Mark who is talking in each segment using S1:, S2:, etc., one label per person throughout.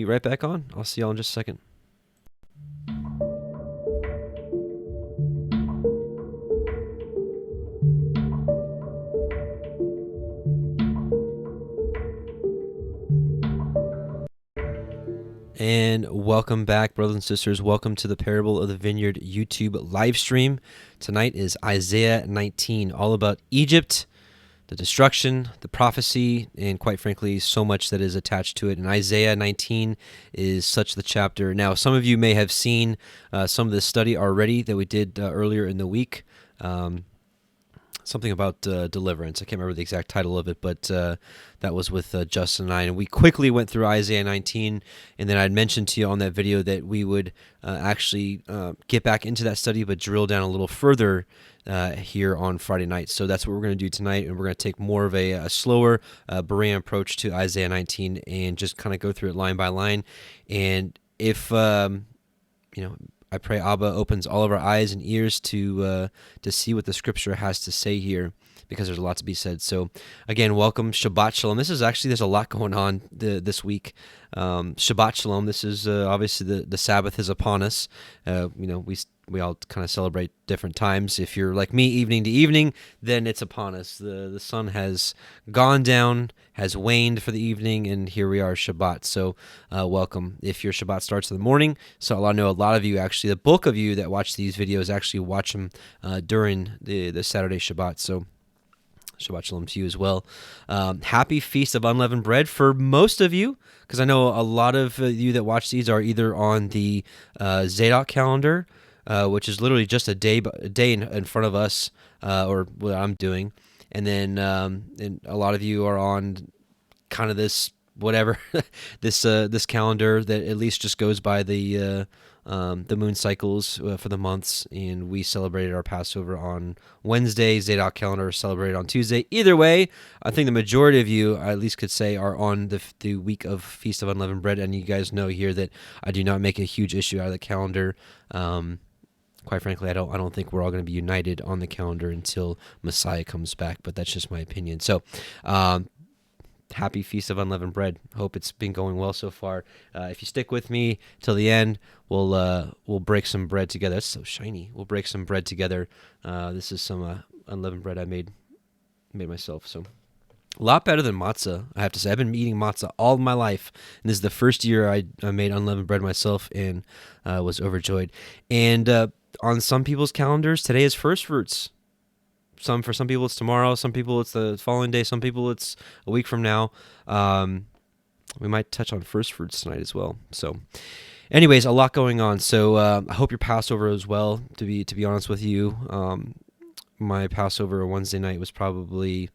S1: Be right back on. I'll see y'all in just a second. And welcome back, brothers and sisters. Welcome to the Parable of the Vineyard YouTube live stream. Tonight is Isaiah 19, all about Egypt, the destruction, the prophecy, and quite frankly, so much that is attached to it. And Isaiah 19 is such the chapter. Now, some of you may have seen some of this study already that we did earlier in the week. Something about Deliverance. I can't remember the exact title of it, but that was with Justin and I. And we quickly went through Isaiah 19, and then I'd mentioned to you on that video that we would actually get back into that study, but drill down a little further here on Friday night. So that's what we're going to do tonight, and we're going to take more of a slower Berean approach to Isaiah 19 and just kind of go through it line by line. And if, I pray Abba opens all of our eyes and ears to see what the Scripture has to say here, because there's a lot to be said. So, again, welcome, Shabbat Shalom. There's a lot going on this week. Shabbat Shalom. This is obviously the Sabbath is upon us. We all kind of celebrate different times. If you're like me, evening to evening, then it's upon us. The sun has gone down, has waned for the evening, and here we are, Shabbat. So welcome. If your Shabbat starts in the morning, so I know a lot of you, actually, the bulk of you that watch these videos actually watch them during the Saturday Shabbat. So Shabbat Shalom to you as well. Happy Feast of Unleavened Bread for most of you, because I know a lot of you that watch these are either on the Zadok calendar, which is literally just a day in front of us, or what I'm doing, and then and a lot of you are on kind of this whatever this calendar that at least just goes by the moon cycles for the months, and we celebrated our Passover on Wednesday. Zadok calendar celebrated on Tuesday. Either way, I think the majority of you, I at least could say, are on the week of Feast of Unleavened Bread, and you guys know here that I do not make a huge issue out of the calendar. Quite frankly, I don't think we're all going to be united on the calendar until Messiah comes back, but that's just my opinion. So, happy Feast of Unleavened Bread. Hope it's been going well so far. If you stick with me till the end, we'll break some bread together. It's so shiny. We'll break some bread together. This is some unleavened bread I made myself. So a lot better than matzah, I have to say. I've been eating matzah all my life, and this is the first year I made unleavened bread myself, and was overjoyed. And on some people's calendars, today is first fruits. For some people it's tomorrow, some people it's the following day, some people it's a week from now. We might touch on first fruits tonight as well. So anyways, a lot going on. So I hope your Passover as well, to be honest with you. My Passover Wednesday night was probably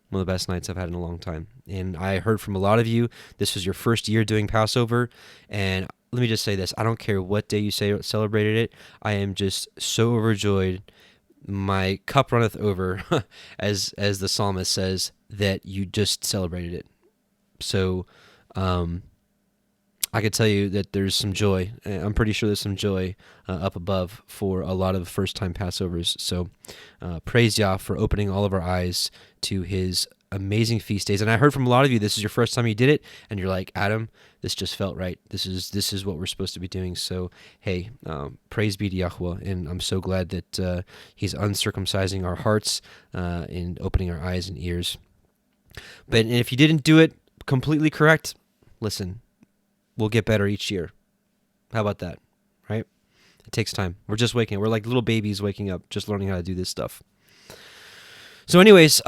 S1: one of the best nights I've had in a long time. And I heard from a lot of you, this was your first year doing Passover, and let me just say this. I don't care what day you celebrated it. I am just so overjoyed. My cup runneth over, as the psalmist says, that you just celebrated it. So I could tell you that there's some joy. I'm pretty sure there's some joy up above for a lot of first-time Passovers. So praise Yah for opening all of our eyes to his amazing feast days. And I heard from a lot of you, this is your first time you did it, and you're like, Adam, this just felt right. This is what we're supposed to be doing. So, hey, praise be to Yahweh, and I'm so glad that he's uncircumcising our hearts and opening our eyes and ears. But if you didn't do it completely correct, listen, we'll get better each year. How about that, right? It takes time. We're just waking up. We're like little babies waking up, just learning how to do this stuff. So anyways,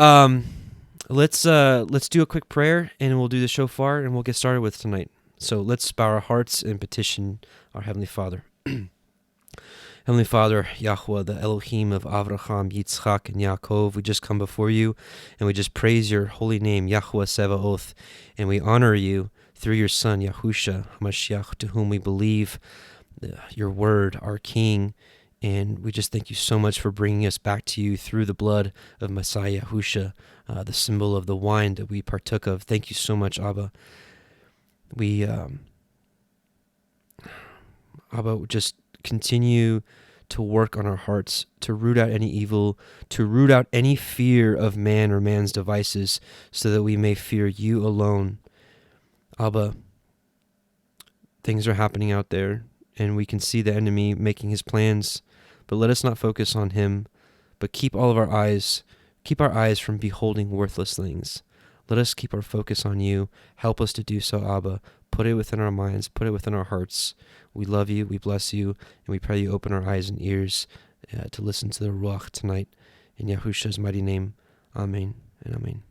S1: let's do a quick prayer, and we'll do the shofar, and we'll get started with tonight. So let's bow our hearts and petition our Heavenly Father. Heavenly Father, Yahweh, the Elohim of Avraham, Yitzchak, and Yaakov, we just come before you, and we just praise your holy name, Yahweh Sevaoth, and we honor you through your Son, Yahusha HaMashiach, to whom we believe, your word, our King, and we just thank you so much for bringing us back to you through the blood of Messiah Yahusha, the symbol of the wine that we partook of. Thank you so much, Abba. We, Abba, just continue to work on our hearts, to root out any evil, to root out any fear of man or man's devices, so that we may fear you alone. Abba, things are happening out there, and we can see the enemy making his plans, but let us not focus on him, but keep our eyes from beholding worthless things. Let us keep our focus on you. Help us to do so, Abba. Put it within our minds, put it within our hearts. We love you, we bless you, and we pray you open our eyes and ears to listen to the Ruach tonight. In Yahushua's mighty name, Amen and Amen.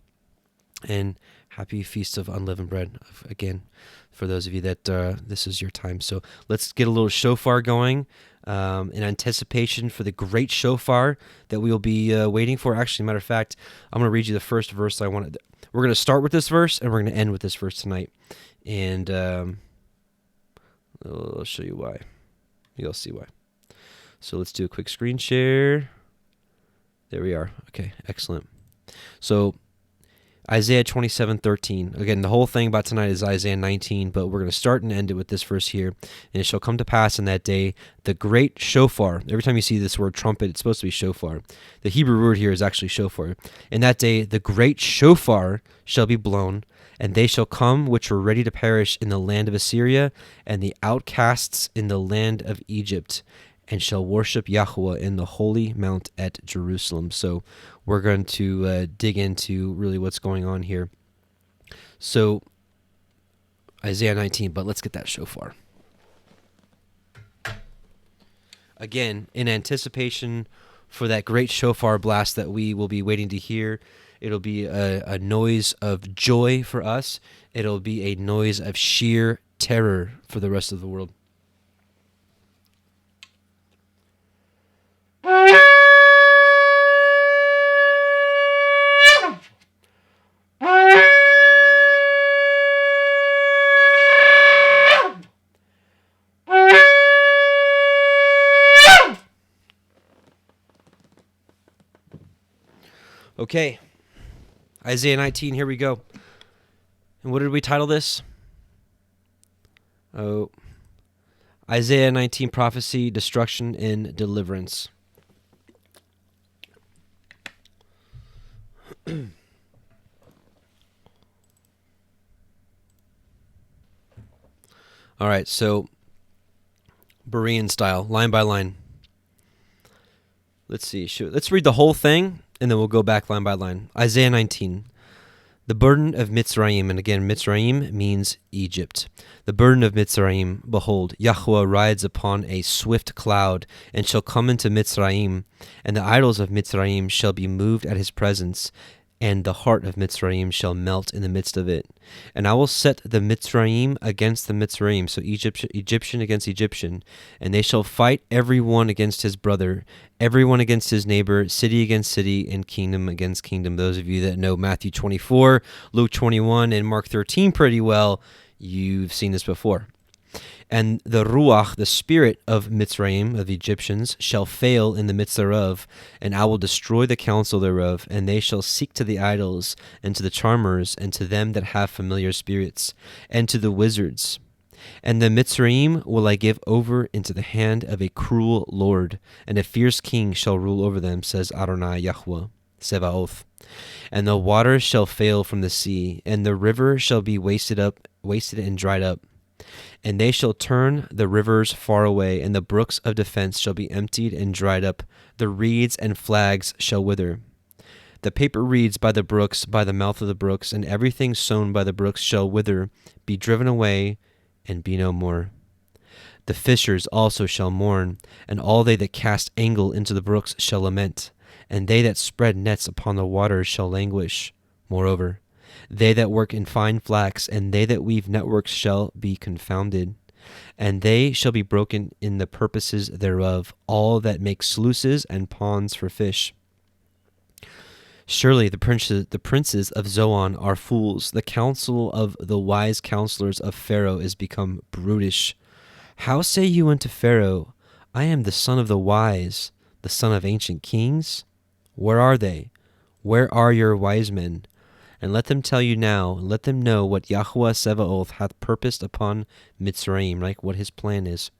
S1: And happy Feast of Unleavened Bread, again, for those of you that this is your time. So let's get a little shofar going in anticipation for the great shofar that we will be waiting for. Actually, matter of fact, I'm going to read you the first verse I wanted. We're going to start with this verse, and we're going to end with this verse tonight. And I'll show you why. You'll see why. So let's do a quick screen share. There we are. Okay, excellent. So Isaiah 27:13. Again, the whole thing about tonight is Isaiah 19, but we're going to start and end it with this verse here. And it shall come to pass in that day, the great shofar. Every time you see this word trumpet, it's supposed to be shofar. The Hebrew word here is actually shofar. In that day, the great shofar shall be blown, and they shall come which were ready to perish in the land of Assyria, and the outcasts in the land of Egypt, and shall worship Yahweh in the holy mount at Jerusalem. So we're going to dig into really what's going on here. So Isaiah 19, but let's get that shofar. Again, in anticipation for that great shofar blast that we will be waiting to hear, it'll be a noise of joy for us. It'll be a noise of sheer terror for the rest of the world. Okay, Isaiah 19, here we go. And what did we title this? Oh, Isaiah 19, Prophecy, Destruction, and Deliverance. All right, so Berean style, line by line. Let's see. Let's read the whole thing, and then we'll go back line by line. Isaiah 19. The burden of Mitzrayim, and again, Mitzrayim means Egypt. The burden of Mitzrayim, behold, Yahweh rides upon a swift cloud, and shall come into Mitzrayim, and the idols of Mitzrayim shall be moved at his presence, and the heart of Mitzrayim shall melt in the midst of it. And I will set the Mitzrayim against the Mitzrayim, so Egyptian against Egyptian, and they shall fight every one against his brother, every one against his neighbor, city against city, and kingdom against kingdom. Those of you that know Matthew 24, Luke 21, and Mark 13 pretty well, you've seen this before. And the Ruach, the spirit of Mitzrayim, of the Egyptians, shall fail in the midst thereof, and I will destroy the counsel thereof, and they shall seek to the idols, and to the charmers, and to them that have familiar spirits, and to the wizards. And the Mitzrayim will I give over into the hand of a cruel lord, and a fierce king shall rule over them, says Adonai Yahweh, Sevaoth. And the waters shall fail from the sea, and the river shall be wasted and dried up. And they shall turn the rivers far away, and the brooks of defense shall be emptied and dried up. The reeds and flags shall wither. The paper reeds by the brooks, by the mouth of the brooks, and everything sown by the brooks shall wither, be driven away, and be no more. The fishers also shall mourn, and all they that cast angle into the brooks shall lament, and they that spread nets upon the waters shall languish. Moreover, they that work in fine flax, and they that weave networks shall be confounded, and they shall be broken in the purposes thereof, all that make sluices and ponds for fish. Surely the princes of Zoan are fools. The counsel of the wise counselors of Pharaoh is become brutish. How say you unto Pharaoh, I am the son of the wise, the son of ancient kings? Where are they? Where are your wise men? And let them tell you now, and let them know what Yahweh Sevaoth hath purposed upon Mitzrayim, like what his plan is.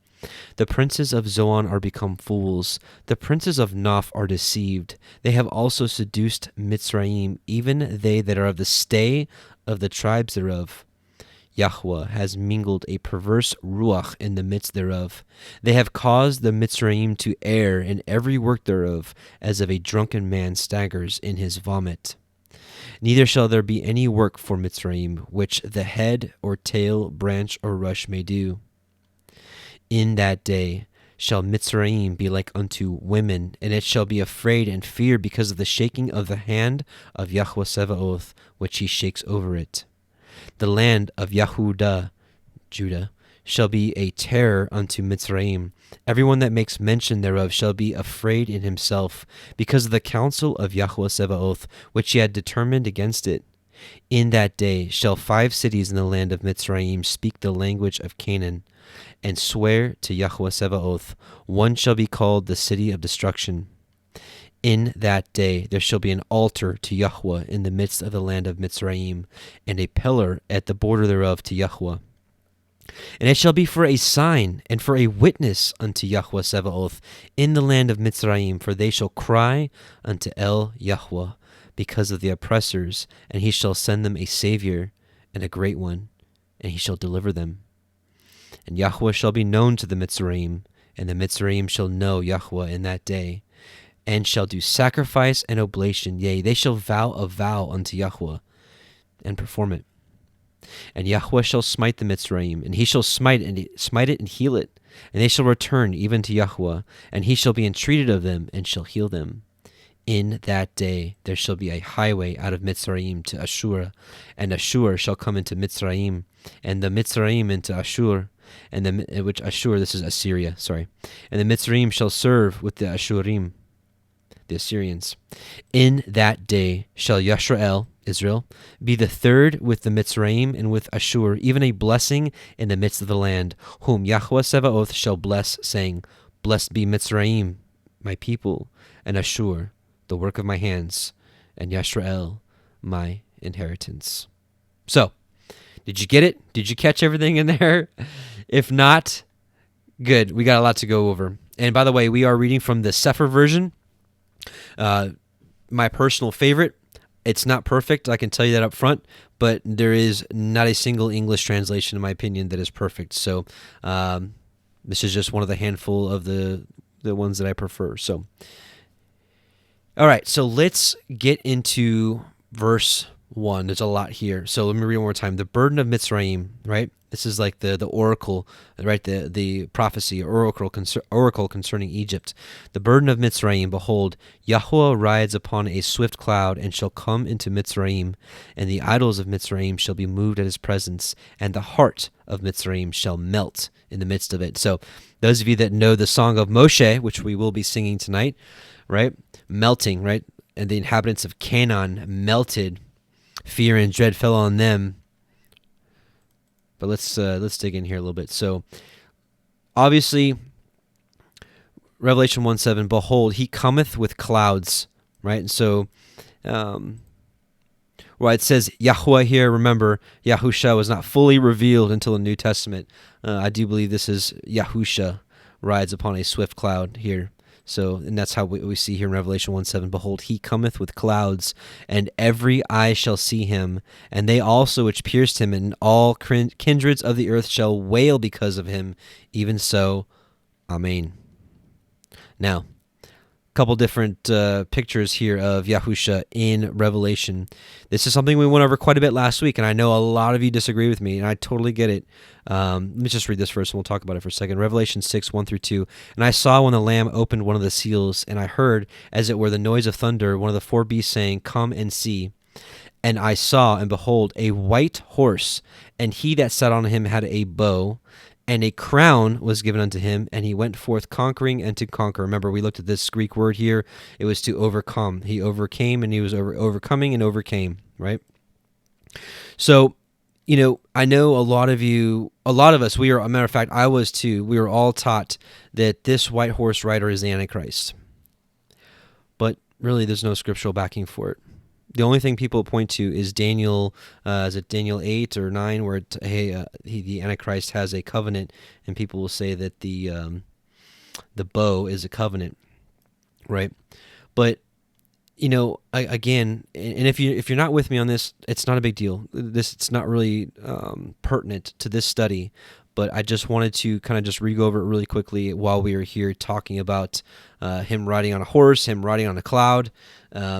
S1: The princes of Zoan are become fools. The princes of Noph are deceived. They have also seduced Mitzrayim, even they that are of the stay of the tribes thereof. Yahweh has mingled a perverse ruach in the midst thereof. They have caused the Mitzrayim to err in every work thereof, as of a drunken man staggers in his vomit. Neither shall there be any work for Mitzrayim, which the head or tail, branch or rush may do. In that day shall Mitzrayim be like unto women, and it shall be afraid and fear because of the shaking of the hand of Yahweh Sebaoth, which he shakes over it. The land of Yehudah, Judah, shall be a terror unto Mitzrayim. Everyone that makes mention thereof shall be afraid in himself, because of the counsel of Yahweh Sebaoth, which he had determined against it. In that day shall 5 cities in the land of Mitzrayim speak the language of Canaan, and swear to Yahweh Sebaoth. One shall be called the city of destruction. In that day there shall be an altar to Yahweh in the midst of the land of Mitzrayim, and a pillar at the border thereof to Yahweh. And it shall be for a sign and for a witness unto Yahweh Sebaoth in the land of Mitzrayim, for they shall cry unto El Yahweh because of the oppressors, and he shall send them a Savior and a great one, and he shall deliver them. And Yahweh shall be known to the Mitzrayim, and the Mitzrayim shall know Yahweh in that day, and shall do sacrifice and oblation. Yea, they shall vow a vow unto Yahweh, and perform it. And Yahweh shall smite the Mitzrayim, and he shall smite it and heal it. And they shall return even to Yahweh, and he shall be entreated of them, and shall heal them. In that day there shall be a highway out of Mitzrayim to Ashur, and Ashur shall come into Mitzrayim, and the Mitzrayim into Ashur, which Ashur, this is Assyria, sorry. And the Mitzrayim shall serve with the Ashurim, the Assyrians. In that day shall Yisrael, Israel, be the third with the Mitzrayim and with Ashur, even a blessing in the midst of the land, whom Yahweh Sebaoth shall bless, saying, Blessed be Mitzrayim, my people, and Ashur, the work of my hands, and Yisrael, my inheritance. So, did you get it? Did you catch everything in there? If not, good. We got a lot to go over. And by the way, we are reading from the CEPHER version. My personal favorite. It's not perfect, I can tell you that up front, but there is not a single English translation, in my opinion, that is perfect. So this is just one of the handful of the ones that I prefer. So, all right, so let's get into verse 1. There's a lot here. So let me read one more time. The burden of Mitzrayim, right? This is like the oracle, right? The prophecy, oracle concerning Egypt. The burden of Mitzrayim, behold, Yahweh rides upon a swift cloud, and shall come into Mitzrayim, and the idols of Mitzrayim shall be moved at his presence, and the heart of Mitzrayim shall melt in the midst of it. So those of you that know the song of Moshe, which we will be singing tonight, right? Melting, right? And the inhabitants of Canaan melted. Fear and dread fell on them. But let's dig in here a little bit. So, obviously, Revelation 1:7, behold, he cometh with clouds, right? And so, well, it says Yahweh here. Remember, Yahusha was not fully revealed until the New Testament. I do believe this is Yahusha rides upon a swift cloud here. So, and that's how we see here in Revelation 1:7, behold, he cometh with clouds, and every eye shall see him, and they also which pierced him, and all kindreds of the earth shall wail because of him. Even so, Amen. Now, a couple different pictures here of Yahusha in Revelation. This is something we went over quite a bit last week, and I know a lot of you disagree with me, and I totally get it. Let me just read this first, and we'll talk about it for a second. Revelation 6:1-2. And I saw when the Lamb opened one of the seals, and I heard, as it were the noise of thunder, one of the 4 beasts saying, Come and see. And I saw, and behold, a white horse, and he that sat on him had a bow, and a crown was given unto him, and he went forth conquering and to conquer. Remember, we looked at this Greek word here. It was to overcome. He overcame, and he was overcoming and overcame, right? So, you know, I know a lot of us, we are, a matter of fact, I was too, we were all taught that this white horse rider is the Antichrist. But really, there's no scriptural backing for it. The only thing people point to is Daniel, is it Daniel 8 or 9, where the Antichrist has a covenant, and people will say that the bow is a covenant, right? But Again, and if you're not with me on this, it's not a big deal. It's not really pertinent to this study, but I just wanted to kind of just re-go over it really quickly while we are here talking about him riding on a horse, him riding on a cloud.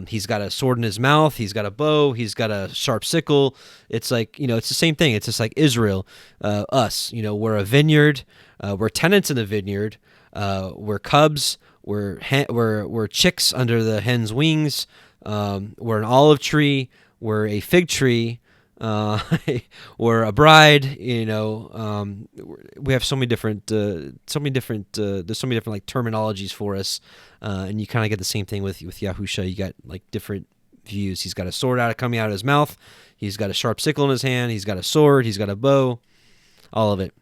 S1: He's got a sword in his mouth. He's got a bow. He's got a sharp sickle. It's like, it's the same thing. It's just like Israel, us. We're a vineyard. We're tenants in the vineyard. We're cubs. We're chicks under the hen's wings. We're an olive tree. We're a fig tree. We're a bride. We have so many different. There's so many different like terminologies for us, and you kind of get the same thing with Yahusha. You got like different views. He's got a sword coming out of his mouth. He's got a sharp sickle in his hand. He's got a sword. He's got a bow. All of it.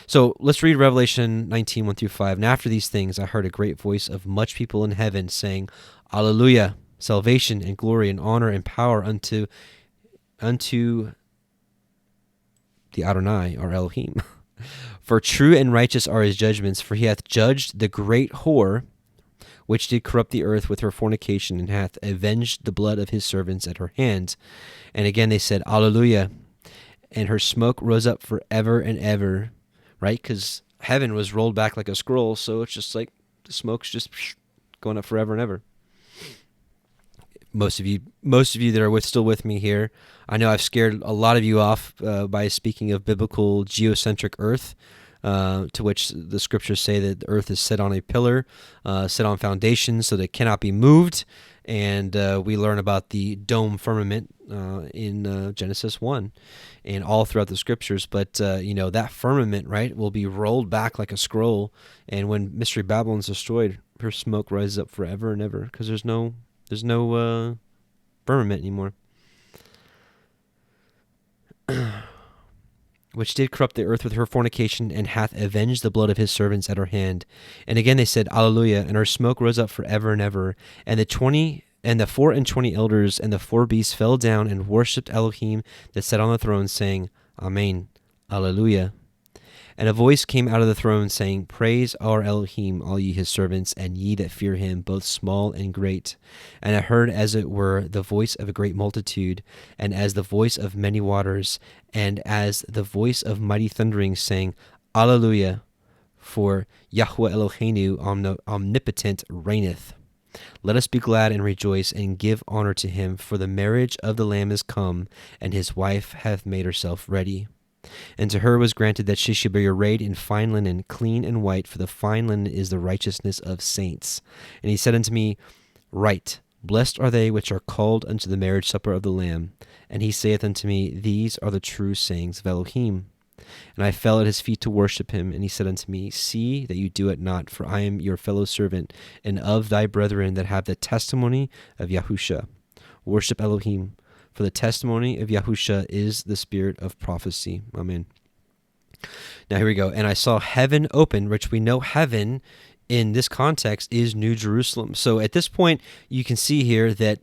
S1: So let's read Revelation 19, 1 through 5. And after these things, I heard a great voice of much people in heaven saying, HalleluYah, salvation and glory and honor and power unto the Adonai, or Elohim. For true and righteous are his judgments, for he hath judged the great whore, which did corrupt the earth with her fornication, and hath avenged the blood of his servants at her hand. And again they said, HalleluYah. And her smoke rose up forever and ever. Right? Because heaven was rolled back like a scroll, so it's just like the smoke's just going up forever and ever. Most of you that are still with me here, I know I've scared a lot of you off by speaking of biblical geocentric Earth, to which the scriptures say that the Earth is set on a pillar, set on foundations, so that it cannot be moved. And we learn about the dome firmament in Genesis 1 and all throughout the scriptures. But, that firmament, right, will be rolled back like a scroll. And when Mystery Babylon's destroyed, her smoke rises up forever and ever because there's no firmament anymore. Which did corrupt the earth with her fornication, and hath avenged the blood of his servants at her hand. And again they said, HalleluYah, and her smoke rose up forever and ever. And the 4 and 20 elders and the 4 beasts fell down and worshipped Elohim that sat on the throne, saying, Amen, HalleluYah. And a voice came out of the throne, saying, Praise our Elohim, all ye his servants, and ye that fear him, both small and great. And I heard as it were the voice of a great multitude, and as the voice of many waters, and as the voice of mighty thunderings, saying, HalleluYah, for Yahweh Eloheinu omnipotent reigneth. Let us be glad and rejoice, and give honor to him, for the marriage of the Lamb is come, and his wife hath made herself ready. And to her was granted that she should be arrayed in fine linen, clean and white, for the fine linen is the righteousness of saints. And he said unto me, Write, blessed are they which are called unto the marriage supper of the Lamb. And he saith unto me, These are the true sayings of Elohim. And I fell at his feet to worship him. And he said unto me, See that you do it not, for I am your fellow servant, and of thy brethren that have the testimony of Yahusha. Worship Elohim. For the testimony of Yahusha is the spirit of prophecy. Amen. Now here we go. And I saw heaven open, which we know heaven in this context is New Jerusalem. So at this point, you can see here that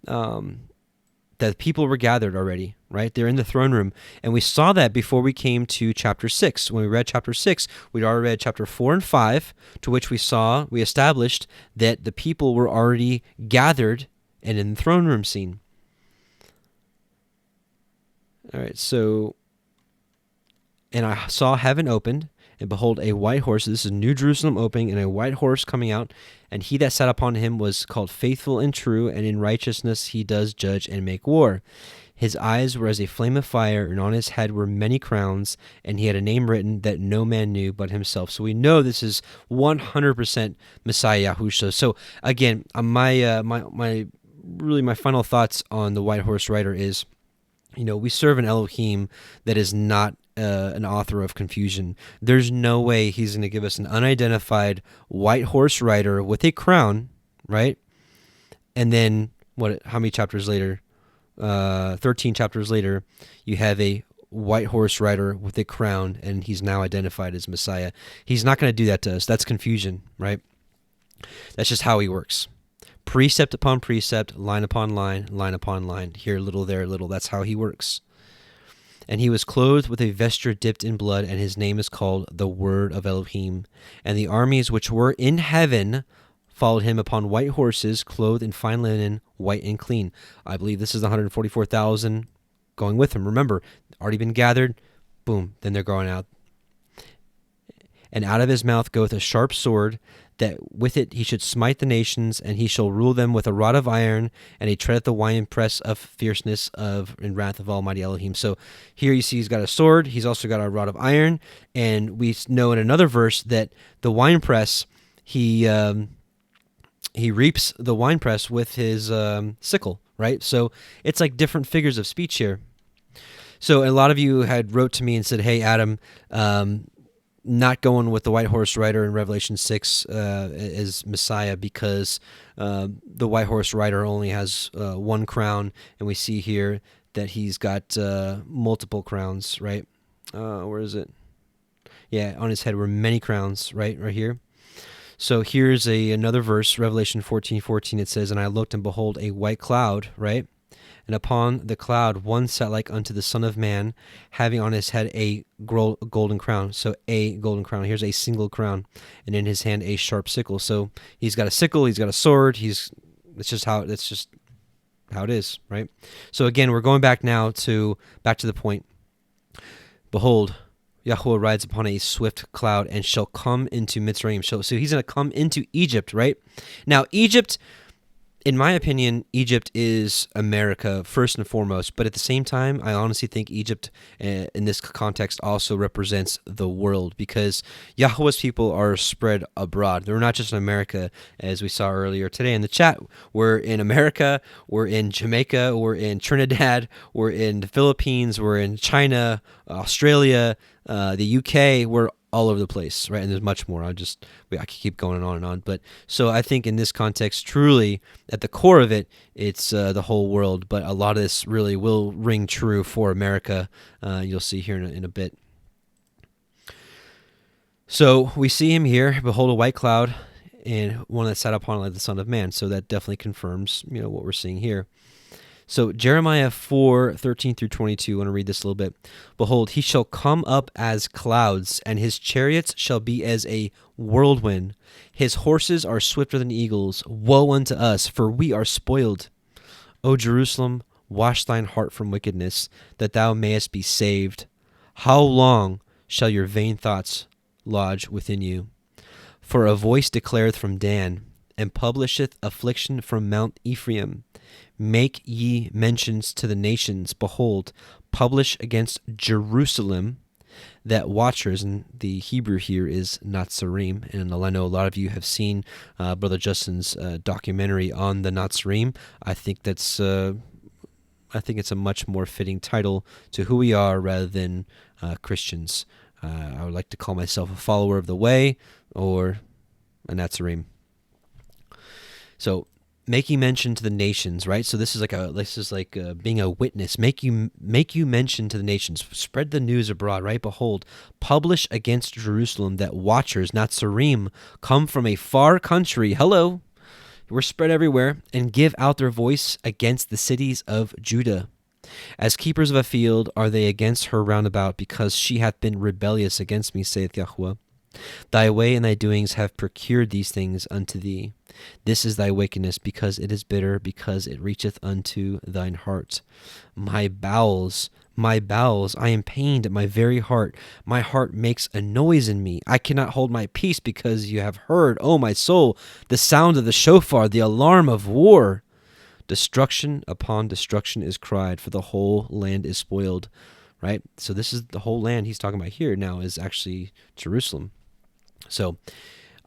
S1: that people were gathered already, right? They're in the throne room. And we saw that before we came to chapter 6. When we read chapter 6, we'd already read chapter 4 and 5, to which we established that the people were already gathered and in the throne room scene. All right, so, and I saw heaven opened, and behold, a white horse. This is New Jerusalem opening, and a white horse coming out. And he that sat upon him was called Faithful and True, and in righteousness he does judge and make war. His eyes were as a flame of fire, and on his head were many crowns, and he had a name written that no man knew but himself. So we know this is 100% Messiah Yahushua. So again, my final thoughts on the white horse rider is, we serve an Elohim that is not an author of confusion. There's no way he's going to give us an unidentified white horse rider with a crown, right? And then, how many chapters later? 13 chapters later, you have a white horse rider with a crown, and he's now identified as Messiah. He's not going to do that to us. That's confusion, right? That's just how he works. Precept upon precept, line upon line, line upon line, here a little, there a little. That's how he works. And he was clothed with a vesture dipped in blood, and his name is called the Word of Elohim. And the armies which were in heaven followed him upon white horses, clothed in fine linen, white and clean. I believe this is the 144,000 going with him. Remember, already been gathered. Boom, then they're going out. And out of his mouth goeth a sharp sword, that with it he should smite the nations, and he shall rule them with a rod of iron, and he treadeth the winepress of fierceness of and wrath of Almighty Elohim. So here you see he's got a sword, he's also got a rod of iron, and we know in another verse that the winepress, he reaps the winepress with his sickle, right? So it's like different figures of speech here. So a lot of you had wrote to me and said, hey, Adam, not going with the white horse rider in Revelation 6 as Messiah, because the white horse rider only has one crown, and we see here that he's got multiple crowns, right? Where is it? Yeah, on his head were many crowns, right here. So here's another verse, Revelation 14:14. It says, and I looked, and behold, a white cloud, right? And upon the cloud one sat like unto the Son of Man, having on his head a golden crown. So a golden crown. Here's a single crown, and in his hand a sharp sickle. So he's got a sickle, he's got a sword. That's just how it is, right? So again, we're going back to the point. Behold, Yahweh rides upon a swift cloud, and shall come into Mitzrayim. So he's going to come into Egypt, right? Now, Egypt, in my opinion, Egypt is America first and foremost, but at the same time, I honestly think Egypt in this context also represents the world, because Yahweh's people are spread abroad. They're not just in America, as we saw earlier today in the chat. We're in America, we're in Jamaica, we're in Trinidad, we're in the Philippines, we're in China, Australia, the UK, we're all over the place, right? And there's much more. I could keep going on and on. But so I think in this context, truly, at the core of it, it's the whole world. But a lot of this really will ring true for America. You'll see here in a bit. So we see him here. Behold, a white cloud, and one that sat upon it like the Son of Man. So that definitely confirms, what we're seeing here. So Jeremiah 4:13 through 22, I want to read this a little bit. Behold, he shall come up as clouds, and his chariots shall be as a whirlwind. His horses are swifter than eagles. Woe unto us, for we are spoiled. O Jerusalem, wash thine heart from wickedness, that thou mayest be saved. How long shall your vain thoughts lodge within you? For a voice declareth from Dan, and publisheth affliction from Mount Ephraim. Make ye mentions to the nations. Behold, publish against Jerusalem that watchers, and the Hebrew here is Nazarene. And I know a lot of you have seen Brother Justin's documentary on the Nazarene. I think it's a much more fitting title to who we are rather than Christians. I would like to call myself a follower of the way, or a Nazarene. So, making mention to the nations, right? So this is like being a witness. Make you mention to the nations. Spread the news abroad, right? Behold, publish against Jerusalem that watchers, Nazarene, come from a far country. Hello, we're spread everywhere, and give out their voice against the cities of Judah. As keepers of a field are they against her round about, because she hath been rebellious against me, saith Yahweh. Thy way and thy doings have procured these things unto thee. This is thy wickedness, because it is bitter, because it reacheth unto thine heart. My bowels, I am pained at my very heart. My heart makes a noise in me. I cannot hold my peace, because you have heard, O my soul, the sound of the shofar, the alarm of war. Destruction upon destruction is cried, for the whole land is spoiled. Right? So this is the whole land he's talking about here now is actually Jerusalem. So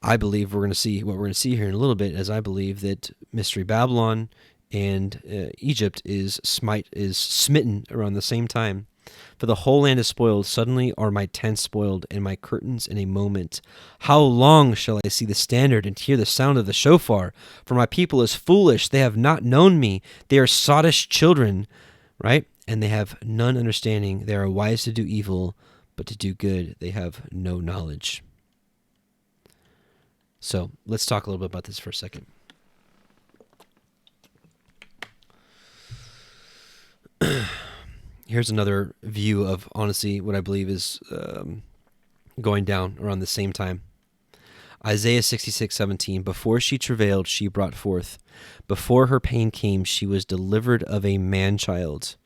S1: I believe what we're going to see here in a little bit, as I believe that Mystery Babylon and Egypt is smitten around the same time. For the whole land is spoiled. Suddenly are my tents spoiled, and my curtains in a moment. How long shall I see the standard and hear the sound of the shofar? For my people is foolish. They have not known me. They are sottish children, right? And they have none understanding. They are wise to do evil, but to do good they have no knowledge. So let's talk a little bit about this for a second. Here's another view of, honestly, what I believe is going down around the same time. Isaiah 66:17. Before she travailed, she brought forth. Before her pain came, she was delivered of a man-child.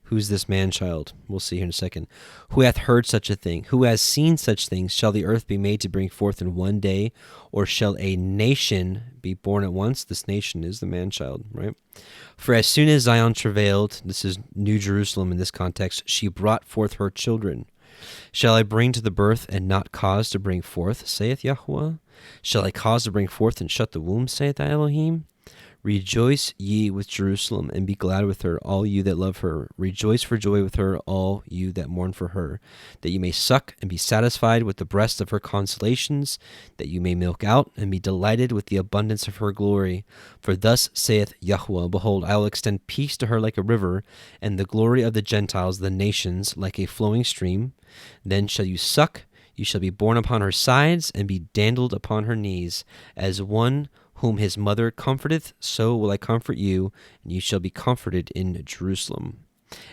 S1: Who's this man-child? We'll see here in a second. Who hath heard such a thing? Who has seen such things? Shall the earth be made to bring forth in one day? Or shall a nation be born at once? This nation is the man-child, right? For as soon as Zion travailed, this is New Jerusalem in this context, she brought forth her children. Shall I bring to the birth and not cause to bring forth, saith Yahweh? Shall I cause to bring forth and shut the womb, saith Elohim? Rejoice ye with Jerusalem, and be glad with her, all you that love her. Rejoice for joy with her, all you that mourn for her, that you may suck and be satisfied with the breast of her consolations, that you may milk out and be delighted with the abundance of her glory. For thus saith Yahweh, behold, I will extend peace to her like a river, and the glory of the Gentiles, the nations, like a flowing stream. Then shall you suck, you shall be borne upon her sides, and be dandled upon her knees, as one whom his mother comforteth, so will I comfort you, and you shall be comforted in Jerusalem.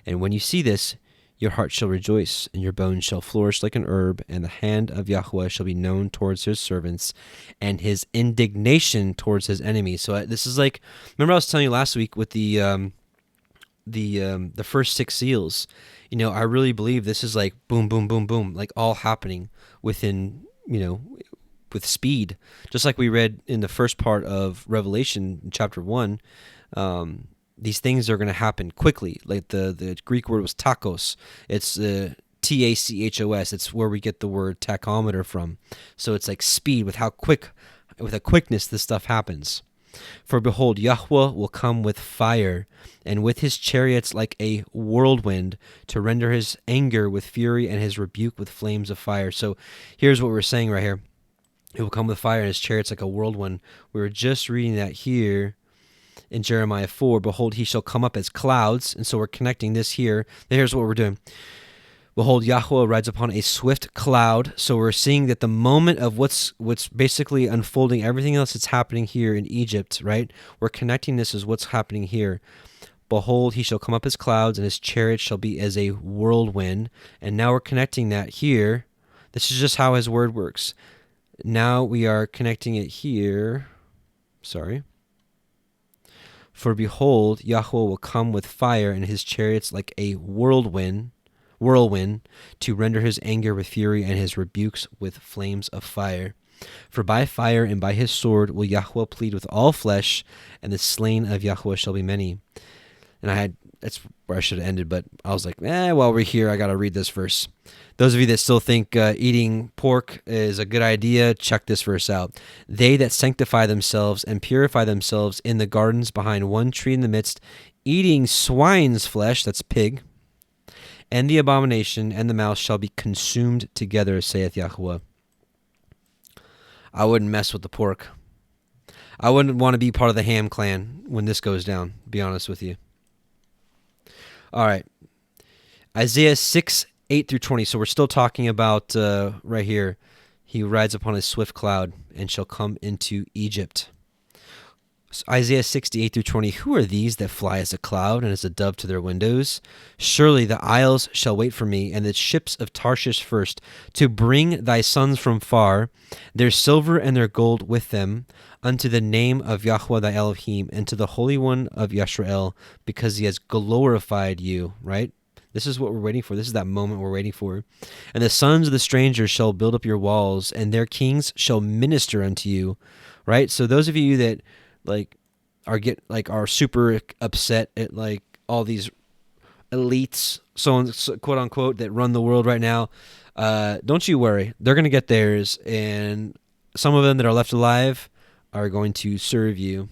S1: And when you see this, your heart shall rejoice, and your bones shall flourish like an herb, and the hand of Yahweh shall be known towards his servants, and his indignation towards his enemies. So this is like, remember I was telling you last week with the first 6 seals. You know, I really believe this is like boom, boom, boom, boom, like all happening within, with speed, just like we read in the first part of Revelation, chapter 1. These things are going to happen quickly. Like the Greek word was tachos. It's tachos. It's where we get the word tachometer from. So it's like speed, with a quickness this stuff happens. For behold, Yahweh will come with fire, and with his chariots like a whirlwind, to render his anger with fury and his rebuke with flames of fire. So here's what we're saying right here. He will come with fire, and his chariots like a whirlwind. We were just reading that here in Jeremiah 4. Behold, he shall come up as clouds. And so we're connecting this here. Now here's what we're doing. Behold, Yahweh rides upon a swift cloud. So we're seeing that the moment of what's basically unfolding, everything else that's happening here in Egypt, right? We're connecting this as what's happening here. Behold, he shall come up as clouds, and his chariot shall be as a whirlwind. And now we're connecting that here. This is just how his word works. Now we are connecting it here. Sorry. For behold, Yahweh will come with fire, and his chariots like a whirlwind, to render his anger with fury and his rebukes with flames of fire. For by fire and by his sword will Yahweh plead with all flesh, and the slain of Yahweh shall be many. And that's where I should have ended, but I was like, while we're here, I got to read this verse. Those of you that still think eating pork is a good idea, check this verse out. They that sanctify themselves and purify themselves in the gardens behind one tree in the midst, eating swine's flesh, that's pig, and the abomination and the mouse shall be consumed together, saith Yahweh. I wouldn't mess with the pork. I wouldn't want to be part of the Ham clan when this goes down, to be honest with you. All right. Isaiah 6:8-20. So we're still talking about right here. He rides upon a swift cloud and shall come into Egypt. So Isaiah 68-20. Who are these that fly as a cloud and as a dove to their windows? Surely the isles shall wait for me, and the ships of Tarshish first, to bring thy sons from far, their silver and their gold with them, unto the name of Yahweh thy Elohim, and to the Holy One of Yisrael, because he has glorified you, right? This is what we're waiting for. This is that moment we're waiting for. And the sons of the strangers shall build up your walls, and their kings shall minister unto you, right? So those of you that are super upset at like all these elites, quote unquote, that run the world right now, don't you worry. They're going to get theirs, and some of them that are left alive are going to serve you.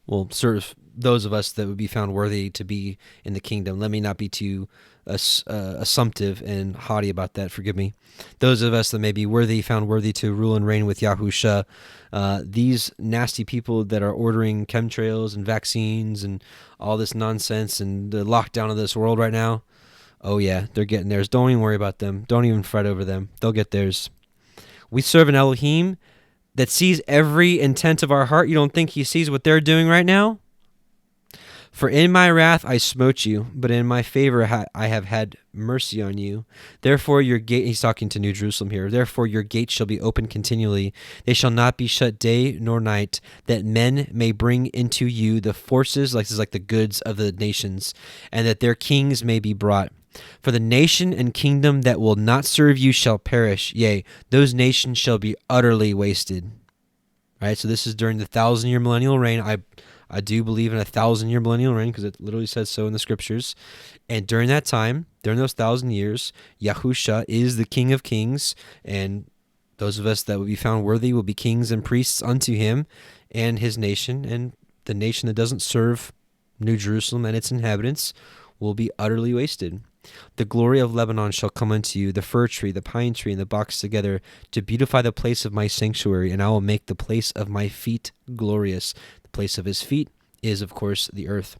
S1: Well, serve those of us that would be found worthy to be in the kingdom. Let me not be too assumptive and haughty about that. Forgive me. Those of us that may be found worthy to rule and reign with Yahushua, these nasty people that are ordering chemtrails and vaccines and all this nonsense and the lockdown of this world right now, oh yeah, they're getting theirs. Don't even worry about them. Don't even fret over them. They'll get theirs. We serve an Elohim that sees every intent of our heart. You don't think he sees what they're doing right now? For in my wrath I smote you, but in my favor I have had mercy on you. Therefore your gate, he's talking to New Jerusalem here, therefore your gates shall be open continually. They shall not be shut day nor night, that men may bring into you the forces, like this is like the goods of the nations, and that their kings may be brought. For the nation and kingdom that will not serve you shall perish. Yea, those nations shall be utterly wasted. All right, so this is during the 1,000-year millennial reign. I do believe in a 1,000-year millennial reign because it literally says so in the scriptures. And during that time, during those 1,000 years, Yahusha is the King of Kings, and those of us that will be found worthy will be kings and priests unto him and his nation. And the nation that doesn't serve New Jerusalem and its inhabitants will be utterly wasted. The glory of Lebanon shall come unto you, the fir tree, the pine tree, and the box together, to beautify the place of my sanctuary, and I will make the place of my feet glorious. The place of his feet is, of course, the earth.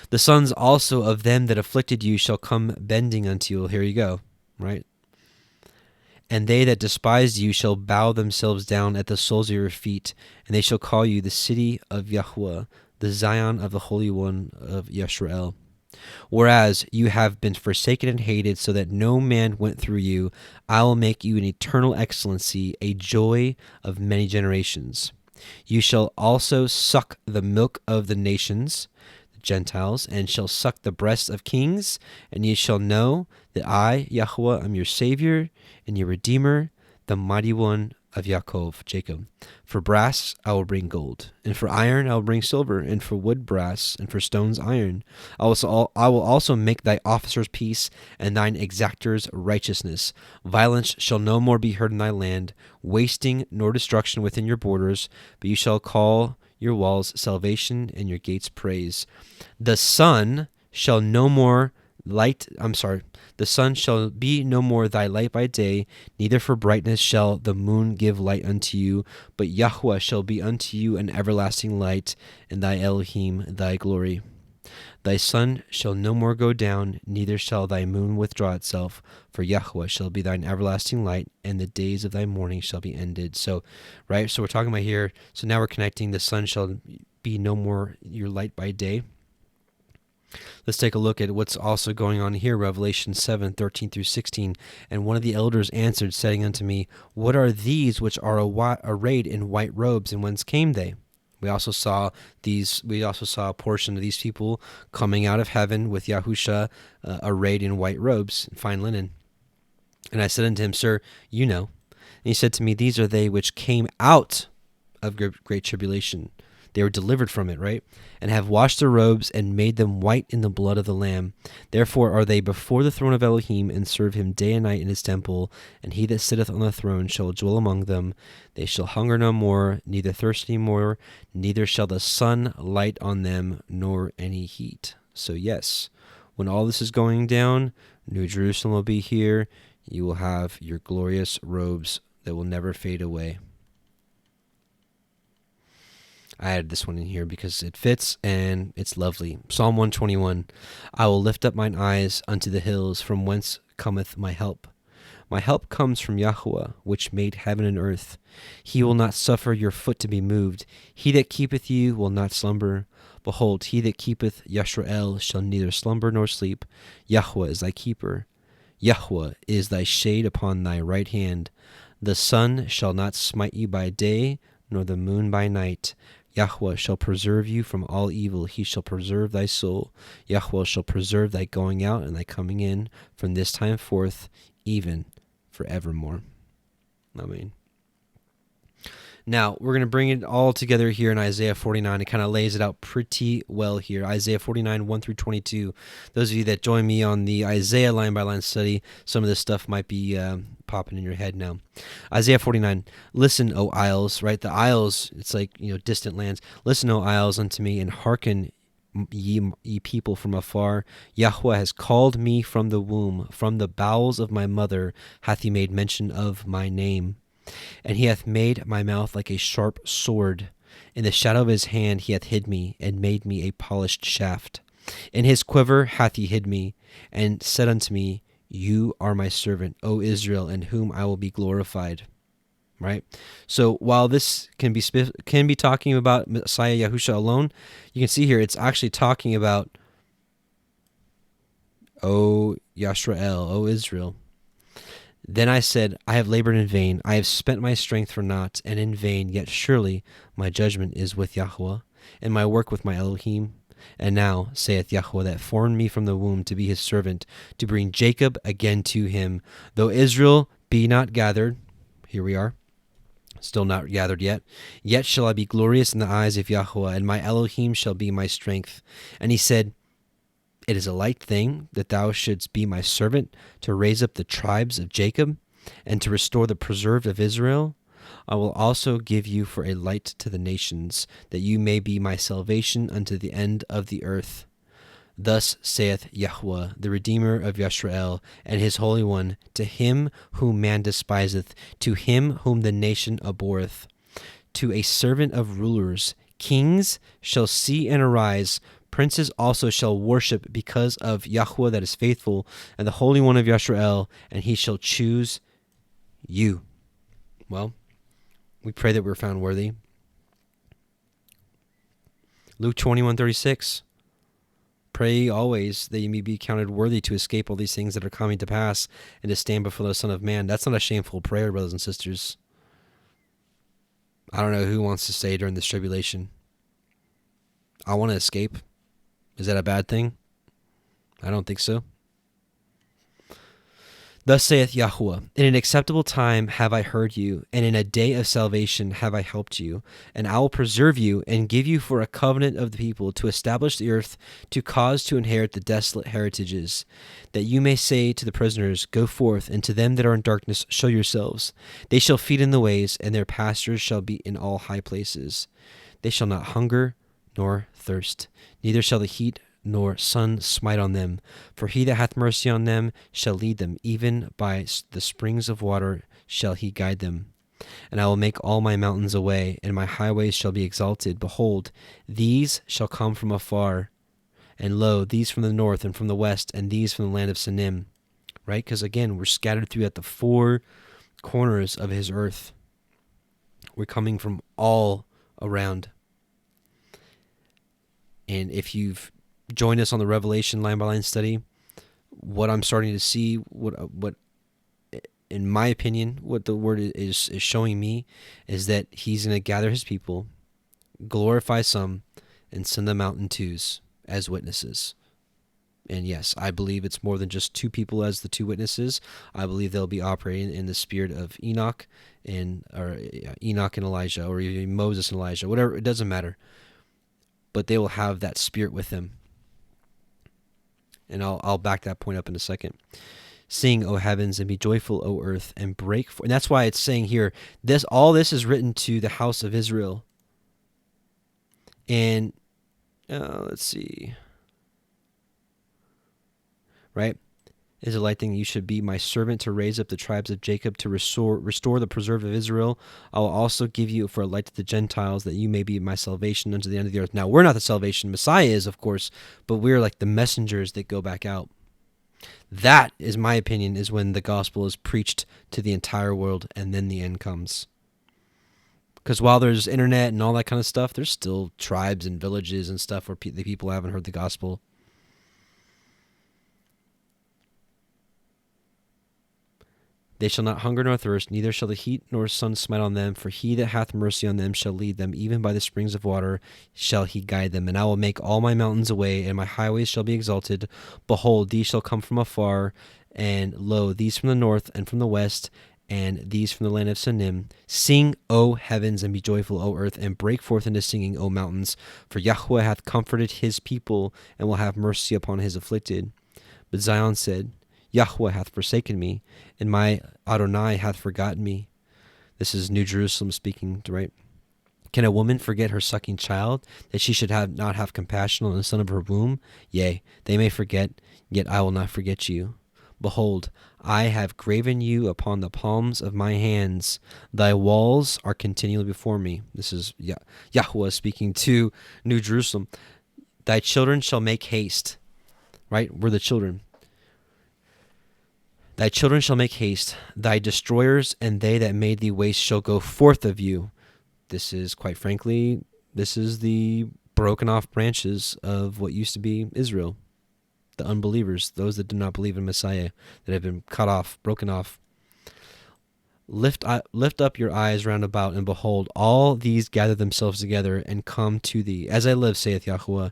S1: The sons also of them that afflicted you shall come bending unto you. Well, here you go, right? And they that despised you shall bow themselves down at the soles of your feet, and they shall call you the city of YHWH, the Zion of the Holy One of Yisrael. Whereas you have been forsaken and hated, so that no man went through you, I will make you an eternal excellency, a joy of many generations. You shall also suck the milk of the nations, the Gentiles, and shall suck the breasts of kings, and ye shall know that I, Yahweh, am your Savior and your Redeemer, the Mighty One of Yaakov, Jacob. For brass I will bring gold, and for iron I will bring silver, and for wood brass, and for stones iron. I will also make thy officers peace, and thine exactors righteousness. Violence shall no more be heard in thy land, wasting nor destruction within your borders, but you shall call your walls salvation, and your gates praise. The sun shall no more the sun shall be no more thy light by day, neither for brightness shall the moon give light unto you, but Yahweh shall be unto you an everlasting light, and thy Elohim thy glory. Thy sun shall no more go down, neither shall thy moon withdraw itself, for Yahweh shall be thine everlasting light, and the days of thy mourning shall be ended. So we're talking about here, so now we're connecting the sun shall be no more your light by day. Let's take a look at what's also going on here, Revelation 7:13 through 16. And one of the elders answered, saying unto me, What are these which are arrayed in white robes, and whence came they? We also saw a portion of these people coming out of heaven with Yahusha arrayed in white robes and fine linen. And I said unto him, Sir, you know. And he said to me, These are they which came out of great tribulation. They were delivered from it, right? And have washed their robes and made them white in the blood of the Lamb. Therefore are they before the throne of Elohim, and serve him day and night in his temple. And he that sitteth on the throne shall dwell among them. They shall hunger no more, neither thirst any more, neither shall the sun light on them, nor any heat. So yes, when all this is going down, New Jerusalem will be here. You will have your glorious robes that will never fade away. I added this one in here because it fits and it's lovely. Psalm 121, I will lift up mine eyes unto the hills, from whence cometh my help. My help comes from Yahweh, which made heaven and earth. He will not suffer your foot to be moved. He that keepeth you will not slumber. Behold, he that keepeth Yisrael shall neither slumber nor sleep. Yahweh is thy keeper. Yahweh is thy shade upon thy right hand. The sun shall not smite you by day, nor the moon by night. Yahweh shall preserve you from all evil. He shall preserve thy soul. Yahweh shall preserve thy going out and thy coming in from this time forth, even forevermore. Amen. Now, we're going to bring it all together here in Isaiah 49. It kind of lays it out pretty well here. Isaiah 49, 1 through 22. Those of you that join me on the Isaiah line-by-line study, some of this stuff might be popping in your head now. Isaiah 49, listen, O isles, right? The isles, it's like, distant lands. Listen, O isles, unto me, and hearken, ye people from afar. Yahweh has called me from the womb, from the bowels of my mother hath he made mention of my name. And he hath made my mouth like a sharp sword. In the shadow of his hand he hath hid me, and made me a polished shaft. In his quiver hath he hid me, and said unto me, You are my servant, O Israel, in whom I will be glorified. right? So while this can be talking about Messiah Yahusha alone, you can see here it's actually talking about O Yashrael, O Israel. Then I said, I have labored in vain, I have spent my strength for naught, and in vain, yet surely my judgment is with Yahweh, and my work with my Elohim. And now, saith Yahweh, that formed me from the womb to be his servant, to bring Jacob again to him. Though Israel be not gathered, here we are, still not gathered yet shall I be glorious in the eyes of Yahweh, and my Elohim shall be my strength. And he said, it is a light thing that thou shouldst be my servant to raise up the tribes of Jacob and to restore the preserved of Israel. I will also give you for a light to the nations, that you may be my salvation unto the end of the earth. Thus saith Yahweh, the Redeemer of Yashrael, and his Holy One, to him whom man despiseth, to him whom the nation abhorreth, to a servant of rulers. Kings shall see and arise, princes also shall worship, because of Yahweh that is faithful, and the Holy One of Yashrael, and he shall choose you. Well, we pray that we're found worthy. Luke 21:36. Pray always that you may be counted worthy to escape all these things that are coming to pass and to stand before the Son of Man. That's not a shameful prayer, brothers and sisters. I don't know who wants to stay during this tribulation. I want to escape. Is that a bad thing? I don't think so. Thus saith Yahweh, in an acceptable time have I heard you, and in a day of salvation have I helped you. And I will preserve you, and give you for a covenant of the people, to establish the earth, to cause to inherit the desolate heritages, that you may say to the prisoners, go forth, and to them that are in darkness, show yourselves. They shall feed in the ways, and their pastures shall be in all high places. They shall not hunger nor thirst, neither shall the heat nor sun smite on them. For he that hath mercy on them shall lead them, even by the springs of water shall he guide them. And I will make all my mountains a way, and my highways shall be exalted. Behold, these shall come from afar, and lo, these from the north and from the west, and these from the land of Sinim. Right? Because again, we're scattered throughout the four corners of his earth. We're coming from all around. And if you've joined us on the Revelation line by line study, what I'm starting to see, what in my opinion, what the word is showing me, is that he's going to gather his people, glorify some, and send them out in twos as witnesses. And yes, I believe it's more than just two people as the two witnesses. I believe they'll be operating in the spirit of Enoch and Elijah, or even Moses and Elijah, whatever, it doesn't matter. But they will have that spirit with them. And I'll back that point up in a second. Sing, O heavens, and be joyful, O earth, and break forth. And that's why it's saying here, all this is written to the house of Israel. And let's see. Right? Is a light thing. You should be my servant to raise up the tribes of Jacob, to restore the preserved of Israel. I will also give you for a light to the Gentiles, that you may be my salvation unto the end of the earth. Now, we're not the salvation. Messiah is, of course, but we're like the messengers that go back out. That, is my opinion, is when the gospel is preached to the entire world, and then the end comes. Because while there's internet and all that kind of stuff, there's still tribes and villages and stuff where the people haven't heard the gospel. They shall not hunger nor thirst, neither shall the heat nor sun smite on them. For he that hath mercy on them shall lead them, even by the springs of water shall he guide them. And I will make all my mountains a way, and my highways shall be exalted. Behold, these shall come from afar, and lo, these from the north and from the west, and these from the land of Sinim. Sing, O heavens, and be joyful, O earth, and break forth into singing, O mountains. For Yahweh hath comforted his people, and will have mercy upon his afflicted. But Zion said, Yahweh hath forsaken me, and my Adonai hath forgotten me. This is New Jerusalem speaking, right? Can a woman forget her sucking child, that she should not have compassion on the son of her womb? Yea, they may forget, yet I will not forget you. Behold, I have graven you upon the palms of my hands. Thy walls are continually before me. This is Yahweh speaking to New Jerusalem. Thy children shall make haste. Right? We're the children. Thy children shall make haste, thy destroyers and they that made thee waste shall go forth of you. This is, quite frankly, this is the broken off branches of what used to be Israel. The unbelievers, those that do not believe in Messiah, that have been cut off, broken off. Lift up your eyes round about, and behold, all these gather themselves together and come to thee. As I live, saith Yahuwah,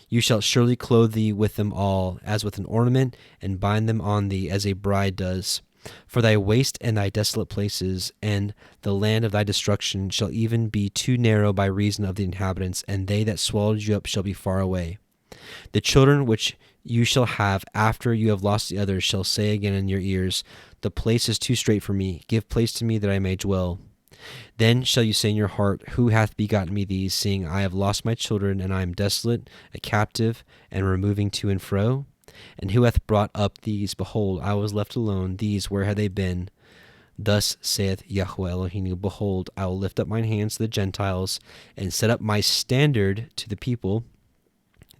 S1: you shalt surely clothe thee with them all, as with an ornament, and bind them on thee, as a bride does. For thy waste and thy desolate places, and the land of thy destruction, shall even be too narrow by reason of the inhabitants, and they that swallowed you up shall be far away. The children which you shall have after you have lost the others shall say again in your ears, the place is too strait for me. Give place to me that I may dwell. Then shall you say in your heart, who hath begotten me these, seeing I have lost my children, and I am desolate, a captive, and removing to and fro? And who hath brought up these? Behold, I was left alone. These, where had they been? Thus saith Yahweh Elohim, behold, I will lift up mine hands to the Gentiles, and set up my standard to the people.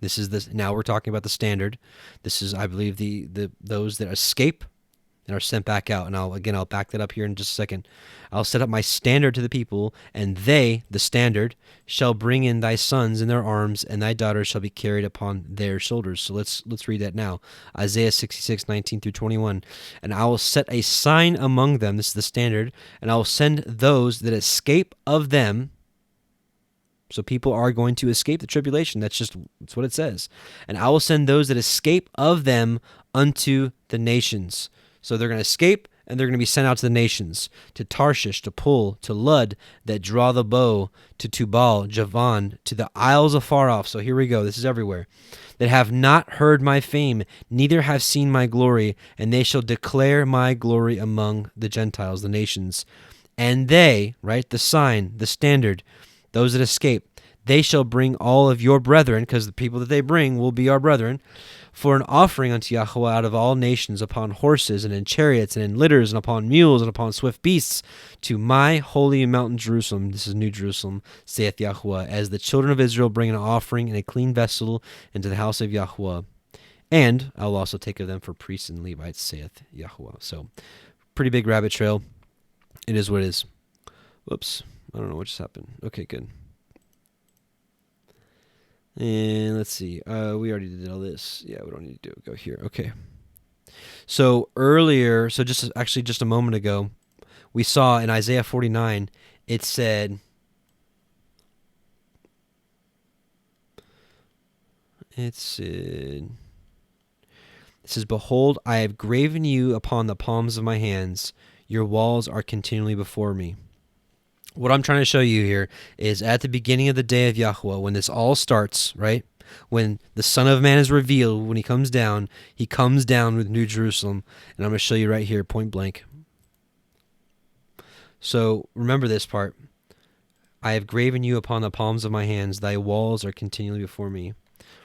S1: This is this. Now we're talking about the standard. This is, I believe, the those that escape and are sent back out. And I'll back that up here in just a second. I'll set up my standard to the people, and they, the standard, shall bring in thy sons in their arms, and thy daughters shall be carried upon their shoulders. So let's read that now. Isaiah 66:19-21. And I will set a sign among them. This is the standard. And I will send those that escape of them. So people are going to escape the tribulation. That's what it says. And I will send those that escape of them unto the nations. So they're going to escape, and they're going to be sent out to the nations, to Tarshish, to Pul, to Lud, that draw the bow, to Tubal, Javan, to the isles afar off. So here we go. This is everywhere. That have not heard my fame, neither have seen my glory, and they shall declare my glory among the Gentiles, the nations. And they, right, the sign, the standard, those that escape, they shall bring all of your brethren, because the people that they bring will be our brethren, for an offering unto Yahweh out of all nations, upon horses, and in chariots, and in litters, and upon mules, and upon swift beasts, to my holy mountain Jerusalem. This is New Jerusalem, saith Yahweh, as the children of Israel bring an offering in a clean vessel into the house of Yahweh. And I will also take of them for priests and Levites, saith Yahweh. So, pretty big rabbit trail. It is what it is. Whoops. I don't know what just happened. Okay, good. And let's see. We already did all this. Yeah, we don't need to go here. Okay. So earlier, just a moment ago, we saw in Isaiah 49, it said, it says, behold, I have graven you upon the palms of my hands. Your walls are continually before me. What I'm trying to show you here is at the beginning of the day of Yahweh, when this all starts, right? When the Son of Man is revealed, when he comes down with New Jerusalem. And I'm going to show you right here, point blank. So remember this part. I have graven you upon the palms of my hands. Thy walls are continually before me.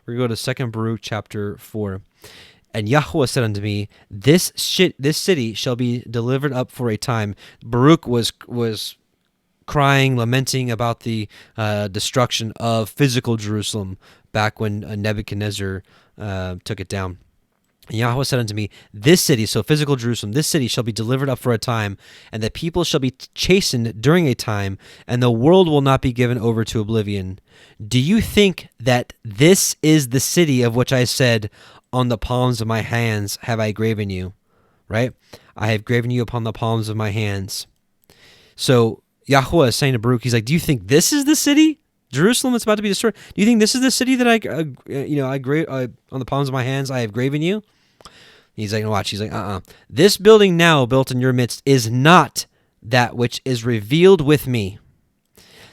S1: We're going to go to 2 Baruch chapter 4. And Yahweh said unto me, this city shall be delivered up for a time. Baruch was crying, lamenting about the destruction of physical Jerusalem back when Nebuchadnezzar took it down. And Yahweh said unto me, this city, so physical Jerusalem, this city shall be delivered up for a time, and the people shall be chastened during a time, and the world will not be given over to oblivion. Do you think that this is the city of which I said, on the palms of my hands have I graven you? Right? I have graven you upon the palms of my hands. So Yahweh is saying to Baruch, he's like, do you think this is the city, Jerusalem, that's about to be destroyed? Do you think this is the city that I on the palms of my hands I have graven you? He's like, watch. He's like, This building now built in your midst is not that which is revealed with me.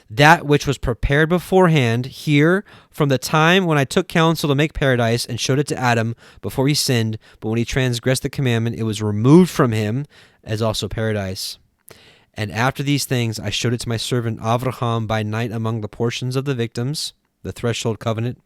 S1: That which was prepared beforehand here from the time when I took counsel to make paradise and showed it to Adam before he sinned, but when he transgressed the commandment, it was removed from him as also paradise. And after these things, I showed it to my servant Avraham by night among the portions of the victims, the threshold covenant.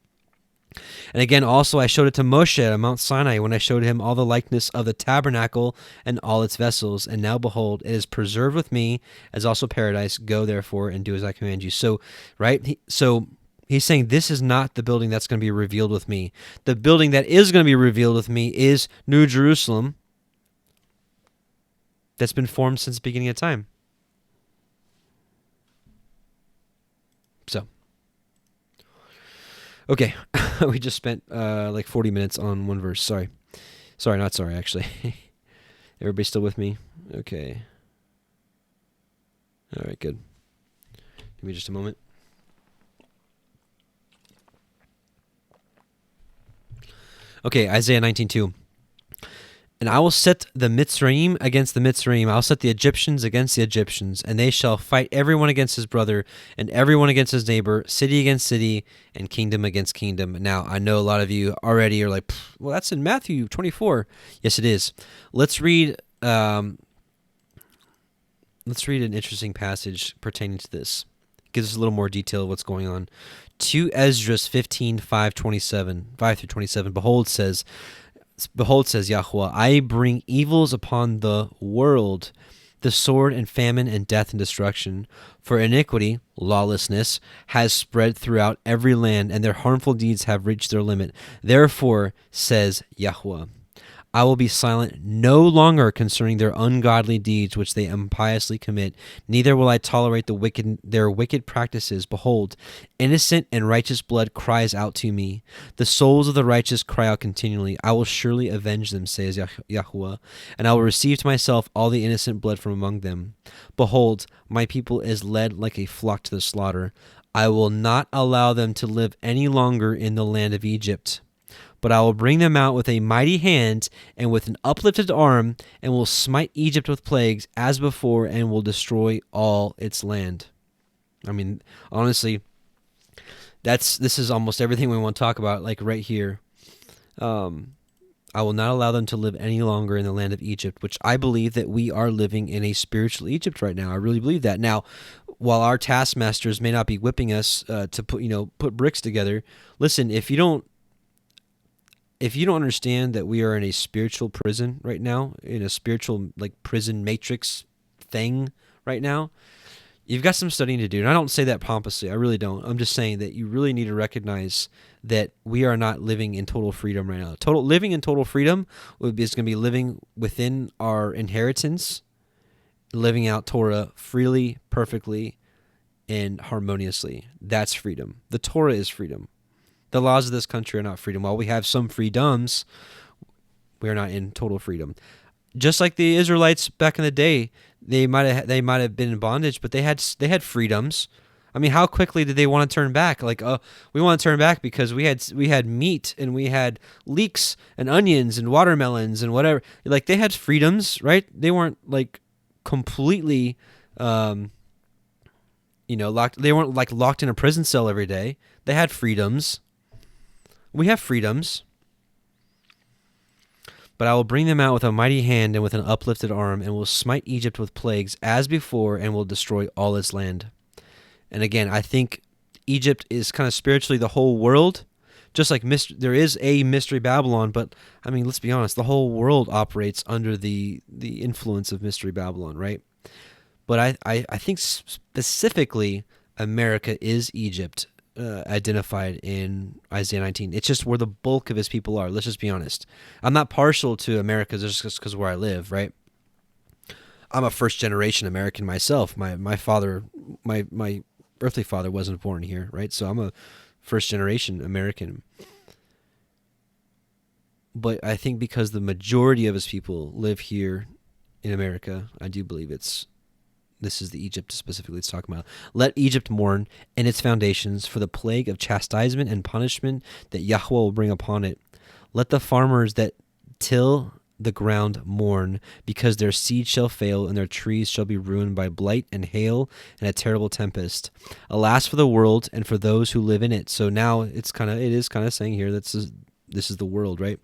S1: And again, also I showed it to Moshe at Mount Sinai when I showed him all the likeness of the tabernacle and all its vessels. And now behold, it is preserved with me as also paradise. Go therefore and do as I command you. So, right? So he's saying this is not the building that's going to be revealed with me. The building that is going to be revealed with me is New Jerusalem. that's been formed since the beginning of time. So, okay, we just spent like 40 minutes on one verse. Sorry, not sorry, actually. Everybody still with me? Okay. All right, good. Give me just a moment. Okay, Isaiah 19:2. And I will set the Mitzrayim against the Mitzrayim. I'll set the Egyptians against the Egyptians, and they shall fight everyone against his brother, and everyone against his neighbor, city against city, and kingdom against kingdom. Now, I know a lot of you already are like, well, that's in Matthew 24. Yes, it is. Let's read an interesting passage pertaining to this. It gives us a little more detail of what's going on. 2 Esdras 15, 5 through 27. Behold, says Yahuwah, I bring evils upon the world, the sword and famine and death and destruction. For iniquity, lawlessness, has spread throughout every land, and their harmful deeds have reached their limit. Therefore, says Yahuwah, I will be silent no longer concerning their ungodly deeds which they impiously commit, neither will I tolerate their wicked practices. Behold, innocent and righteous blood cries out to me. The souls of the righteous cry out continually. I will surely avenge them, says Yahuwah, and I will receive to myself all the innocent blood from among them. Behold, my people is led like a flock to the slaughter. I will not allow them to live any longer in the land of Egypt, but I will bring them out with a mighty hand and with an uplifted arm, and will smite Egypt with plagues as before, and will destroy all its land. I mean, honestly, this is almost everything we want to talk about, like right here. I will not allow them to live any longer in the land of Egypt, which I believe that we are living in a spiritual Egypt right now. I really believe that. Now, while our taskmasters may not be whipping us to put bricks together, listen, if you don't understand that we are in a spiritual prison right now, in a spiritual prison matrix thing right now, you've got some studying to do. And I don't say that pompously. I really don't. I'm just saying that you really need to recognize that we are not living in total freedom right now. Living in total freedom is going to be living within our inheritance, living out Torah freely, perfectly, and harmoniously. That's freedom. The Torah is freedom. The laws of this country are not freedom. While we have some freedoms, we are not in total freedom. Just like the Israelites back in the day, they might have been in bondage, but they had freedoms. I mean, how quickly did they want to turn back? We want to turn back because we had meat and we had leeks and onions and watermelons and whatever. Like, they had freedoms, right? They weren't completely locked. They weren't locked in a prison cell every day. They had freedoms. We have freedoms, but I will bring them out with a mighty hand and with an uplifted arm, and will smite Egypt with plagues as before, and will destroy all its land. And again, I think Egypt is kind of spiritually the whole world, just like there is a Mystery Babylon, but I mean, let's be honest, the whole world operates under the influence of Mystery Babylon, right? But I think specifically America is Egypt, identified in Isaiah 19. It's just where the bulk of his people are. Let's just be honest. I'm not partial to America just because where I live, right? I'm a first-generation American myself. My father, my earthly father wasn't born here, right? So I'm a first-generation American. But I think because the majority of his people live here in America, I do believe this is the Egypt specifically it's talking about. Let Egypt mourn and its foundations for the plague of chastisement and punishment that Yahweh will bring upon it. Let the farmers that till the ground mourn, because their seed shall fail and their trees shall be ruined by blight and hail and a terrible tempest. Alas for the world and for those who live in it. So now it is kind of saying here that this is the world, right?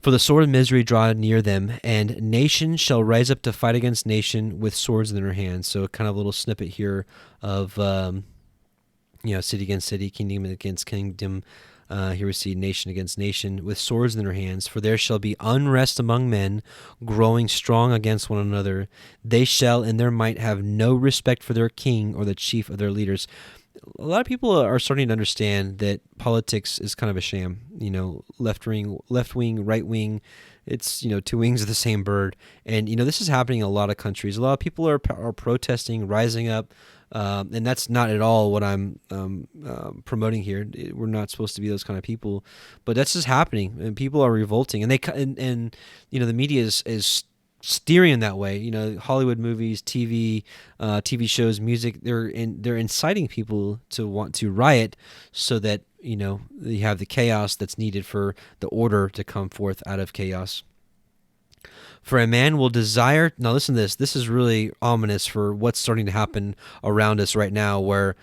S1: For the sword of misery draw near them, and nation shall rise up to fight against nation with swords in their hands. So kind of a little snippet here of, city against city, kingdom against kingdom. Here we see nation against nation with swords in their hands. For there shall be unrest among men, growing strong against one another. They shall in their might have no respect for their king or the chief of their leaders. a lot of people are starting to understand that politics is kind of a sham. Left wing, right wing. It's two wings of the same bird, and this is happening in a lot of countries. A lot of people are protesting, rising up, and that's not at all what I'm promoting here. We're not supposed to be those kind of people, but that's just happening, and people are revolting, and the media is steering in that way. Hollywood movies, TV shows, music. They're inciting people to want to riot, so that you have the chaos that's needed for the order to come forth out of chaos. For a man will desire. Now listen to this. This is really ominous for what's starting to happen around us right now. Where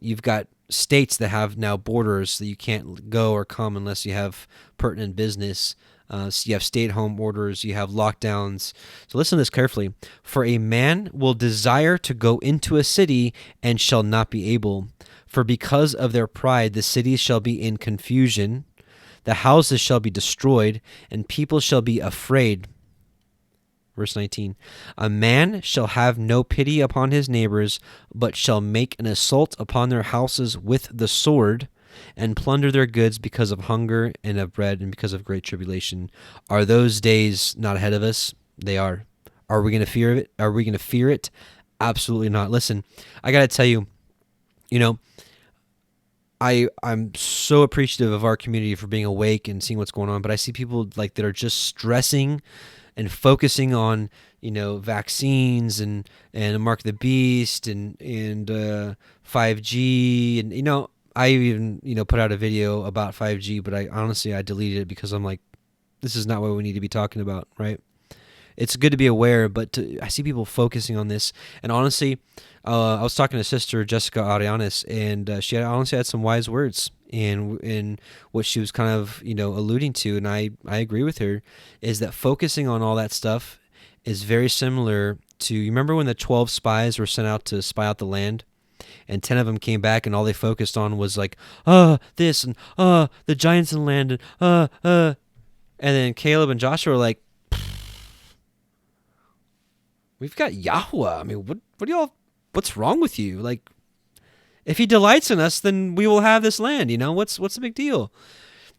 S1: you've got states that have now borders that you can't go or come unless you have pertinent business. So you have stay-at-home orders, you have lockdowns. So listen to this carefully. For a man will desire to go into a city and shall not be able. For because of their pride, the cities shall be in confusion, the houses shall be destroyed, and people shall be afraid. Verse 19, a man shall have no pity upon his neighbors, but shall make an assault upon their houses with the sword, and plunder their goods because of hunger and of bread and because of great tribulation. Are those days not ahead of us? They are. Are we going to fear it? Are we going to fear it? Absolutely not. Listen, I got to tell you, I'm so appreciative of our community for being awake and seeing what's going on, but I see people that are just stressing and focusing on vaccines and Mark the Beast and 5G, and I even put out a video about 5G, but I deleted it because I'm like, this is not what we need to be talking about, right? It's good to be aware, but I see people focusing on this, and honestly, I was talking to Sister Jessica Arianes, and she honestly had some wise words in what she was kind of alluding to, and I agree with her, is that focusing on all that stuff is very similar to, you remember when the 12 spies were sent out to spy out the land, and 10 of them came back, and all they focused on was this and the giants in the land, and then Caleb and Joshua were like, we've got Yahweh. What's wrong with you? If he delights in us, then we will have this land. What's the big deal?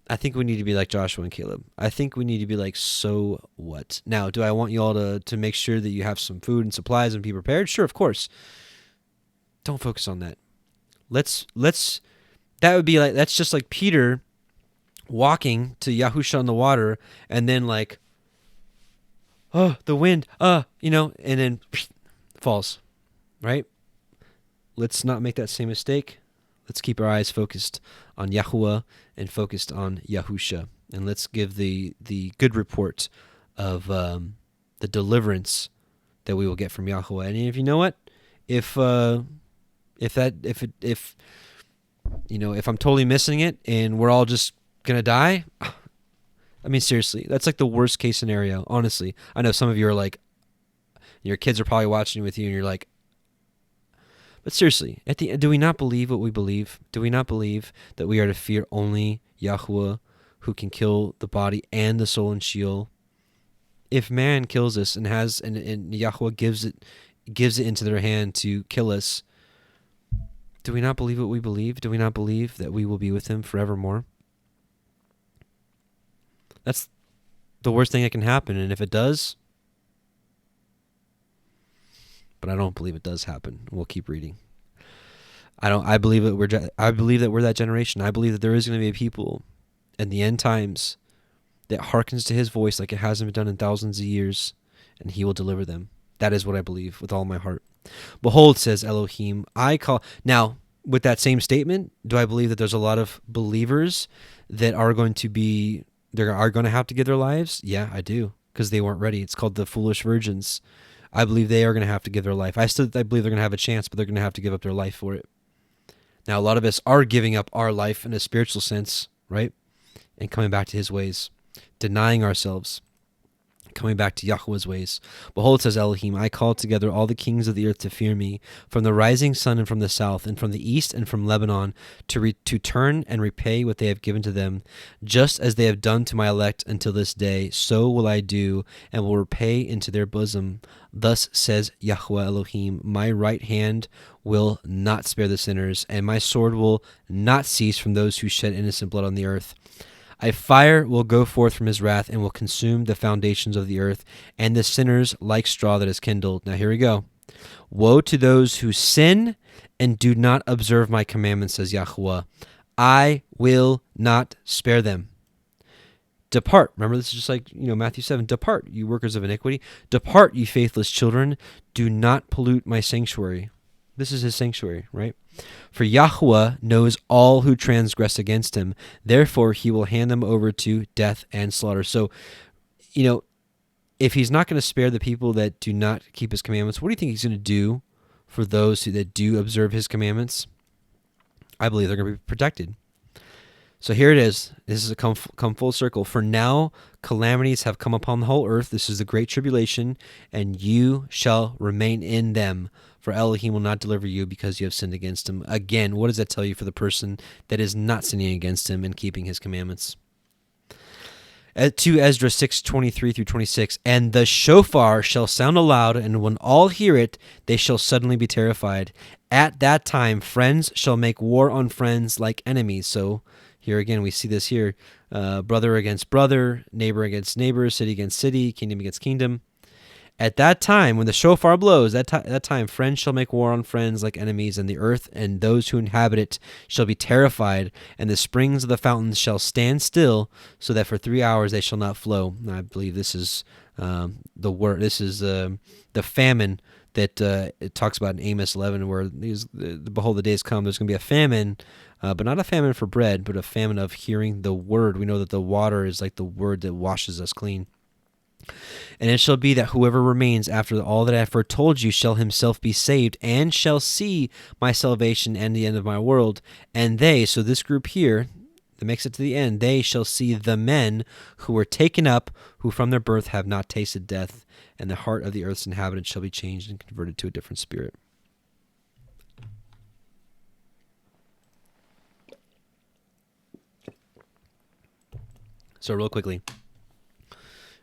S1: I think we need to be like Joshua and Caleb. I think we need to be like, so what? Now, do I want you all to make sure that you have some food and supplies and be prepared? Sure, of course. Don't focus on that. That would be that's just like Peter walking to Yahusha on the water, and then the wind, and then falls, right? Let's not make that same mistake. Let's keep our eyes focused on Yahuwah and focused on Yahusha, and let's give the good report of the deliverance that we will get from Yahuwah. And if you know what, if I'm totally missing it and we're all just gonna die, seriously, that's the worst case scenario. Honestly, I know some of you are your kids are probably watching with you, and you're but seriously, do we not believe what we believe? Do we not believe that we are to fear only Yahuwah, who can kill the body and the soul in Sheol? If man kills us and Yahuwah gives it into their hand to kill us, do we not believe what we believe? Do we not believe that we will be with him forevermore? That's the worst thing that can happen, and if it does, but I don't believe it does happen. We'll keep reading. I believe that we're that generation. I believe that there is going to be a people in the end times that hearkens to his voice like it hasn't been done in thousands of years, and he will deliver them. That is what I believe with all my heart. Behold, says Elohim, Now, with that same statement, do I believe that there's a lot of believers that are going to have to give their lives? Yeah, I do, because they weren't ready. It's called the foolish virgins. I believe they are going to have to give their life. I believe they're going to have a chance, but they're going to have to give up their life for it. Now, a lot of us are giving up our life in a spiritual sense, right? And coming back to his ways, denying ourselves, Coming back to Yahweh's ways. Behold, says Elohim, I call together all the kings of the earth to fear me, from the rising sun and from the south, and from the east and from Lebanon, to turn and repay what they have given to them. Just as they have done to my elect until this day, so will I do, and will repay into their bosom. Thus says Yahweh Elohim, my right hand will not spare the sinners, and my sword will not cease from those who shed innocent blood on the earth. A fire will go forth from his wrath and will consume the foundations of the earth, and the sinners like straw that is kindled. Now here we go. Woe to those who sin and do not observe my commandments, says Yahweh. I will not spare them. Depart. Remember, this is just like, Matthew 7. Depart, you workers of iniquity. Depart, you faithless children. Do not pollute my sanctuary. This is his sanctuary, right? For Yahweh knows all who transgress against him. Therefore, he will hand them over to death and slaughter. So, if he's not going to spare the people that do not keep his commandments, what do you think he's going to do for those that do observe his commandments? I believe they're going to be protected. So here it is. This is a come full circle. For now, calamities have come upon the whole earth. This is the great tribulation, and you shall remain in them. For Elohim will not deliver you because you have sinned against him. Again, what does that tell you for the person that is not sinning against him and keeping his commandments? 2 Esdras 6:23-26, and the shofar shall sound aloud, and when all hear it, they shall suddenly be terrified. At that time, friends shall make war on friends like enemies. So here again, we see this here, brother against brother, neighbor against neighbor, city against city, kingdom against kingdom. At that time, when the shofar blows, that time, friends shall make war on friends like enemies, and the earth and those who inhabit it shall be terrified, and the springs of the fountains shall stand still, so that for 3 hours they shall not flow. And I believe this is the word. This is the famine that it talks about in Amos 11, where behold, the days come. There's going to be a famine, but not a famine for bread, but a famine of hearing the word. We know that the water is like the word that washes us clean. And it shall be that whoever remains after all that I have foretold you shall himself be saved, and shall see my salvation and the end of my world. And they, so this group here, that makes it to the end, they shall see the men who were taken up, who from their birth have not tasted death, and the heart of the earth's inhabitants shall be changed and converted to a different spirit. So real quickly,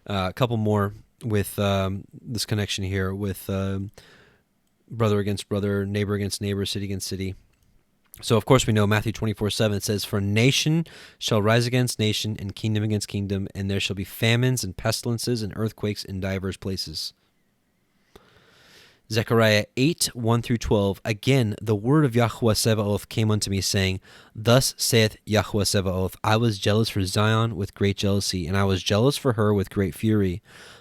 S1: a couple more with this connection here with brother against brother, neighbor against neighbor, city against city. So, of course, we know Matthew 24:7 says, for nation shall rise against nation, and kingdom against kingdom, and there shall be famines and pestilences and earthquakes in divers places. Zechariah 8:1-12, again, the word of Yahweh Sebaoth came unto me, saying, thus saith Yahweh Sebaoth, I was jealous for Zion with great jealousy, and I was jealous for her with great fury.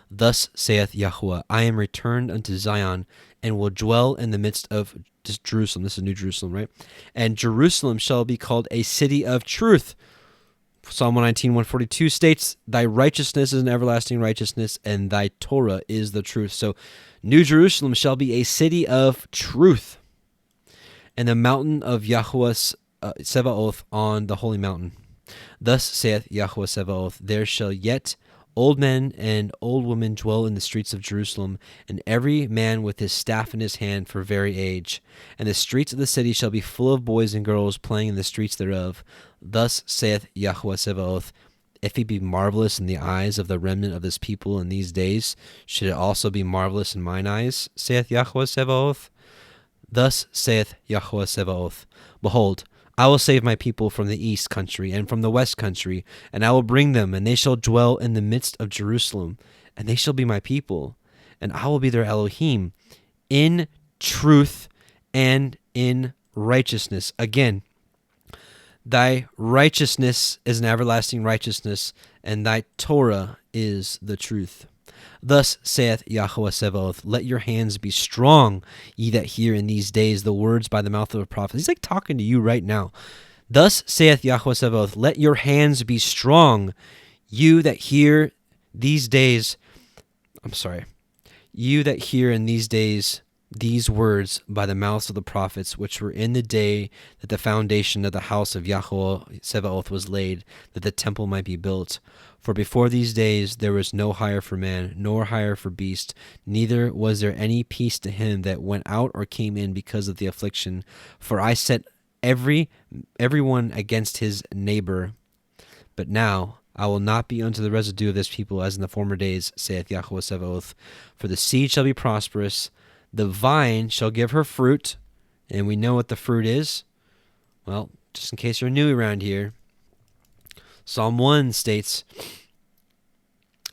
S1: Thus saith Yahweh, I am returned unto Zion, and will dwell in the midst of Jerusalem. This is New Jerusalem, right? And Jerusalem shall be called a city of truth. Psalm 119:142 states, thy righteousness is an everlasting righteousness, and thy Torah is the truth. So New Jerusalem shall be a city of truth, and the mountain of Yahweh Sebaoth on the holy mountain. Thus saith Yahweh Sebaoth, there shall yet old men and old women dwell in the streets of Jerusalem, and every man with his staff in his hand for very age. And the streets of the city shall be full of boys and girls playing in the streets thereof. Thus saith Yahweh Sebaoth, if it be marvelous in the eyes of the remnant of this people in these days, should it also be marvelous in mine eyes, saith Yahweh Sebaoth? Thus saith Yahweh Sebaoth, behold, I will save my people from the east country and from the west country, and I will bring them, and they shall dwell in the midst of Jerusalem, and they shall be my people, and I will be their Elohim, in truth and in righteousness. Again, thy righteousness is an everlasting righteousness, and thy Torah is the truth. Thus saith Yahweh Sebaoth, let your hands be strong, ye that hear in these days the words by the mouth of a prophet. He's like talking to you right now. Thus saith Yahweh Sebaoth, let your hands be strong, you that hear these days, you that hear in these days these words by the mouths of the prophets, which were in the day that the foundation of the house of YHWH was laid, that the temple might be built. For before these days there was no hire for man, nor hire for beast, neither was there any peace to him that went out or came in because of the affliction. For I set everyone against his neighbor. But now I will not be unto the residue of this people as in the former days, saith Yahweh Sabaoth. For the seed shall be prosperous, the vine shall give her fruit, and we know what the fruit is. Well, just in case you're new around here, Psalm 1 states,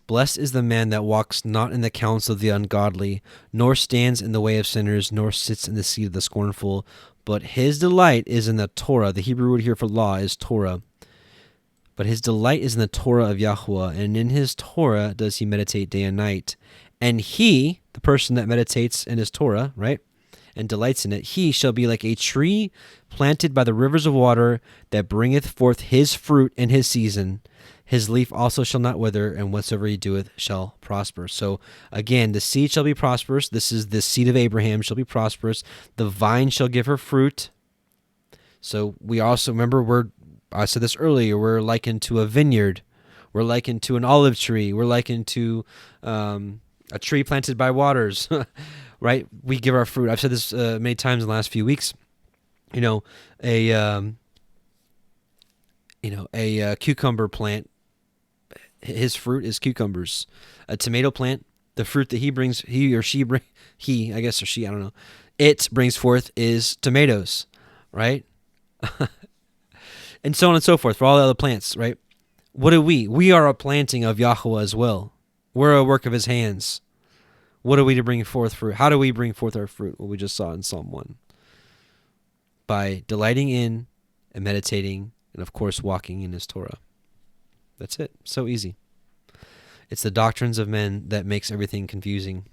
S1: Blessed is the man that walks not in the counsel of the ungodly, nor stands in the way of sinners, nor sits in the seat of the scornful, but his delight is in the Torah. The Hebrew word here for law is Torah. But his delight is in the Torah of Yahweh, and in his Torah does he meditate day and night. And he, the person that meditates in his Torah, right, and delights in it, he shall be like a tree planted by the rivers of water that bringeth forth his fruit in his season. His leaf also shall not wither, and whatsoever he doeth shall prosper. So again, the seed shall be prosperous. This is the seed of Abraham shall be prosperous. The vine shall give her fruit. So we also, remember, I said this earlier, we're likened to a vineyard. We're likened to an olive tree. We're likened to a tree planted by waters, right? We give our fruit. I've said this many times in the last few weeks. A cucumber plant, his fruit is cucumbers. A tomato plant, the fruit that he brings, it brings forth is tomatoes, right? And so on and so forth for all the other plants, right? What are we? We are a planting of Yahweh as well. We're a work of his hands. What are we to bring forth fruit? How do we bring forth our fruit? What we just saw in Psalm 1. By delighting in and meditating and, of course, walking in his Torah. That's it. So easy. It's the doctrines of men that makes everything confusing.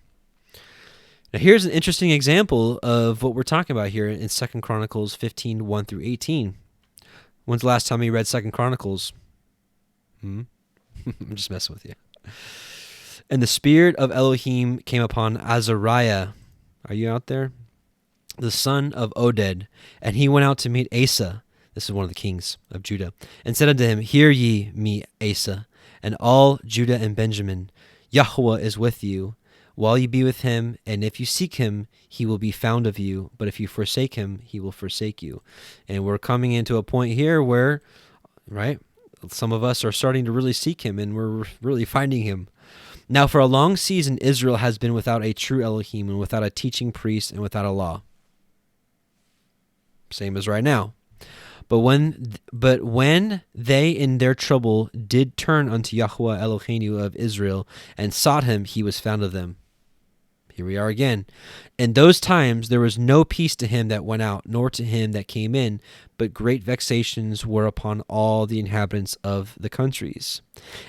S1: Now, here's an interesting example of what we're talking about here in 2 Chronicles 15, 1 through 18. When's the last time you read 2 Chronicles? I'm just messing with you. And the spirit of Elohim came upon Azariah. Are you out there? The son of Oded. And he went out to meet Asa. This is one of the kings of Judah. And said unto him, Hear ye me, Asa, and all Judah and Benjamin. Yahweh is with you, while ye be with him. And if you seek him, he will be found of you. But if you forsake him, he will forsake you. And we're coming into a point here where, right, some of us are starting to really seek him, and we're really finding him. Now for a long season, Israel has been without a true Elohim, and without a teaching priest, and without a law. Same as right now. But when they in their trouble did turn unto Yahweh Eloheinu of Israel, and sought him, he was found of them. Here we are again. In those times there was no peace to him that went out, nor to him that came in, but great vexations were upon all the inhabitants of the countries.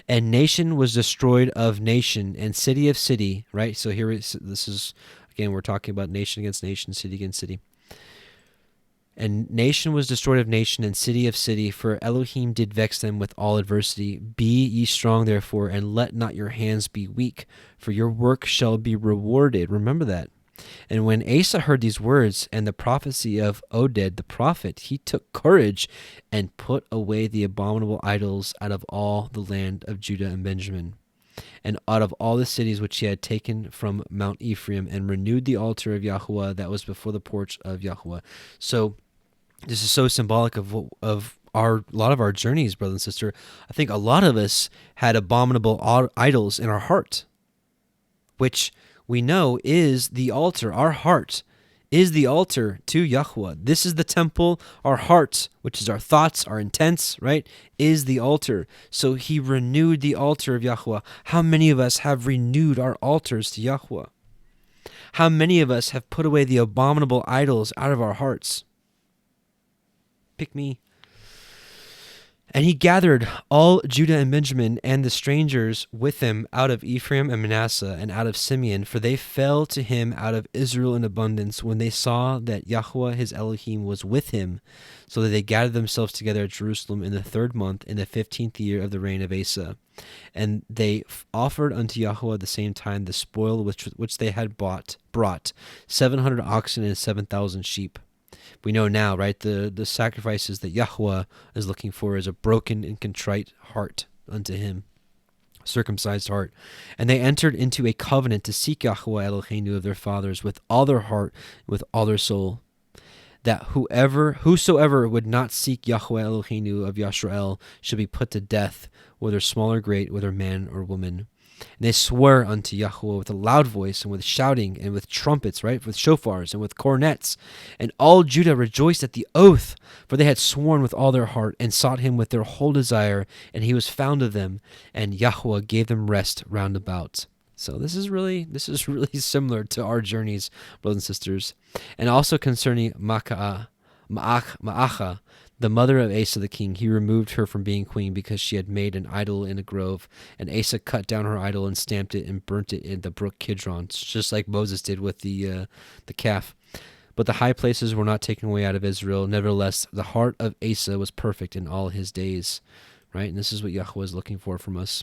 S1: And nation was destroyed of nation, and city of city, right? So this is, again, we're talking about nation against nation, city against city. And nation was destroyed of nation, and city of city, for Elohim did vex them with all adversity. Be ye strong, therefore, and let not your hands be weak, for your work shall be rewarded. Remember that. And when Asa heard these words and the prophecy of Oded the prophet, he took courage and put away the abominable idols out of all the land of Judah and Benjamin, and out of all the cities which he had taken from Mount Ephraim, and renewed the altar of Yahweh that was before the porch of Yahweh. So this is so symbolic of a lot of our journeys, brother and sister. I think a lot of us had abominable idols in our heart, which we know is the altar. Our heart is the altar to Yahweh. This is the temple. Our heart, which is our thoughts, our intents, right, is the altar. So he renewed the altar of Yahweh. How many of us have renewed our altars to Yahweh? How many of us have put away the abominable idols out of our hearts? Pick me. And he gathered all Judah and Benjamin and the strangers with him out of Ephraim and Manasseh and out of Simeon, for they fell to him out of Israel in abundance when they saw that Yahweh his Elohim was with him. So that they gathered themselves together at Jerusalem in the 3rd month, in the 15th year of the reign of Asa. And they offered unto Yahweh at the same time the spoil which they had brought 700 oxen and 7,000 sheep. We know now, right, the sacrifices that Yahweh is looking for is a broken and contrite heart unto him, circumcised heart. And they entered into a covenant to seek Yahweh Eloheinu of their fathers with all their heart, with all their soul, that whosoever would not seek Yahweh Eloheinu of Yisrael should be put to death, whether small or great, whether man or woman. And they swore unto Yahweh with a loud voice, and with shouting, and with trumpets, right, with shofars, and with cornets. And all Judah rejoiced at the oath, for they had sworn with all their heart, and sought him with their whole desire, and he was found of them, and Yahweh gave them rest round about. So this is really similar to our journeys, brothers and sisters. And also concerning Ma'achah, the mother of Asa the king, he removed her from being queen because she had made an idol in a grove. And Asa cut down her idol and stamped it and burnt it in the brook Kidron, just like Moses did with the calf. But the high places were not taken away out of Israel. Nevertheless, the heart of Asa was perfect in all his days. Right? And this is what Yahweh is looking for from us.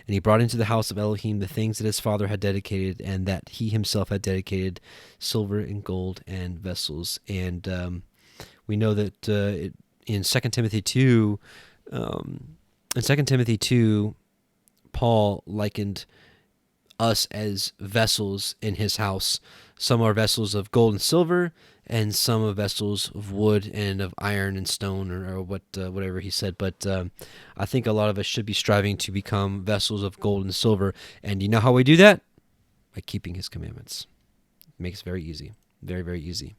S1: And he brought into the house of Elohim the things that his father had dedicated, and that he himself had dedicated, silver and gold and vessels. And we know that in 2 Timothy 2, Paul likened us as vessels in his house. Some are vessels of gold and silver, and some are vessels of wood and of iron and stone, or whatever he said. But I think a lot of us should be striving to become vessels of gold and silver. And you know how we do that? By keeping his commandments. It makes it very easy. Very, very easy.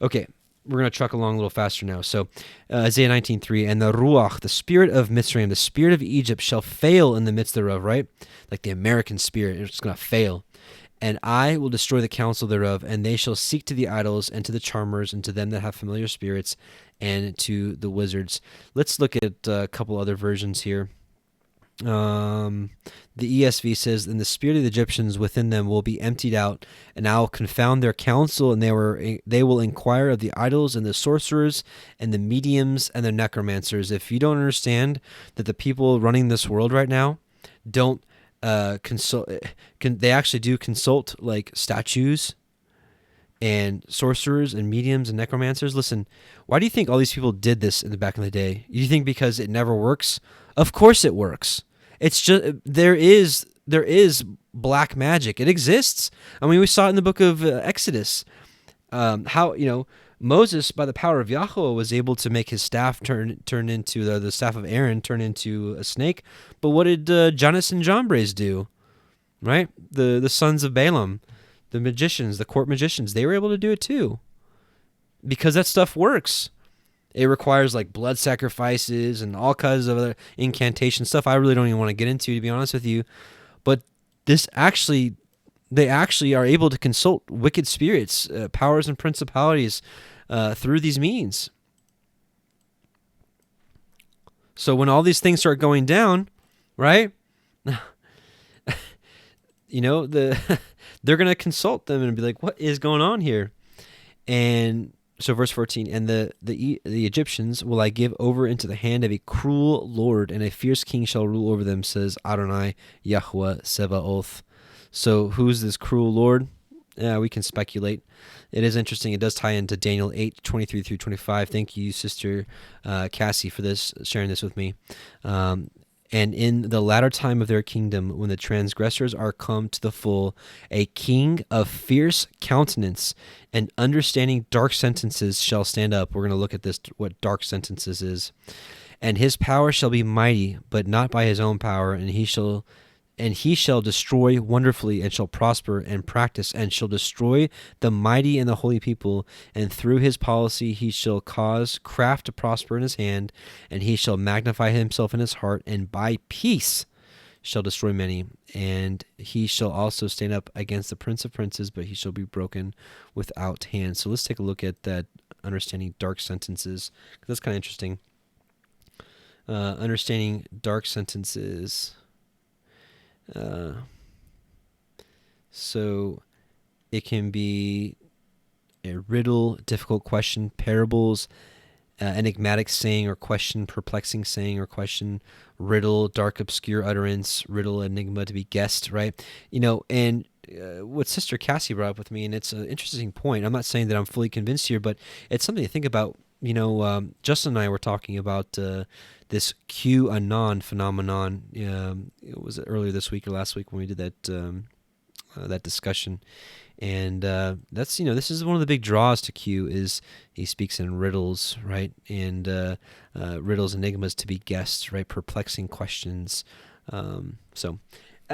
S1: Okay, we're going to truck along a little faster now. So Isaiah 19:3, and the Ruach, the spirit of Mitzrayim, the spirit of Egypt shall fail in the midst thereof, right? Like the American spirit, it's going to fail. And I will destroy the counsel thereof, and they shall seek to the idols, and to the charmers, and to them that have familiar spirits, and to the wizards. Let's look at a couple other versions here. The ESV says, and the spirit of the Egyptians within them will be emptied out, and I will confound their counsel, and they will inquire of the idols and the sorcerers and the mediums and the necromancers. If you don't understand that the people running this world right now don't they actually do consult like statues and sorcerers and mediums and necromancers. Listen, why do you think all these people did this in the back in the day? You think because it never works? Of course it works. It's just there is black magic. It exists. I mean, we saw it in the book of Exodus. How Moses, by the power of Yahweh, was able to make his staff turn into the staff of Aaron turn into a snake. But what did Jannes and Jambres do? Right, the sons of Balaam, the magicians, the court magicians, they were able to do it too, because that stuff works. It requires like blood sacrifices and all kinds of other incantation stuff I really don't even want to get into, to be honest with you. But they actually are able to consult wicked spirits, powers and principalities through these means. So when all these things start going down, right, they're going to consult them and be like, what is going on here? And so verse 14, and the Egyptians will I give over into the hand of a cruel lord, and a fierce king shall rule over them, says Adonai Yahweh Sebaoth. So who's this cruel lord? Yeah, we can speculate. It is interesting. It does tie into Daniel 8:23 through 25. Thank you, Sister Cassie, for sharing this with me. And in the latter time of their kingdom, when the transgressors are come to the full, a king of fierce countenance and understanding dark sentences shall stand up. We're going to look at this, what dark sentences is. And his power shall be mighty, but not by his own power, and he shall destroy wonderfully, and shall prosper and practice, and shall destroy the mighty and the holy people. And through his policy he shall cause craft to prosper in his hand, and he shall magnify himself in his heart, and by peace shall destroy many. And he shall also stand up against the prince of princes, but he shall be broken without hand. So let's take a look at that, understanding dark sentences, because that's kind of interesting. understanding dark sentences. So it can be a riddle, difficult question, parables, enigmatic saying or question, perplexing saying or question, riddle, dark, obscure utterance, riddle, enigma to be guessed, right? And what Sister Cassie brought up with me, and it's an interesting point. I'm not saying that I'm fully convinced here, but it's something to think about. Justin and I were talking about this QAnon phenomenon. Was it earlier this week or last week when we did that discussion? And that's this is one of the big draws to Q is he speaks in riddles, right? And riddles, enigmas to be guessed, right? Perplexing questions. So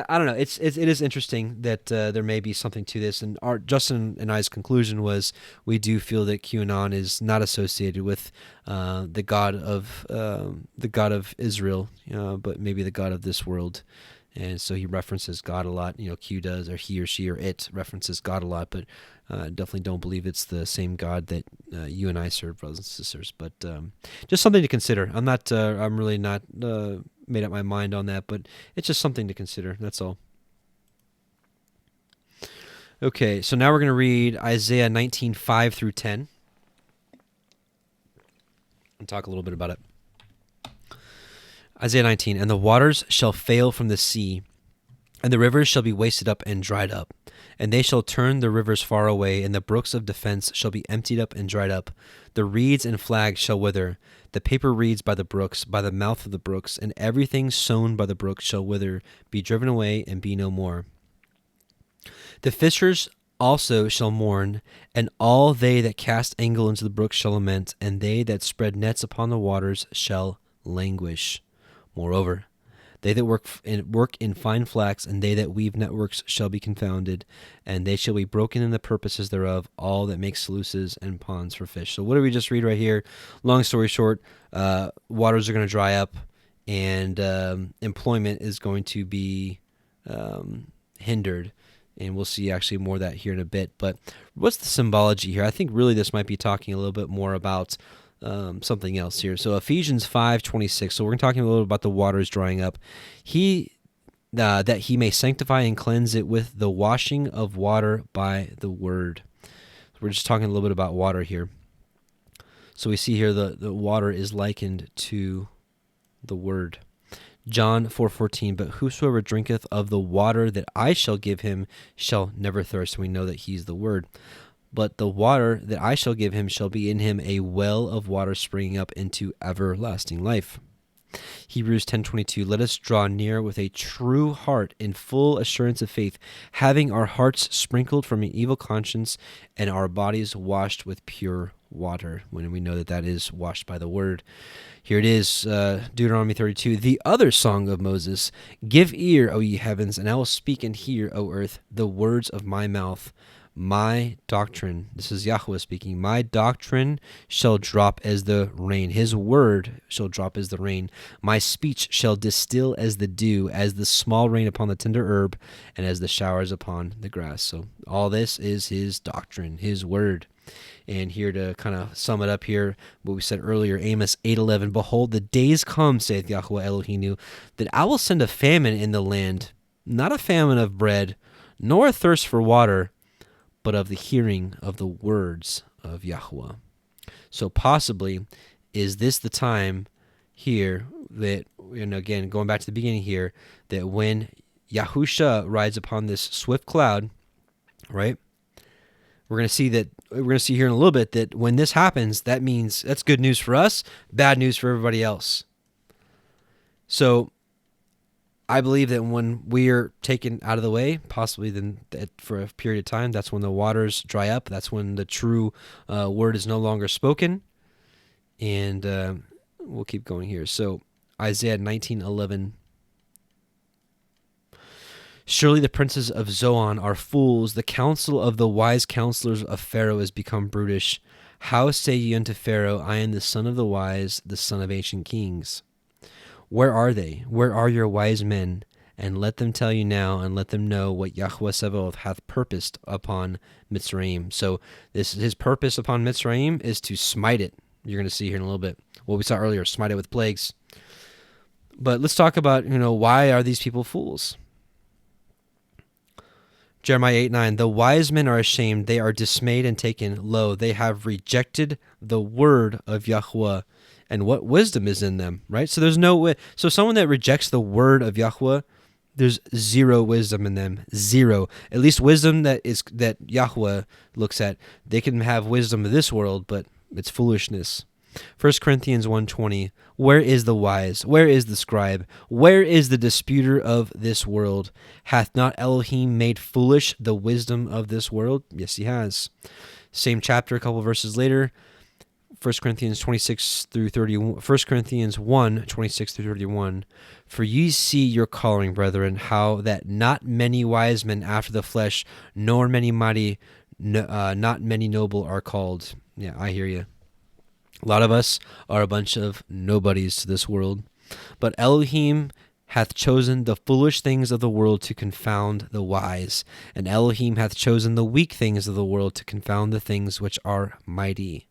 S1: I don't know. It is interesting that there may be something to this. And Justin and I's conclusion was we do feel that QAnon is not associated with the God of Israel, but maybe the God of this world. And so he references God a lot. Q does, or he or she or it references God a lot, but definitely don't believe it's the same God that you and I serve, brothers and sisters. But just something to consider. I'm really not made up my mind on that, but it's just something to consider. That's all. Okay, so now we're going to read Isaiah 19:5 through 10 and talk a little bit about it. Isaiah 19, and the waters shall fail from the sea, and the rivers shall be wasted up and dried up. And they shall turn the rivers far away, and the brooks of defense shall be emptied up and dried up. The reeds and flags shall wither, the paper reeds by the brooks, by the mouth of the brooks, and everything sown by the brooks shall wither, be driven away, and be no more. The fishers also shall mourn, and all they that cast angle into the brooks shall lament, and they that spread nets upon the waters shall languish. Moreover, they that work in fine flax, and they that weave networks shall be confounded, and they shall be broken in the purposes thereof, all that make sluices and ponds for fish. So what do we just read right here? Long story short, waters are going to dry up, and employment is going to be hindered. And we'll see actually more of that here in a bit. But what's the symbology here? I think really this might be talking a little bit more about something else here. So Ephesians 5:26. So we're talking a little about the waters drying up. That he may sanctify and cleanse it with the washing of water by the word. So we're just talking a little bit about water here. So we see here the water is likened to the word. John 4:14, but whosoever drinketh of the water that I shall give him shall never thirst. And we know that he's the word. But the water that I shall give him shall be in him a well of water springing up into everlasting life. Hebrews 10:22, let us draw near with a true heart in full assurance of faith, having our hearts sprinkled from an evil conscience and our bodies washed with pure water, when we know that that is washed by the word. Here it is, Deuteronomy 32, the other song of Moses. Give ear, O ye heavens, and I will speak and hear, O earth, the words of my mouth. My doctrine, this is Yahweh speaking, my doctrine shall drop as the rain. His word shall drop as the rain. My speech shall distill as the dew, as the small rain upon the tender herb, and as the showers upon the grass. So all this is his doctrine, his word. And here to kind of sum it up here, what we said earlier, Amos 8:11, behold, the days come, saith Yahweh Elohinu, that I will send a famine in the land, not a famine of bread, nor a thirst for water, but of the hearing of the words of Yahweh. So possibly, is this the time here that, and again, going back to the beginning here, that when Yahusha rides upon this swift cloud, right? We're going to see here in a little bit that when this happens, that means that's good news for us, bad news for everybody else. So I believe that when we are taken out of the way, possibly then for a period of time, that's when the waters dry up. That's when the true word is no longer spoken. And we'll keep going here. So Isaiah 19:11. Surely the princes of Zoan are fools. The counsel of the wise counselors of Pharaoh is become brutish. How say ye unto Pharaoh, I am the son of the wise, the son of ancient kings? Where are they? Where are your wise men? And let them tell you now, and let them know what Yahweh Sabaoth hath purposed upon Mitzrayim. So his purpose upon Mitzrayim is to smite it, you're going to see here in a little bit. What we saw earlier, smited with plagues. But let's talk about, why are these people fools? Jeremiah 8:9, the wise men are ashamed, they are dismayed and taken. Lo, they have rejected the word of Yahweh, and what wisdom is in them, right? So there's no way. So someone that rejects the word of Yahweh, there's zero wisdom in them. Zero. At least wisdom that Yahweh looks at. They can have wisdom of this world, but it's foolishness. 1 Corinthians 1:20, where is the wise? Where is the scribe? Where is the disputer of this world? Hath not Elohim made foolish the wisdom of this world? Yes, he has. Same chapter, a couple verses later, 1 Corinthians 26 through 31. 1 Corinthians 1:26 through 31. For ye see your calling, brethren, how that not many wise men after the flesh, nor many mighty, not many noble are called. Yeah, I hear you. A lot of us are a bunch of nobodies to this world. But Elohim hath chosen the foolish things of the world to confound the wise, and Elohim hath chosen the weak things of the world to confound the things which are mighty.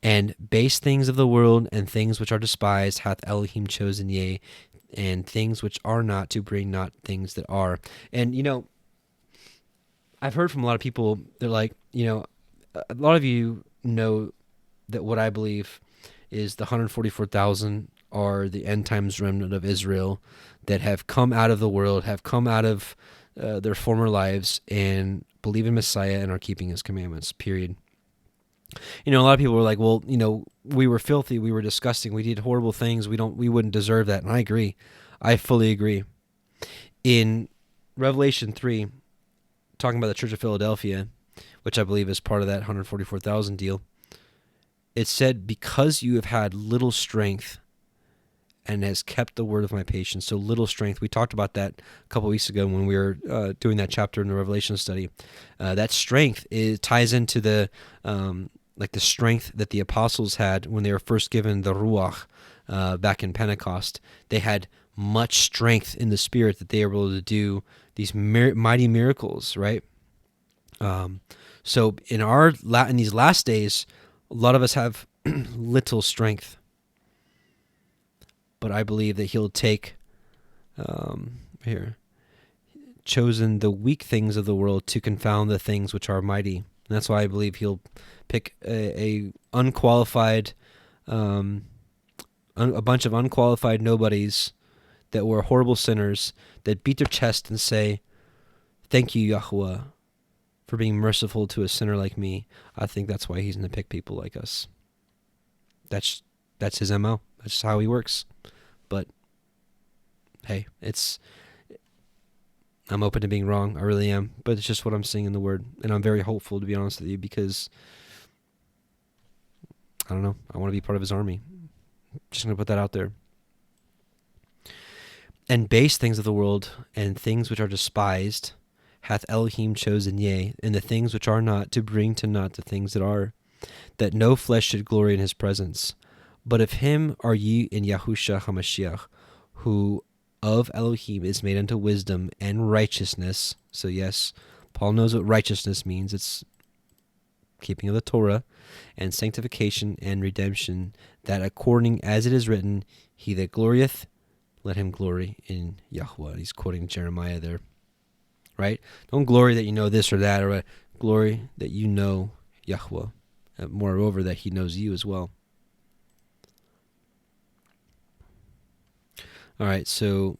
S1: And base things of the world and things which are despised hath Elohim chosen, yea, and things which are not, to bring not things that are. And, I've heard from a lot of people, they're like, a lot of you know that what I believe is the 144,000 are the end times remnant of Israel that have come out of the world, have come out of their former lives, and believe in Messiah and are keeping his commandments, period. A lot of people were like, well, we were filthy, we were disgusting, we did horrible things, we wouldn't deserve that. And I agree. I fully agree. In Revelation 3, talking about the Church of Philadelphia, which I believe is part of that 144,000 deal, it said, because you have had little strength and has kept the word of my patience. So little strength. We talked about that a couple weeks ago when we were doing that chapter in the Revelation study. That strength ties into the the strength that the apostles had when they were first given the Ruach back in Pentecost. They had much strength in the Spirit that they were able to do these mighty miracles, right? So in these last days, a lot of us have little strength, but I believe that he'll take, chosen the weak things of the world to confound the things which are mighty. And that's why I believe he'll pick a unqualified, a bunch of unqualified nobodies that were horrible sinners that beat their chest and say, thank you, Yahweh, for being merciful to a sinner like me. I think that's why he's going to pick people like us. That's his MO. That's how he works. But hey, I'm open to being wrong. I really am. But it's just what I'm seeing in the Word. And I'm very hopeful, to be honest with you, because I don't know. I want to be part of his army. Just going to put that out there. And base things of the world and things which are despised hath Elohim chosen, yea, and the things which are not, to bring to naught the things that are, that no flesh should glory in his presence. But of him are ye in Yahushua HaMashiach, who of Elohim is made unto wisdom and righteousness. So yes, Paul knows what righteousness means. It's keeping of the Torah, and sanctification and redemption, that according as it is written, he that glorieth, let him glory in Yahweh. He's quoting Jeremiah there. Right? Don't glory that you know this or that, or glory that you know Yahweh. Moreover, that he knows you as well. All right, so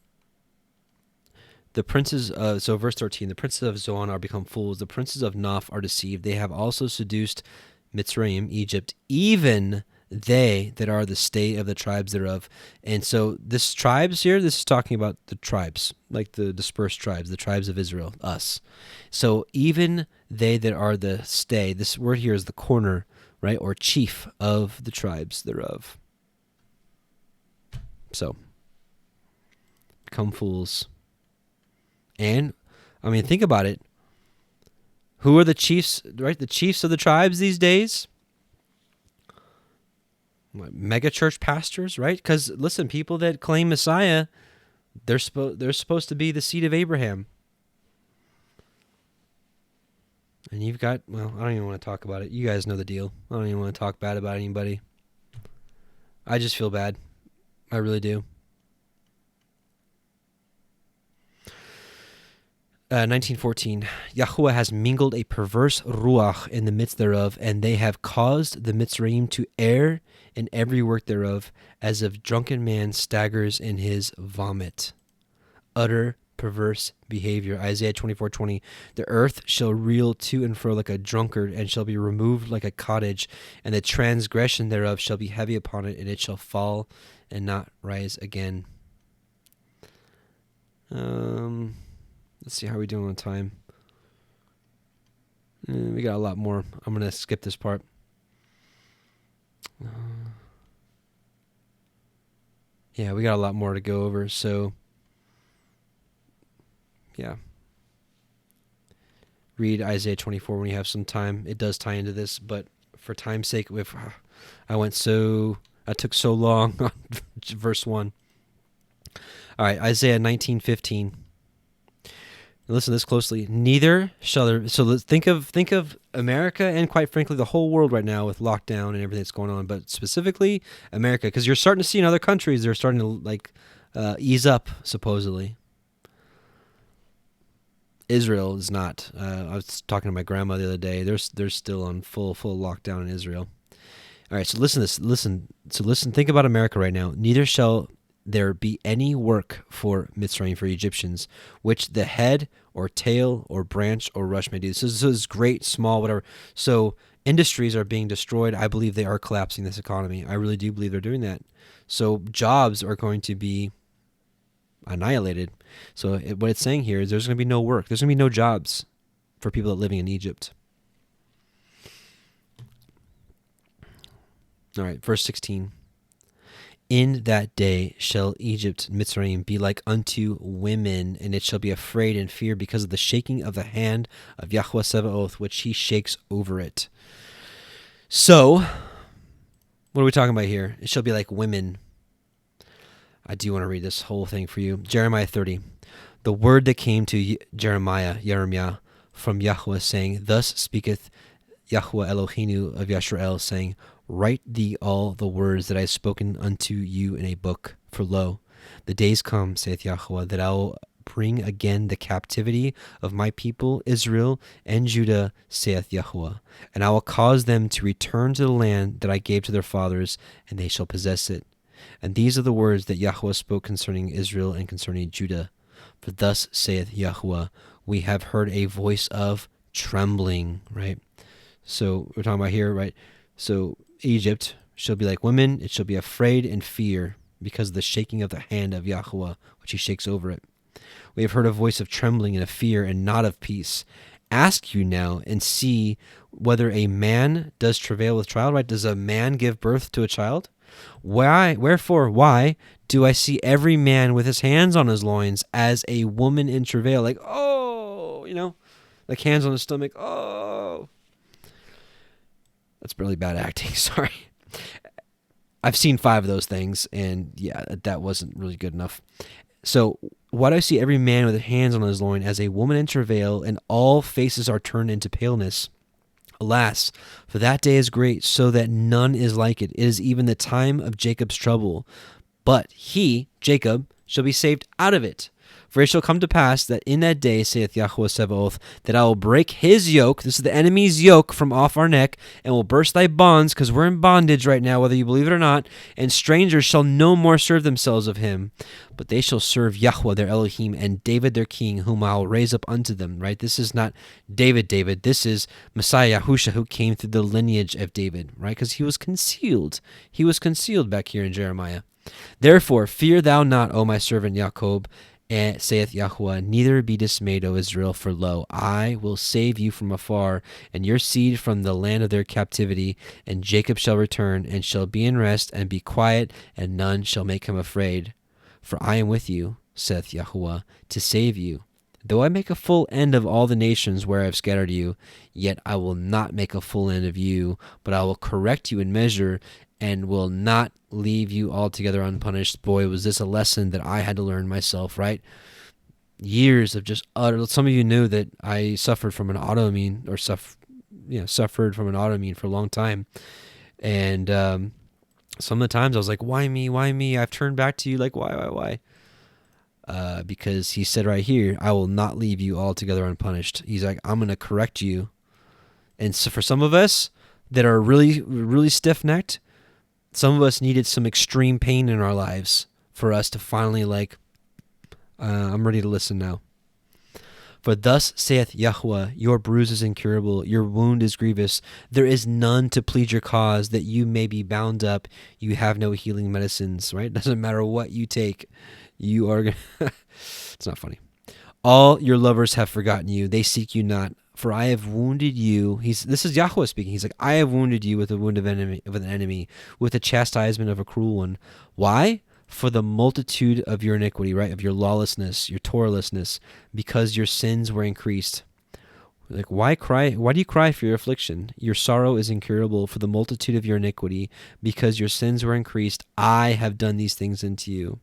S1: the princes of, verse 13, the princes of Zoan are become fools, the princes of Noph are deceived. They have also seduced Mitzrayim, Egypt, even they that are the state of the tribes thereof. And so this tribes here, this is talking about the tribes, like the dispersed tribes, the tribes of Israel, us. So even they that are the stay, this word here is the corner, right, or chief of the tribes thereof. So, become fools. And, I mean, think about it. Who are the chiefs, right? The chiefs of the tribes these days? Mega church pastors, right? Because listen, people that claim Messiah, they're supposed to be the seed of Abraham. And you've got, well, I don't even want to talk about it. You guys know the deal. I don't even want to talk bad about anybody. I just feel bad. I really do. 1914, Yahuwah has mingled a perverse ruach in the midst thereof, and they have caused the Mitzrayim to err in every work thereof, as if drunken man staggers in his vomit. Utter perverse behavior. Isaiah 24:20. The earth shall reel to and fro like a drunkard, and shall be removed like a cottage, and the transgression thereof shall be heavy upon it, and it shall fall and not rise again. Let's see how we're doing on time. We got a lot more. I'm going to skip this part. Yeah, we got a lot more to go over. So, yeah. Read Isaiah 24 when you have some time. It does tie into this, but for time's sake, I took so long on verse 1. All right, Isaiah 19:15. Listen to this closely. Neither shall there. So let's think of America and, quite frankly, the whole world right now with lockdown and everything that's going on, but specifically America, because you're starting to see in other countries they're starting to ease up supposedly. Israel is not. I was talking to my grandma the other day. They're still on full lockdown in Israel. All right, so listen to this. Listen. Think about America right now. Neither shall there be any work for Mitzrayim, for Egyptians, which the head or tail or branch or rush may do. So this is great, small, whatever. So industries are being destroyed. I believe they are collapsing this economy. I really do believe they're doing that. So jobs are going to be annihilated. So what it's saying here is there's going to be no work. There's going to be no jobs for people that are living in Egypt. All right, verse 16. In that day shall Egypt, Mitzrayim, be like unto women, and it shall be afraid and fear because of the shaking of the hand of Yahweh Sabaoth, which he shakes over it. So, what are we talking about here? It shall be like women. I do want to read this whole thing for you. Jeremiah 30. The word that came to Jeremiah, from Yahweh, saying, Thus speaketh Yahweh Eloheinu of Yisrael, saying, Write thee all the words that I have spoken unto you in a book. For lo, the days come, saith Yahweh, that I will bring again the captivity of my people Israel and Judah, saith Yahweh. And I will cause them to return to the land that I gave to their fathers, and they shall possess it. And these are the words that Yahweh spoke concerning Israel and concerning Judah. For thus saith Yahweh, we have heard a voice of trembling, right? So we're talking about here, right? So Egypt shall be like women, it shall be afraid and fear because of the shaking of the hand of Yahweh, which he shakes over it. We have heard a voice of trembling and of fear and not of peace. Ask you now and see whether a man does travail with child, right? Does a man give birth to a child? Wherefore, why do I see every man with his hands on his loins as a woman in travail? Like, oh, like hands on his stomach, oh. That's really bad acting, sorry. I've seen 5 of those things, and yeah, that wasn't really good enough. So, why do I see every man with his hands on his loin as a woman in travail, and all faces are turned into paleness? Alas, for that day is great, so that none is like it. It is even the time of Jacob's trouble. But he, Jacob, shall be saved out of it. For it shall come to pass that in that day, saith Yahweh Sabaoth, that I will break his yoke, this is the enemy's yoke, from off our neck, and will burst thy bonds, because we're in bondage right now, whether you believe it or not, and strangers shall no more serve themselves of him, but they shall serve Yahweh their Elohim, and David their king, whom I will raise up unto them, right? This is not David, this is Messiah Yahusha, who came through the lineage of David, right? Because he was concealed. He was concealed back here in Jeremiah. Therefore, fear thou not, O my servant Jacob, saith Yahweh, neither be dismayed, O Israel, for lo, I will save you from afar, and your seed from the land of their captivity, and Jacob shall return, and shall be in rest, and be quiet, and none shall make him afraid. For I am with you, saith Yahweh, to save you. Though I make a full end of all the nations where I have scattered you, yet I will not make a full end of you, but I will correct you in measure, and will not leave you altogether unpunished. Boy, was this a lesson that I had to learn myself, right? years of just utter. Some of you knew that I suffered from an autoimmune, or suffered from an autoimmune for a long time, and some of the times I was like, "Why me? Why me?" I've turned back to you, like, why? Because he said right here, "I will not leave you altogether unpunished." He's like, "I'm going to correct you." And so for some of us that are really, really stiff-necked, some of us needed some extreme pain in our lives for us to finally I'm ready to listen now. For thus saith Yahweh, your bruise is incurable, your wound is grievous. There is none to plead your cause, that you may be bound up. You have no healing medicines, right? Doesn't matter what you take. You are going to... It's not funny. All your lovers have forgotten you. They seek you not. For I have wounded you. This is Yahweh speaking. He's like, I have wounded you with the wound of an enemy, with the chastisement of a cruel one. Why? For the multitude of your iniquity, right? Of your lawlessness, your Torahlessness, because your sins were increased. Like, why cry? Why do you cry for your affliction? Your sorrow is incurable for the multitude of your iniquity, because your sins were increased. I have done these things unto you.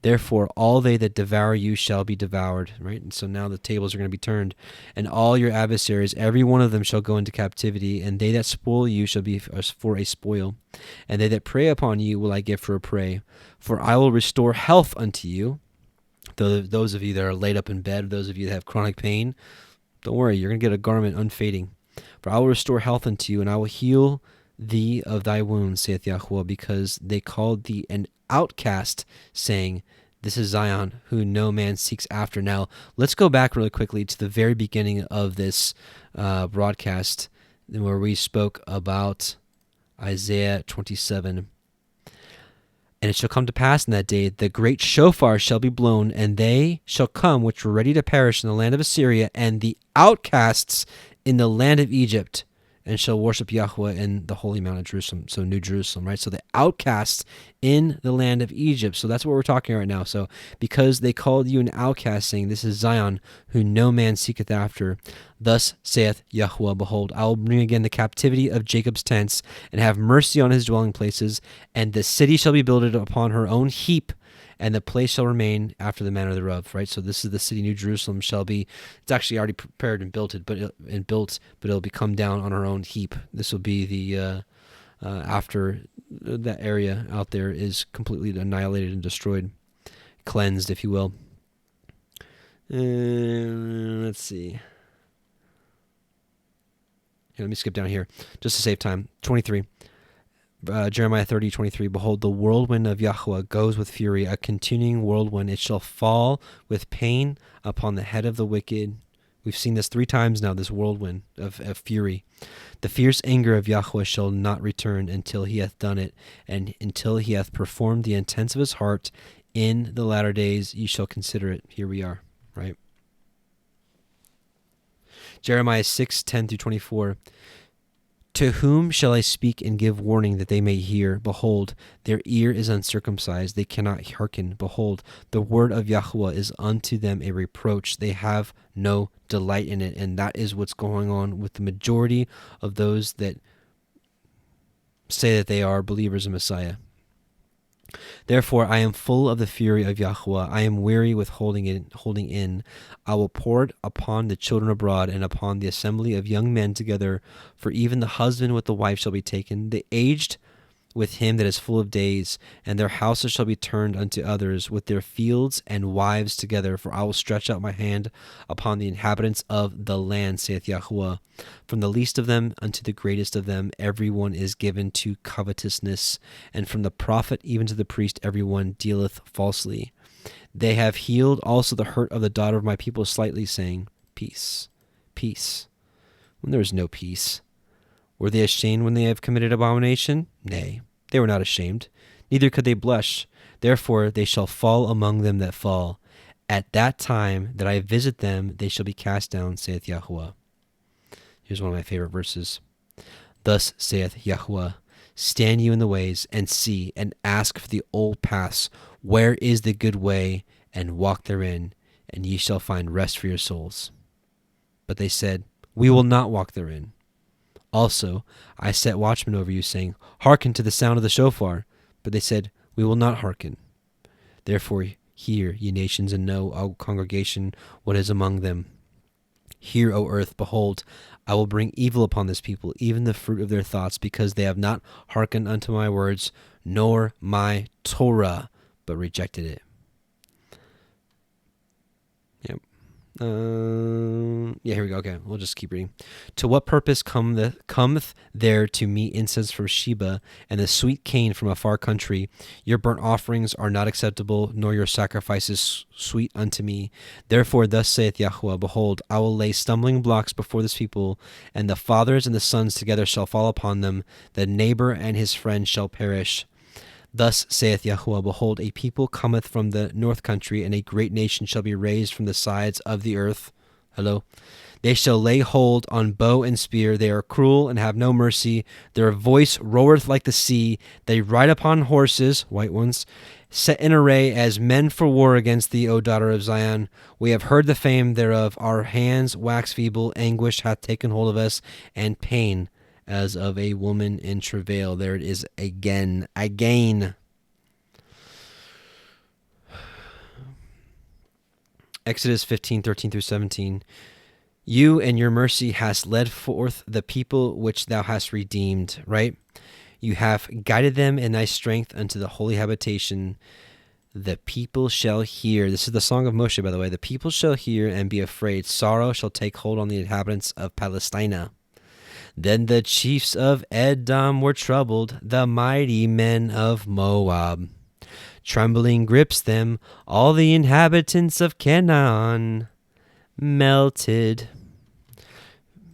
S1: Therefore, all they that devour you shall be devoured, right? And so now the tables are going to be turned, and all your adversaries, every one of them shall go into captivity, and they that spoil you shall be for a spoil, and they that prey upon you will I give for a prey. For I will restore health unto you. Those of you that are laid up in bed, those of you that have chronic pain, don't worry, you're going to get a garment unfading. For I will restore health unto you, and I will heal thee of thy wounds, saith Yahweh, because they called thee an outcast, saying, this is Zion, who no man seeks after. Now, let's go back really quickly to the very beginning of this broadcast, where we spoke about Isaiah 27. And it shall come to pass in that day, the great shofar shall be blown, and they shall come which were ready to perish in the land of Assyria, and the outcasts in the land of Egypt, and shall worship Yahweh in the holy mount of Jerusalem. So New Jerusalem, right? So the outcasts in the land of Egypt. So that's what we're talking right now. So because they called you an outcast, saying, this is Zion, who no man seeketh after. Thus saith Yahweh, behold, I will bring again the captivity of Jacob's tents, and have mercy on his dwelling places, and the city shall be builded upon her own heap, and the place shall remain after the manner thereof, right? So this is the city, New Jerusalem, shall be, it's actually already prepared and built, but it'll be come down on our own heap. This will be the, after that area out there is completely annihilated and destroyed, cleansed, if you will. Let's see. Here, let me skip down here, just to save time. 23. Jeremiah 30:23. Behold, the whirlwind of Yahweh goes with fury, a continuing whirlwind. It shall fall with pain upon the head of the wicked. We've seen this 3 times now, this whirlwind of fury. The fierce anger of Yahweh shall not return until he hath done it, and until he hath performed the intents of his heart. In the latter days ye shall consider it. Here we are, right? Jeremiah 6:10-24. To whom shall I speak and give warning that they may hear? Behold, their ear is uncircumcised, they cannot hearken. Behold, the word of Yahweh is unto them a reproach. They have no delight in it. And that is what's going on with the majority of those that say that they are believers in Messiah. Therefore, I am full of the fury of Yahweh. I am weary with holding in. I will pour it upon the children abroad, and upon the assembly of young men together. For even the husband with the wife shall be taken, the aged with him that is full of days, and their houses shall be turned unto others, with their fields and wives together. For I will stretch out my hand upon the inhabitants of the land, saith Yahweh. From the least of them unto the greatest of them, every one is given to covetousness, and from the prophet even to the priest, every one dealeth falsely. They have healed also the hurt of the daughter of my people slightly, saying, peace, peace, when there is no peace. Were they ashamed when they have committed abomination? Nay, they were not ashamed, neither could they blush. Therefore they shall fall among them that fall. At that time that I visit them, they shall be cast down, saith Yahweh. Here's one of my favorite verses. Thus saith Yahweh, stand you in the ways, and see, and ask for the old paths, where is the good way, and walk therein, and ye shall find rest for your souls. But they said, we will not walk therein. Also, I set watchmen over you, saying, hearken to the sound of the shofar. But they said, we will not hearken. Therefore Hear, ye nations, and know, O congregation, what is among them. Hear, O earth, behold, I will bring evil upon this people, even the fruit of their thoughts, because they have not hearkened unto my words, nor my Torah, but rejected it. Yep. Yeah, here we go. Okay, we'll just keep reading. To what purpose cometh there to me incense from Sheba, and the sweet cane from a far country? Your burnt offerings are not acceptable, nor your sacrifices sweet unto me. Therefore thus saith Yahweh, behold, I will lay stumbling blocks before this people, and the fathers and the sons together shall fall upon them. The neighbor and his friend shall perish. Thus saith Yahweh, behold, a people cometh from the north country, and a great nation shall be raised from the sides of the earth. Hello. They shall lay hold on bow and spear. They are cruel and have no mercy. Their voice roareth like the sea. They ride upon horses, white ones, set in array as men for war against thee, O daughter of Zion. We have heard the fame thereof. Our hands wax feeble. Anguish hath taken hold of us, and pain as of a woman in travail. There it is again. Exodus 15:13-17. You and your mercy hast led forth the people which thou hast redeemed, right? You have guided them in thy strength unto the holy habitation. The people shall hear. This is the song of Moshe, by the way. The people shall hear and be afraid. Sorrow shall take hold on the inhabitants of Palestina. Then the chiefs of Edom were troubled, the mighty men of Moab. Trembling grips them, all the inhabitants of Canaan melted.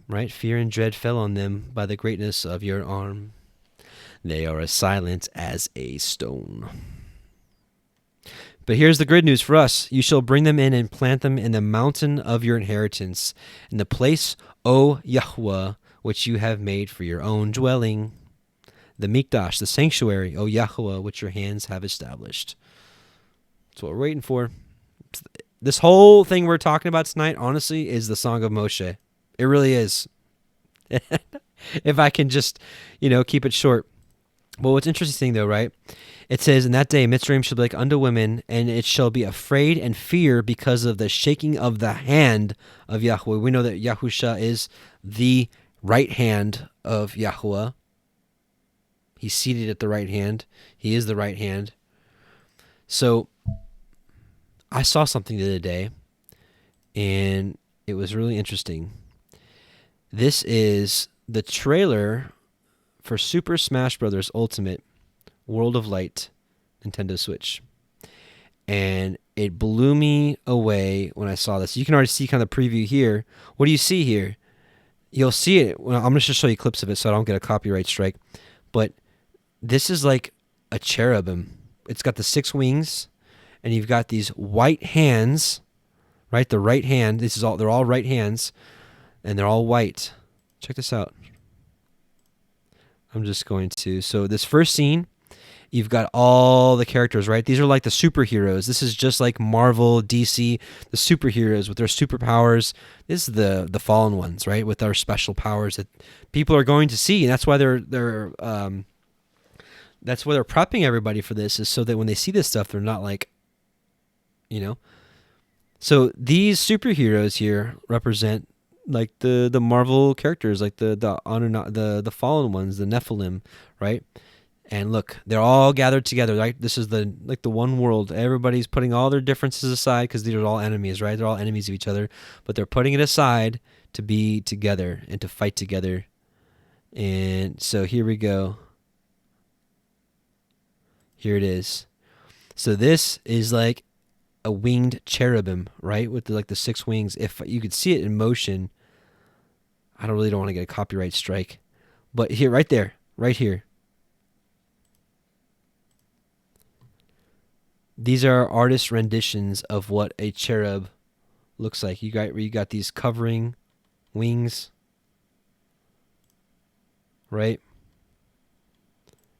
S1: Right? Fear and dread fell on them by the greatness of your arm. They are as silent as a stone. But here's the good news for us. You shall bring them in and plant them in the mountain of your inheritance, in the place, O Yahweh, which you have made for your own dwelling, the Mikdash, the sanctuary, O Yahweh, which your hands have established. That's what we're waiting for. This whole thing we're talking about tonight, honestly, is the Song of Moshe. It really is. If I can just, keep it short. Well, what's interesting, though, right? It says, in that day, Mitzrayim shall be like unto women, and it shall be afraid and fear because of the shaking of the hand of Yahweh. We know that Yahusha is the right hand of Yahweh. He's seated at the right hand. He is the right hand. So I saw something the other day, and it was really interesting. This is the trailer for Super Smash Bros. Ultimate World of Light Nintendo Switch. And it blew me away when I saw this. You can already see kind of the preview here. What do you see here? You'll see it. Well, I'm going to just show you clips of it so I don't get a copyright strike. But this is like a cherubim. It's got the 6 wings, and you've got these white hands, right? The right hand. They're all right hands, and they're all white. Check this out. I'm just going to. So this first scene, you've got all the characters, right? These are like the superheroes. This is just like Marvel, DC, the superheroes with their superpowers. This is the fallen ones, right? With our special powers that people are going to see, and that's why they're prepping everybody for this, is so that when they see this stuff, they're not like, So these superheroes here represent like the Marvel characters, like the fallen ones, the Nephilim, right? And look, they're all gathered together, right? This is the one world. Everybody's putting all their differences aside because these are all enemies, right? They're all enemies of each other, but they're putting it aside to be together and to fight together. And so here we go. Here it is. So this is like a winged cherubim, right? With the 6 wings. If you could see it in motion, I don't want to get a copyright strike. But here, right there, right here. These are artist renditions of what a cherub looks like. You got these covering wings, right?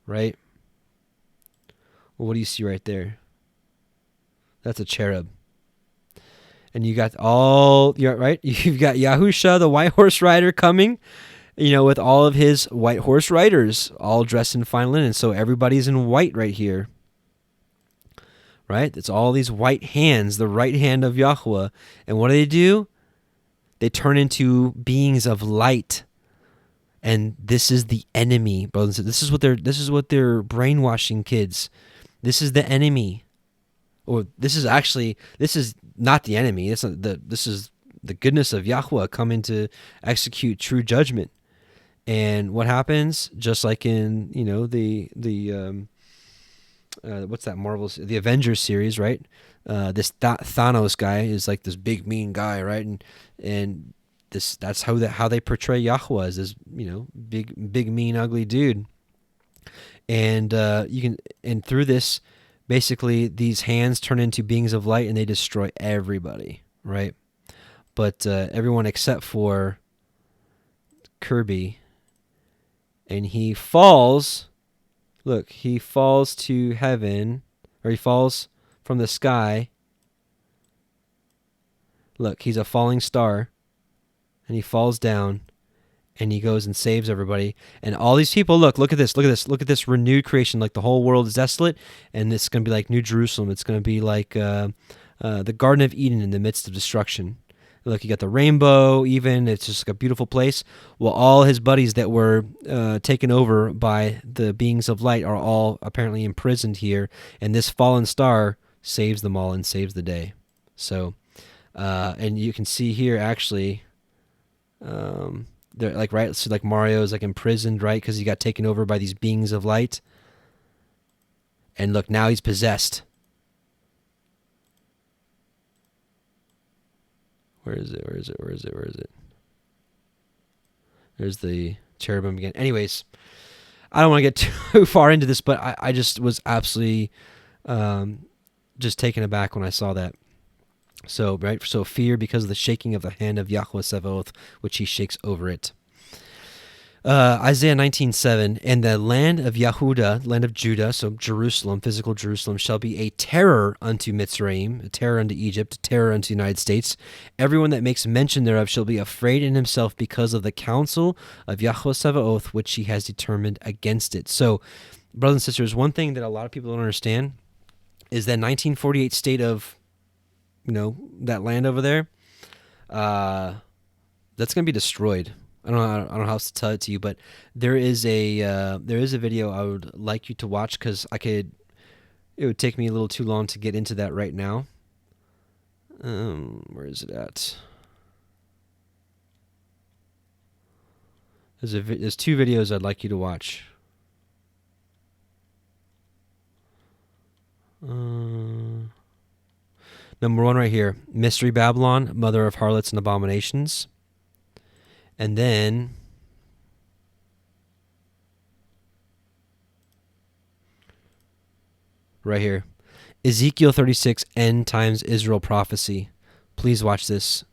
S1: Right? Well, what do you see right there? That's a cherub. And you got right? You've got Yahusha, the white horse rider, coming, with all of his white horse riders, all dressed in fine linen. So everybody's in white right here. right? It's all these white hands, the right hand of Yahweh. And what do? They turn into beings of light. And this is the enemy, brothers and sisters. This is what they're brainwashing kids. This is the enemy. Or this is not the enemy. This is the goodness of Yahweh coming to execute true judgment. And what happens? Just like in the what's that the Avengers series, right? This Thanos guy is like this big mean guy, right? And that's how they portray Yahweh as this big mean ugly dude. And and through this, basically these hands turn into beings of light and they destroy everybody, right? But everyone except for Kirby, and he falls. Look, he falls to heaven, or he falls from the sky. Look, he's a falling star, and he falls down, and he goes and saves everybody. And all these people, look at this renewed creation. Like the whole world is desolate, and it's going to be like New Jerusalem. It's going to be like the Garden of Eden in the midst of destruction. Look, you got the rainbow, even. It's just like a beautiful place. Well, all his buddies that were taken over by the beings of light are all apparently imprisoned here, and this fallen star saves them all and saves the day. So, and you can see here, actually, they're like, right, so like Mario is like imprisoned, right, because he got taken over by these beings of light. And look, now he's possessed. Where is it? There's the cherubim again. Anyways, I don't want to get too far into this, but I just was absolutely just taken aback when I saw that. So, right, so fear because of the shaking of the hand of Yahweh Sevaoth, which he shakes over it. Isaiah 19:7, and the land of Yehuda, land of Judah, so Jerusalem, physical Jerusalem, shall be a terror unto Mitzrayim, a terror unto Egypt, a terror unto the United States. Everyone that makes mention thereof shall be afraid in himself because of the counsel of Yahweh Sevaoth, which he has determined against it. So, brothers and sisters, one thing that a lot of people don't understand is that 1948 state of, that land over there, that's going to be destroyed. I don't know how else to tell it to you, but there is a video I would like you to watch because it would take me a little too long to get into that right now. Where is it at? There's two videos I'd like you to watch. Number one right here, Mystery Babylon, Mother of Harlots and Abominations. And then right here, Ezekiel 36, End Times Israel Prophecy. Please watch this.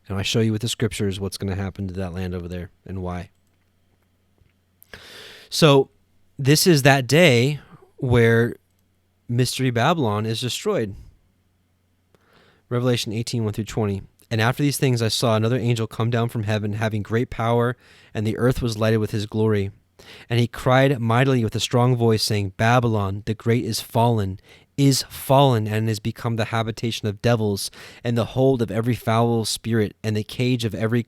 S1: And I show you with the scriptures what's going to happen to that land over there and why. So this is that day where Mystery Babylon is destroyed. Revelation 18, 1 through 20. And after these things I saw another angel come down from heaven, having great power, and the earth was lighted with his glory. And he cried mightily with a strong voice, saying, Babylon, the great is fallen, and is become the habitation of devils, and the hold of every foul spirit, and the cage of every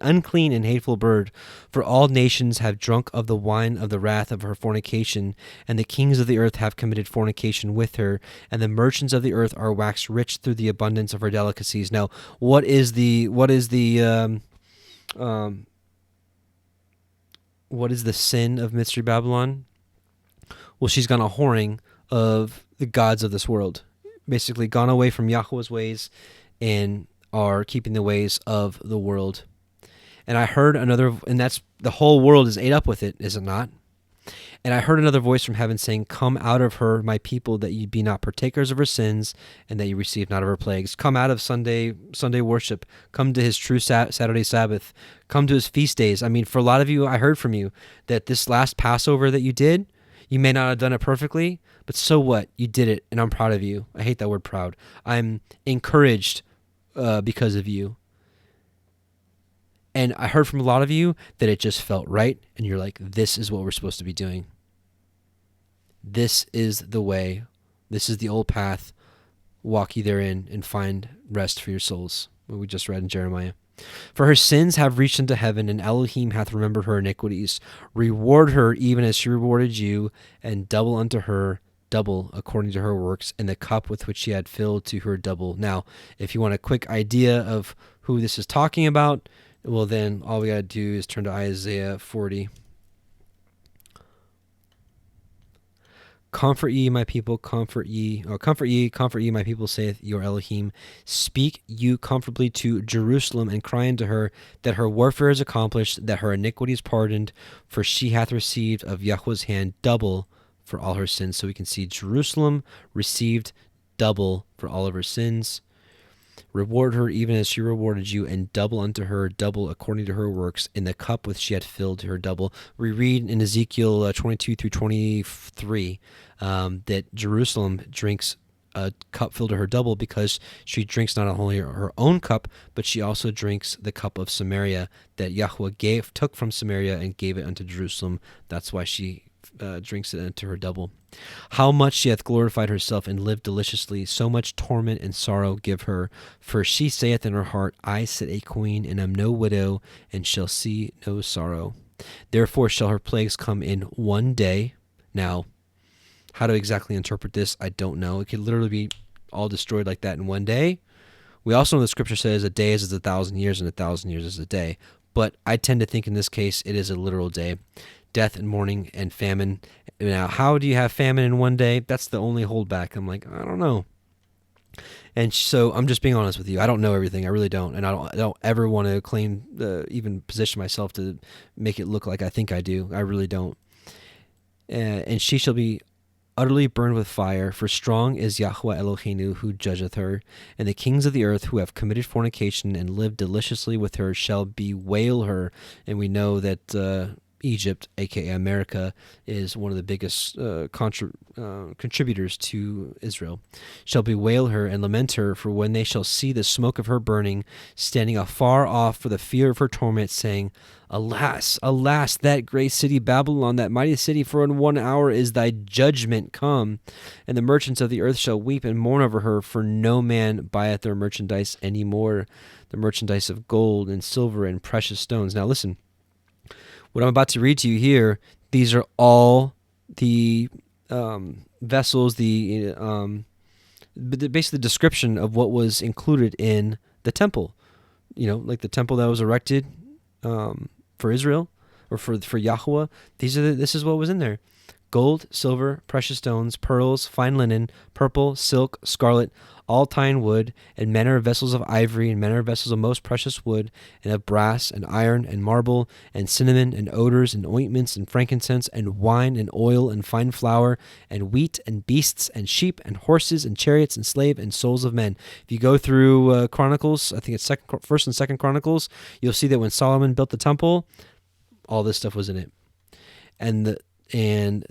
S1: unclean and hateful bird. For all nations have drunk of the wine of the wrath of her fornication, and the kings of the earth have committed fornication with her, and the merchants of the earth are waxed rich through the abundance of her delicacies. Now, what is the sin of Mystery Babylon? Well, she's gone a whoring of the gods of this world, basically gone away from Yahweh's ways and are keeping the ways of the world. And I heard and that's the whole world is ate up with it, is it not? And I heard another voice from heaven saying, Come out of her, my people, that ye be not partakers of her sins, and that ye receive not of her plagues. Come out of Sunday worship. Come to his true Saturday Sabbath. Come to his feast days. I mean, for a lot of you, I heard from you that this last Passover that you did, you may not have done it perfectly, but so what? You did it, and I'm proud of you. I hate that word proud. I'm encouraged because of you. And I heard from a lot of you that it just felt right, and you're like, this is what we're supposed to be doing. This is the way This is the old path. Walk ye therein and find rest for your souls. What we just read in Jeremiah. For her sins have reached unto heaven, and Elohim hath remembered her iniquities. Reward her even as she rewarded you, and double unto her, double according to her works, and the cup with which she had filled to her double. Now, if you want a quick idea of who this is talking about, well, then all we got to do is turn to Isaiah 40. Comfort ye, my people, comfort ye, my people, saith your Elohim. Speak you comfortably to Jerusalem, and cry unto her that her warfare is accomplished, that her iniquity is pardoned, for she hath received of Yahweh's hand double for all her sins. So we can see Jerusalem received double for all of her sins. Reward her even as she rewarded you, and double unto her, double according to her works, in the cup which she had filled to her double. We read in Ezekiel 22 through 23 that Jerusalem drinks a cup filled to her double, because she drinks not only her own cup, but she also drinks the cup of Samaria that Yahweh took from Samaria and gave it unto Jerusalem. That's why she drinks it unto her double. How much she hath glorified herself and lived deliciously, so much torment and sorrow give her. For she saith in her heart, I sit a queen, and am no widow, and shall see no sorrow. Therefore shall her plagues come in one day. Now, how to exactly interpret this, I don't know. It could literally be all destroyed like that in one day. We also know the scripture says a day is 1,000 years, and 1,000 years is a day. But I tend to think in this case it is a literal day. Death and mourning and famine. Now, how do you have famine in one day? That's the only holdback. I'm like, I don't know. And so I'm just being honest with you. I don't know everything. I really don't. And I don't ever want to claim, even position myself to make it look like I think I do. I really don't. And she shall be utterly burned with fire, for strong is Yahweh Eloheinu who judgeth her. And the kings of the earth who have committed fornication and lived deliciously with her shall bewail her. And we know that Egypt, aka America, is one of the biggest contributors to Israel. Shall bewail her and lament her, for when they shall see the smoke of her burning, standing afar off for the fear of her torment, saying, Alas, alas, that great city Babylon, that mighty city, for in 1 hour is thy judgment come. And the merchants of the earth shall weep and mourn over her, for no man buyeth their merchandise any more, the merchandise of gold and silver and precious stones. Now listen, what I'm about to read to you here, these are all the vessels, basically the description of what was included in the temple. You know, like the temple that was erected for Israel, or for Yahweh. This is what was in there: gold, silver, precious stones, pearls, fine linen, purple, silk, scarlet, all tine wood, and manner of vessels of ivory, and manner of vessels of most precious wood, and of brass, and iron, and marble, and cinnamon, and odors, and ointments, and frankincense, and wine, and oil, and fine flour, and wheat, and beasts, and sheep, and horses, and chariots, and slave, and souls of men. If you go through Chronicles, I think it's First and Second Chronicles, you'll see that when Solomon built the temple, all this stuff was in it. And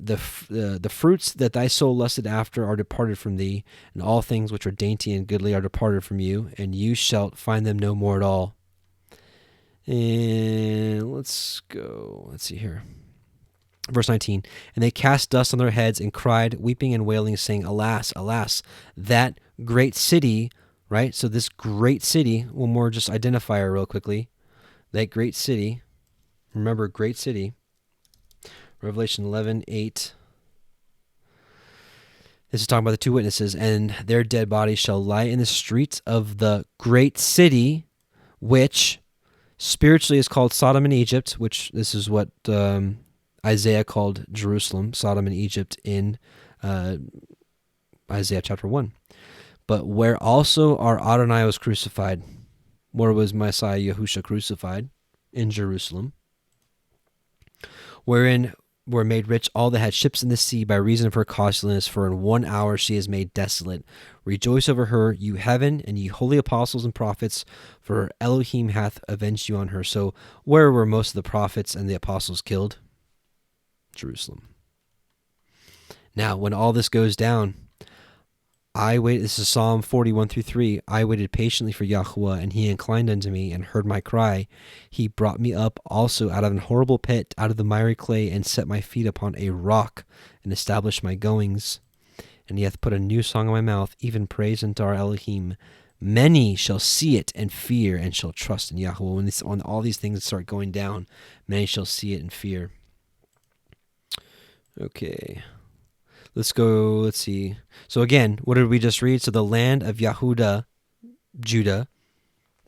S1: the fruits that thy soul lusted after are departed from thee, and all things which are dainty and goodly are departed from you, and you shalt find them no more at all. And let's see here. Verse 19, and they cast dust on their heads and cried, weeping and wailing, saying, Alas, alas, that great city, right? So this great city, one more just identifier real quickly. That great city, remember, great city. Revelation 11:8. This is talking about the two witnesses, and their dead bodies shall lie in the streets of the great city, which spiritually is called Sodom and Egypt, which this is what Isaiah called Jerusalem, Sodom and Egypt in Isaiah chapter 1. But where also our Adonai was crucified, where was Messiah Yahusha crucified? In Jerusalem. Wherein were made rich all that had ships in the sea by reason of her costliness, for in 1 hour she is made desolate. Rejoice over her, you heaven, and ye holy apostles and prophets, for Elohim hath avenged you on her. So where were most of the prophets and the apostles killed? Jerusalem. Now, when all this goes down, this is Psalm 41-3. I waited patiently for Yahweh, and he inclined unto me and heard my cry. He brought me up also out of an horrible pit, out of the miry clay, and set my feet upon a rock, and established my goings. and he hath put a new song in my mouth, even praise unto our Elohim. Many shall see it and fear, and shall trust in Yahweh. When all these things start going down, many shall see it and fear. Okay. Let's go. Let's see. So again, what did we just read? So the land of Yehuda, Judah,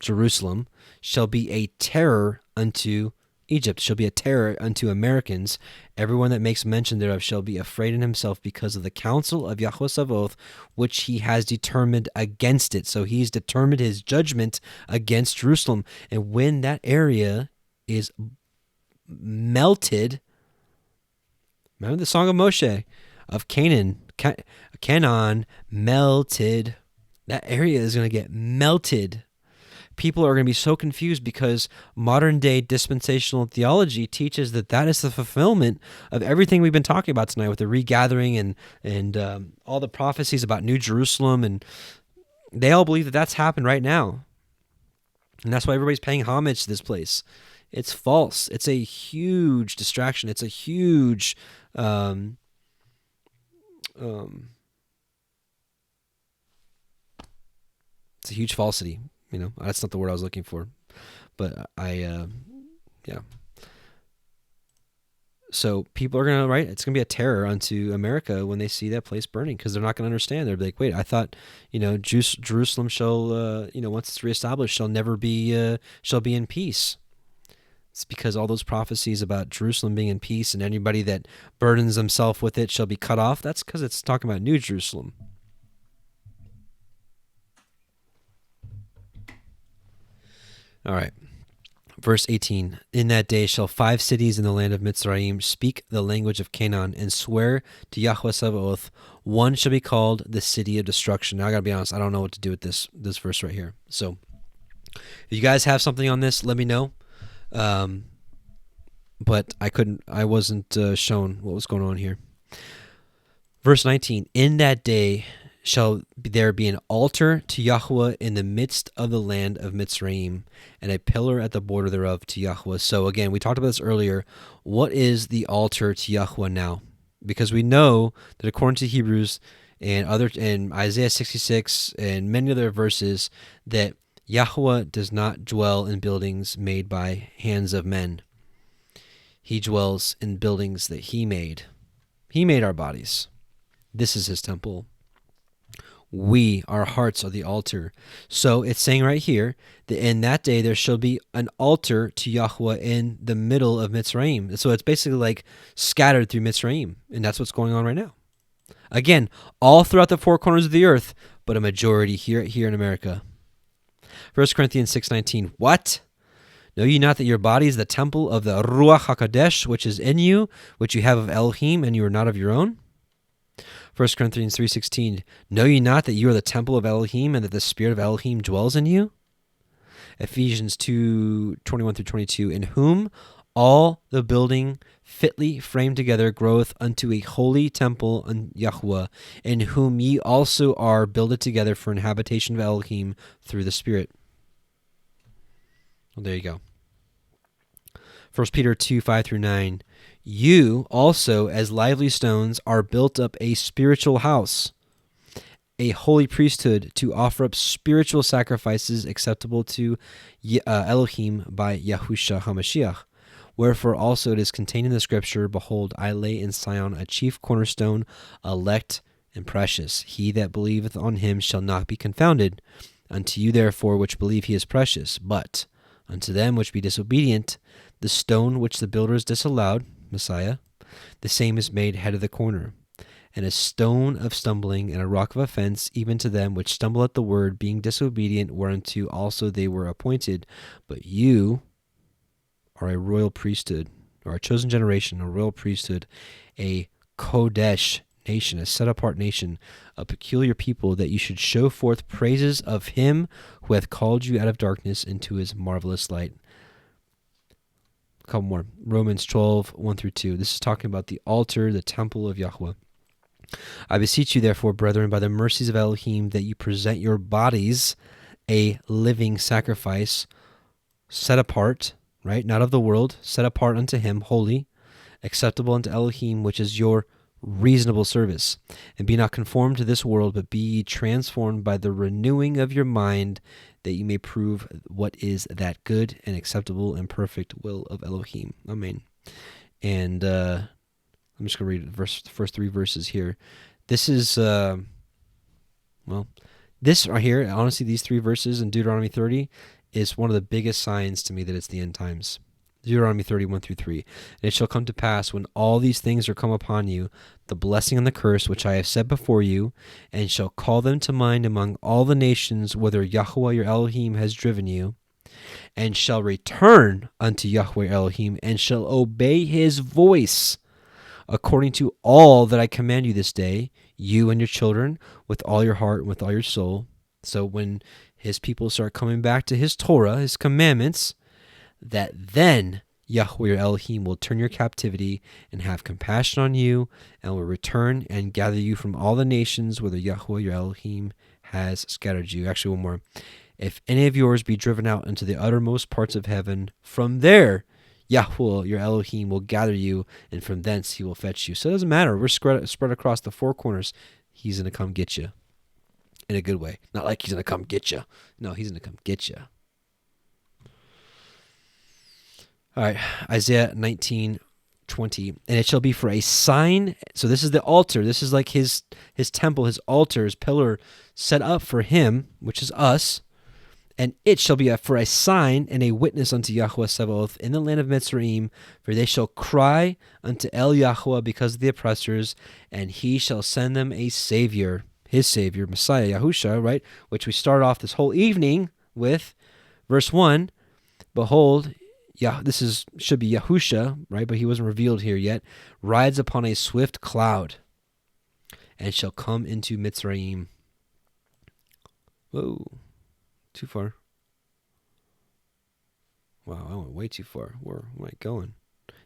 S1: Jerusalem, shall be a terror unto Egypt, shall be a terror unto Americans. Everyone that makes mention thereof shall be afraid in himself because of the counsel of Yahweh Sabaoth, which he has determined against it. So he's determined his judgment against Jerusalem. And when that area is melted, remember the Song of Moshe, of Canaan, melted. That area is going to get melted. People are going to be so confused because modern day dispensational theology teaches that is the fulfillment of everything we've been talking about tonight with the regathering and all the prophecies about New Jerusalem. And they all believe that that's happened right now. And that's why everybody's paying homage to this place. It's false. It's a huge distraction. It's a huge it's a huge falsity. That's not the word I was looking for, but yeah. So people are going to, right, it's going to be a terror unto America when they see that place burning, because they're not going to understand. They're like, wait, I thought, Jerusalem shall, once it's reestablished, shall never be, shall be in peace. It's because all those prophecies about Jerusalem being in peace and anybody that burdens himself with it shall be cut off. That's because it's talking about New Jerusalem. All right. Verse 18, in that day shall 5 cities in the land of Mitzrayim speak the language of Canaan and swear to Yahweh Sabaoth. One shall be called the city of destruction. Now, I got to be honest, I don't know what to do with this verse right here. So if you guys have something on this, let me know. But I wasn't shown what was going on here. Verse 19, in that day shall there be an altar to Yahweh in the midst of the land of Mitzrayim, and a pillar at the border thereof to Yahweh. So again, we talked about this earlier. What is the altar to Yahweh now? Because we know that according to Hebrews and Isaiah 66 and many other verses, that Yahweh does not dwell in buildings made by hands of men. He dwells in buildings that he made. He made our bodies. This is his temple. Our hearts are the altar. So it's saying right here that in that day there shall be an altar to Yahweh in the middle of Mitzrayim. So it's basically like scattered through Mitzrayim, and that's what's going on right now. Again, all throughout the 4 corners of the earth, but a majority here in America. 1 Corinthians 6:19, what? Know ye not that your body is the temple of the Ruach HaKodesh, which is in you, which you have of Elohim, and you are not of your own? 1 Corinthians 3:16, know ye not that you are the temple of Elohim, and that the Spirit of Elohim dwells in you? Ephesians 2:21-22, in whom all the building fitly framed together groweth unto a holy temple in Yahweh, in whom ye also are builded together for an habitation of Elohim through the Spirit. Well, there you go. 1 Peter 2:5-9, you also, as lively stones, are built up a spiritual house, a holy priesthood, to offer up spiritual sacrifices acceptable to Elohim by Yahushua HaMashiach. Wherefore also it is contained in the scripture, behold, I lay in Sion a chief cornerstone, elect and precious. He that believeth on him shall not be confounded. Unto you therefore which believe he is precious, but unto them which be disobedient, the stone which the builders disallowed, Messiah, the same is made head of the corner, and a stone of stumbling and a rock of offense, even to them which stumble at the word, being disobedient, whereunto also they were appointed. But you are a royal priesthood, or a chosen generation, a royal priesthood, a Kodesh nation, a set-apart nation, a peculiar people, that you should show forth praises of him who hath called you out of darkness into his marvelous light. A couple more. Romans 12:1-2. This is talking about the altar, the temple of Yahweh. I beseech you, therefore, brethren, by the mercies of Elohim, that you present your bodies a living sacrifice, set apart, right? Not of the world, set apart unto him, holy, acceptable unto Elohim, which is your reasonable service. And be not conformed to this world, but be ye transformed by the renewing of your mind, that you may prove what is that good and acceptable and perfect will of Elohim. Amen. And I'm just going to read the first 3 verses here. This is, this right here, honestly, these 3 verses in Deuteronomy 30 is one of the biggest signs to me that it's the end times. Deuteronomy 30:1-3. And it shall come to pass, when all these things are come upon you, the blessing and the curse which I have set before you, and shall call them to mind among all the nations, whither Yahweh your Elohim has driven you, and shall return unto Yahweh Elohim, and shall obey his voice, according to all that I command you this day, you and your children, with all your heart and with all your soul. So when his people start coming back to his Torah, his commandments, that then Yahweh your Elohim will turn your captivity and have compassion on you, and will return and gather you from all the nations whither Yahweh your Elohim has scattered you. Actually, one more. If any of yours be driven out into the uttermost parts of heaven, from there Yahweh your Elohim will gather you, and from thence he will fetch you. So it doesn't matter. We're spread across the 4 corners. He's going to come get you. In a good way. Not like he's going to come get you. No, he's going to come get you. All right, Isaiah 19:20. And it shall be for a sign. So this is the altar. This is like his temple, his altar, his pillar set up for him, which is us. And it shall be for a sign and a witness unto Yahweh Sabaoth in the land of Mitzrayim, for they shall cry unto El Yahweh because of the oppressors, and he shall send them a Savior, his Savior, Messiah, Yahusha, right? Which we start off this whole evening with, verse 1, behold, this should be Yahusha, right? But he wasn't revealed here yet. Rides upon a swift cloud, and shall come into Mitzrayim. Whoa, too far. Wow, I went way too far. Where am I going?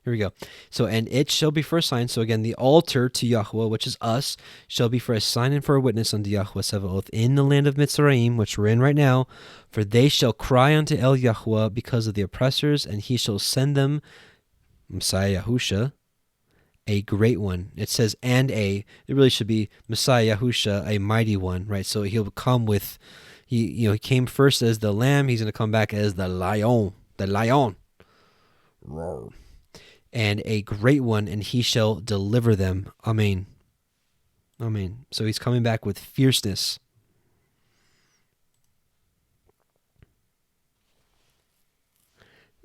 S1: Here we go. So, and it shall be for a sign. So again, the altar to Yahweh, which is us, shall be for a sign and for a witness unto Yahweh Sabaoth in the land of Mitzrayim, which we're in right now. For they shall cry unto El Yahweh because of the oppressors, and he shall send them, Messiah Yahusha, a great one. It says, it really should be Messiah Yahusha, a mighty one, right? So he'll come with, he came first as the lamb. He's going to come back as the lion. Roar. And a great one, and he shall deliver them. Amen. Amen. So he's coming back with fierceness.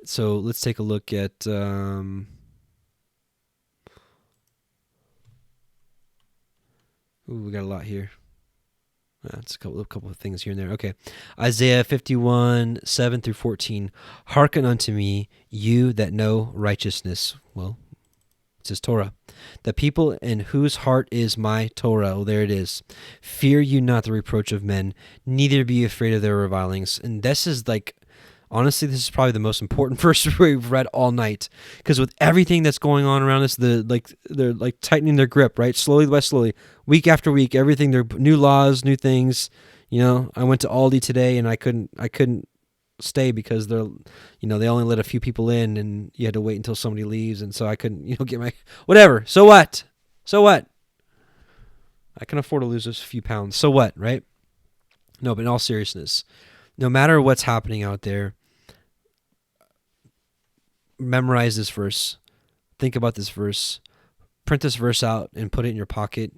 S1: So let's take a look at we got a lot here. That's a couple of things here and there. Okay. Isaiah 51:7-14. Hearken unto me, you that know righteousness. Well, it says Torah. The people in whose heart is my Torah. Oh, there it is. Fear you not the reproach of men, neither be afraid of their revilings. And this is like, honestly, this is probably the most important verse we've read all night, because with everything that's going on around us, they're like tightening their grip, right? Slowly by slowly, week after week, everything. There are new laws, new things. I went to Aldi today and I couldn't stay because they only let a few people in, and you had to wait until somebody leaves, and so I couldn't get my whatever. So what? I can afford to lose a few pounds. So what, right? No, but in all seriousness, no matter what's happening out there, memorize this verse. Think about this verse. Print this verse out and put it in your pocket.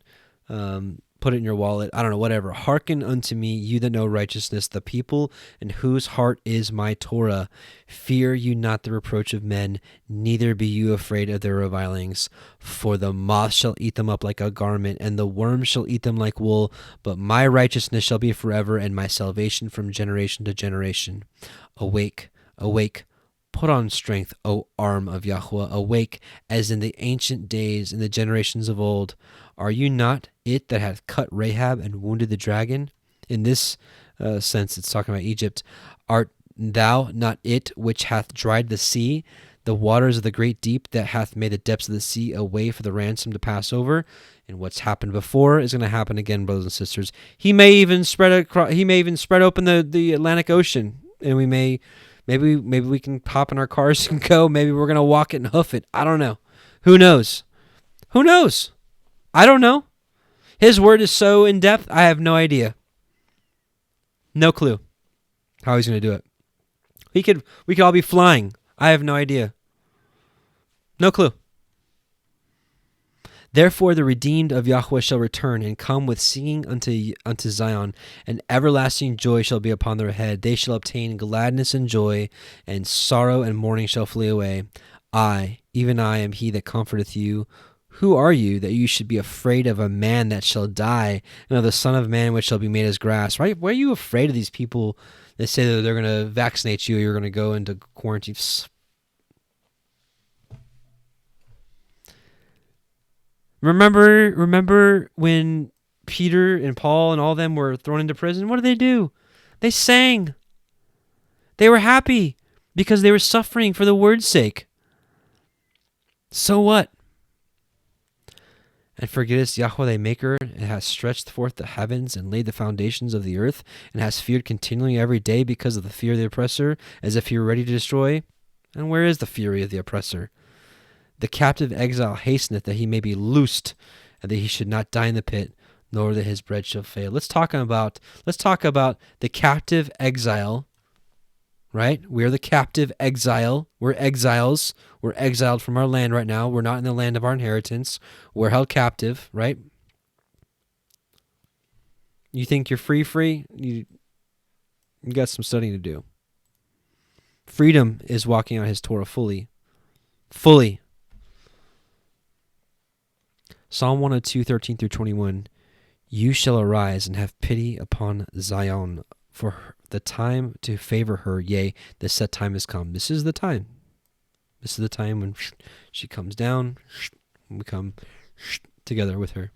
S1: Put it in your wallet. I don't know, whatever. Hearken unto me, you that know righteousness, the people in whose heart is my Torah. Fear you not the reproach of men, neither be you afraid of their revilings. For the moth shall eat them up like a garment, and the worm shall eat them like wool. But my righteousness shall be forever, and my salvation from generation to generation. Awake, awake. Put on strength, O arm of Yahweh. Awake, as in the ancient days, in the generations of old. Are you not it that hath cut Rahab and wounded the dragon? In this sense, it's talking about Egypt. Art thou not it which hath dried the sea, the waters of the great deep, that hath made the depths of the sea a way for the ransom to pass over? And what's happened before is going to happen again, brothers and sisters. He may even spread open the Atlantic Ocean, and maybe we can hop in our cars and go. Maybe we're going to walk it and hoof it. I don't know. Who knows? I don't know. His word is so in depth, I have no idea. No clue how he's going to do it. We could all be flying. I have no idea. No clue. Therefore the redeemed of Yahweh shall return and come with singing unto Zion, and everlasting joy shall be upon their head. They shall obtain gladness and joy, and sorrow and mourning shall flee away. I, even I, am he that comforteth you. Who are you that you should be afraid of a man that shall die, and of the Son of Man which shall be made as grass? Right? Why are you afraid of these people that say that they're going to vaccinate you, or you're going to go into quarantine? Remember when Peter and Paul and all them were thrown into prison? What did they do? They sang. They were happy because they were suffering for the word's sake. So what? And forgettest Yahweh thy Maker, and hast stretched forth the heavens, and laid the foundations of the earth, and hast feared continually every day because of the fear of the oppressor, as if he were ready to destroy? And where is the fury of the oppressor? The captive exile hasteneth that he may be loosed, and that he should not die in the pit, nor that his bread shall fail. Let's talk about the captive exile. Right? We are the captive exile. We're exiles. We're exiled from our land right now. We're not in the land of our inheritance. We're held captive, right? You think you're free? You got some studying to do. Freedom is walking out his Torah fully. Fully. Psalm 102, 13 through 21. You shall arise and have pity upon Zion, for the time to favor her, yea, the set time has come. This is the time. This is the time when she comes down, and we come together with her.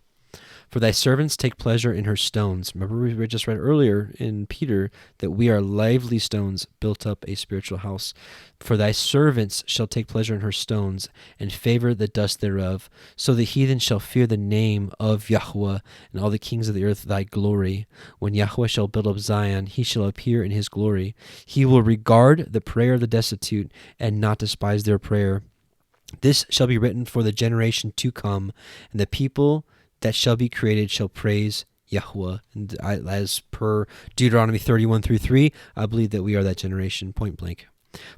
S1: For thy servants take pleasure in her stones. Remember we just read earlier in Peter that we are lively stones built up a spiritual house. For thy servants shall take pleasure in her stones, and favor the dust thereof. So the heathen shall fear the name of Yahweh, and all the kings of the earth thy glory. When Yahweh shall build up Zion, he shall appear in his glory. He will regard the prayer of the destitute, and not despise their prayer. This shall be written for the generation to come, and the people that shall be created shall praise Yahweh. And as per Deuteronomy 31 through 3, I believe that we are that generation, point blank.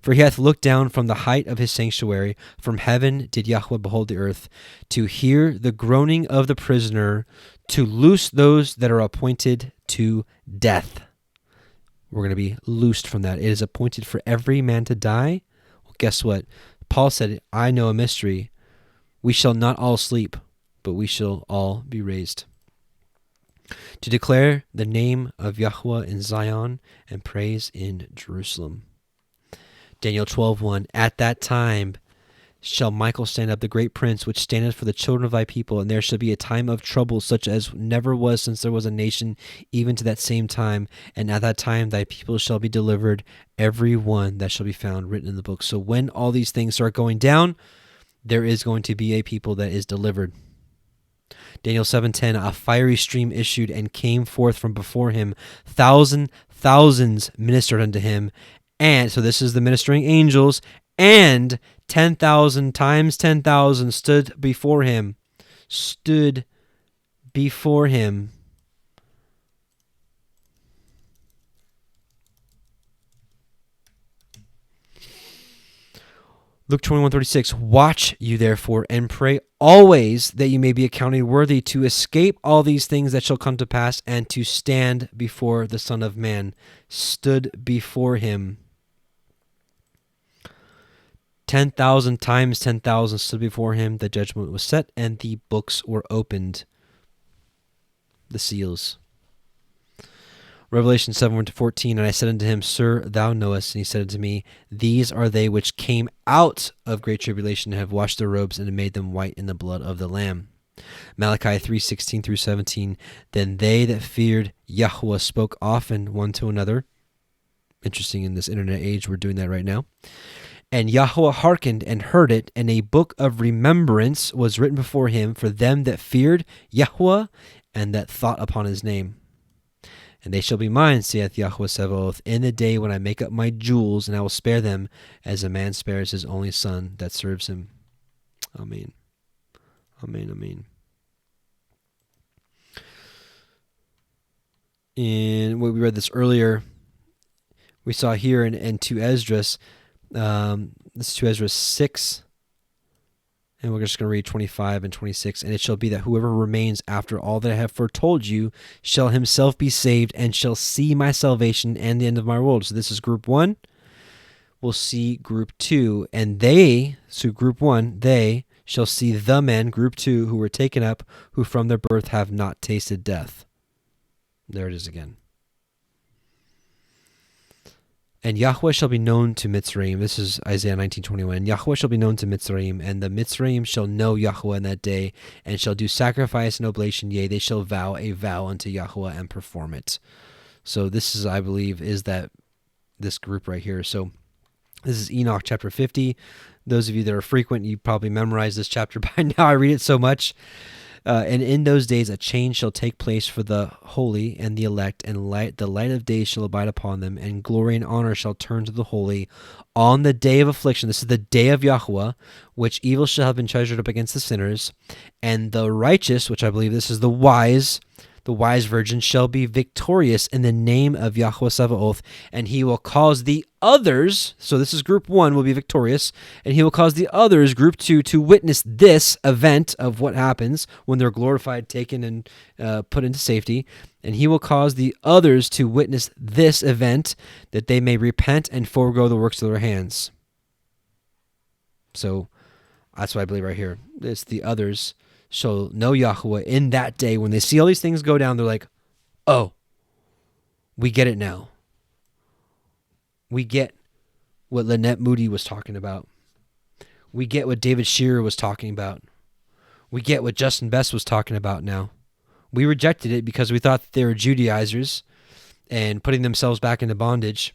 S1: For he hath looked down from the height of his sanctuary. From heaven did Yahweh behold the earth, to hear the groaning of the prisoner, to loose those that are appointed to death. We're going to be loosed from that. It is appointed for every man to die. Well, guess what? Paul said, I know a mystery. We shall not all sleep, but we shall all be raised. To declare the name of Yahweh in Zion, and praise in Jerusalem. Daniel 12:1. At that time shall Michael stand up, the great prince, which standeth for the children of thy people, and there shall be a time of trouble, such as never was since there was a nation, even to that same time. And at that time thy people shall be delivered, every one that shall be found written in the book. So when all these things start going down, there is going to be a people that is delivered. Daniel 7:10, a fiery stream issued and came forth from before him. Thousands ministered unto him. And so this is the ministering angels, and 10,000 times 10,000 stood before him. Stood before him. Luke 21:36, watch you therefore, and pray always that you may be accounted worthy to escape all these things that shall come to pass, and to stand before the Son of Man. Stood before him. 10,000 times 10,000 stood before him. The judgment was set, and the books were opened. The seals. Revelation 7:1-14, and I said unto him, Sir, thou knowest. And he said unto me, These are they which came out of great tribulation, and have washed their robes, and have made them white in the blood of the Lamb. Malachi 3:16-17, Then they that feared Yahweh spoke often one to another. Interesting, in this internet age, we're doing that right now. And Yahweh hearkened and heard it, and a book of remembrance was written before him for them that feared Yahweh, and that thought upon his name. And they shall be mine, saith Yahweh Sabaoth, in the day when I make up my jewels, and I will spare them, as a man spares his only son that serves him. Amen. Amen, amen. in what we read this earlier, we saw here in 2 Esdras, this is 2 Esdras 6, and we're just going to read 25 and 26. And it shall be that whoever remains after all that I have foretold you shall himself be saved and shall see my salvation and the end of my world. So this is group 1. We'll see group 2. And they, so group 1, they shall see the men, group 2, who were taken up, who from their birth have not tasted death. There it is again. And Yahweh shall be known to Mitzrayim. This is Isaiah 19:21. And Yahweh shall be known to Mitzrayim, and the Mitzrayim shall know Yahweh in that day, and shall do sacrifice and oblation. Yea, they shall vow a vow unto Yahweh and perform it. So this is, I believe, is that this group right here. So this is Enoch chapter 50. Those of you that are frequent, you probably memorized this chapter by now. I read it so much. And in those days a change shall take place for the holy and the elect, and the light of day shall abide upon them, and glory and honor shall turn to the holy. On the day of affliction, this is the day of Yahweh, which evil shall have been treasured up against the sinners, and the righteous, which I believe this is the wise virgin, shall be victorious in the name of Yahweh Sabaoth, and he will cause the others, so this is group 1, will be victorious, and he will cause the others, group 2, to witness this event of what happens when they're glorified, taken, and put into safety, and he will cause the others to witness this event, that they may repent and forego the works of their hands. So that's what I believe right here. It's the others shall know Yahweh in that day. When they see all these things go down, they're like, oh, we get it now. We get what Lynette Moody was talking about. We get what David Shearer was talking about. We get what Justin Best was talking about now. We rejected it because we thought that they were Judaizers and putting themselves back into bondage.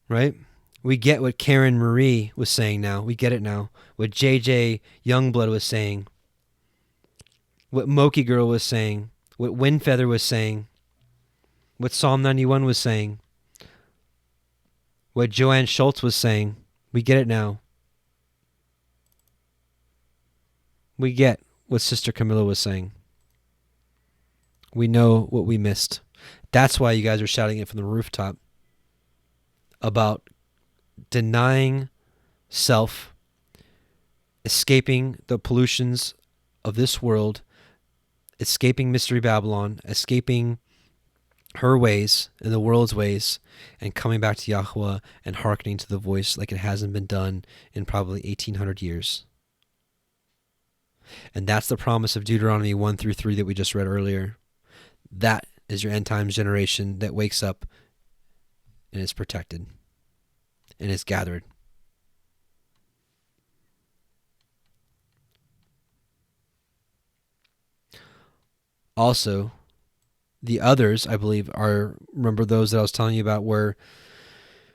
S1: Right? We get what Karen Marie was saying now. We get it now. What JJ Youngblood was saying. What Moki Girl was saying. What Windfeather was saying. What Psalm 91 was saying. What Joanne Schultz was saying. We get it now. We get what Sister Camilla was saying. We know what we missed. That's why you guys are shouting it from the rooftop about denying self, escaping the pollutions of this world, escaping Mystery Babylon, escaping her ways and the world's ways, and coming back to Yahweh and hearkening to the voice like it hasn't been done in probably 1800 years. And that's the promise of Deuteronomy 1-3 that we just read earlier. That is your end times generation that wakes up and is protected and is gathered. Also, the others, I believe, are, remember those that I was telling you about where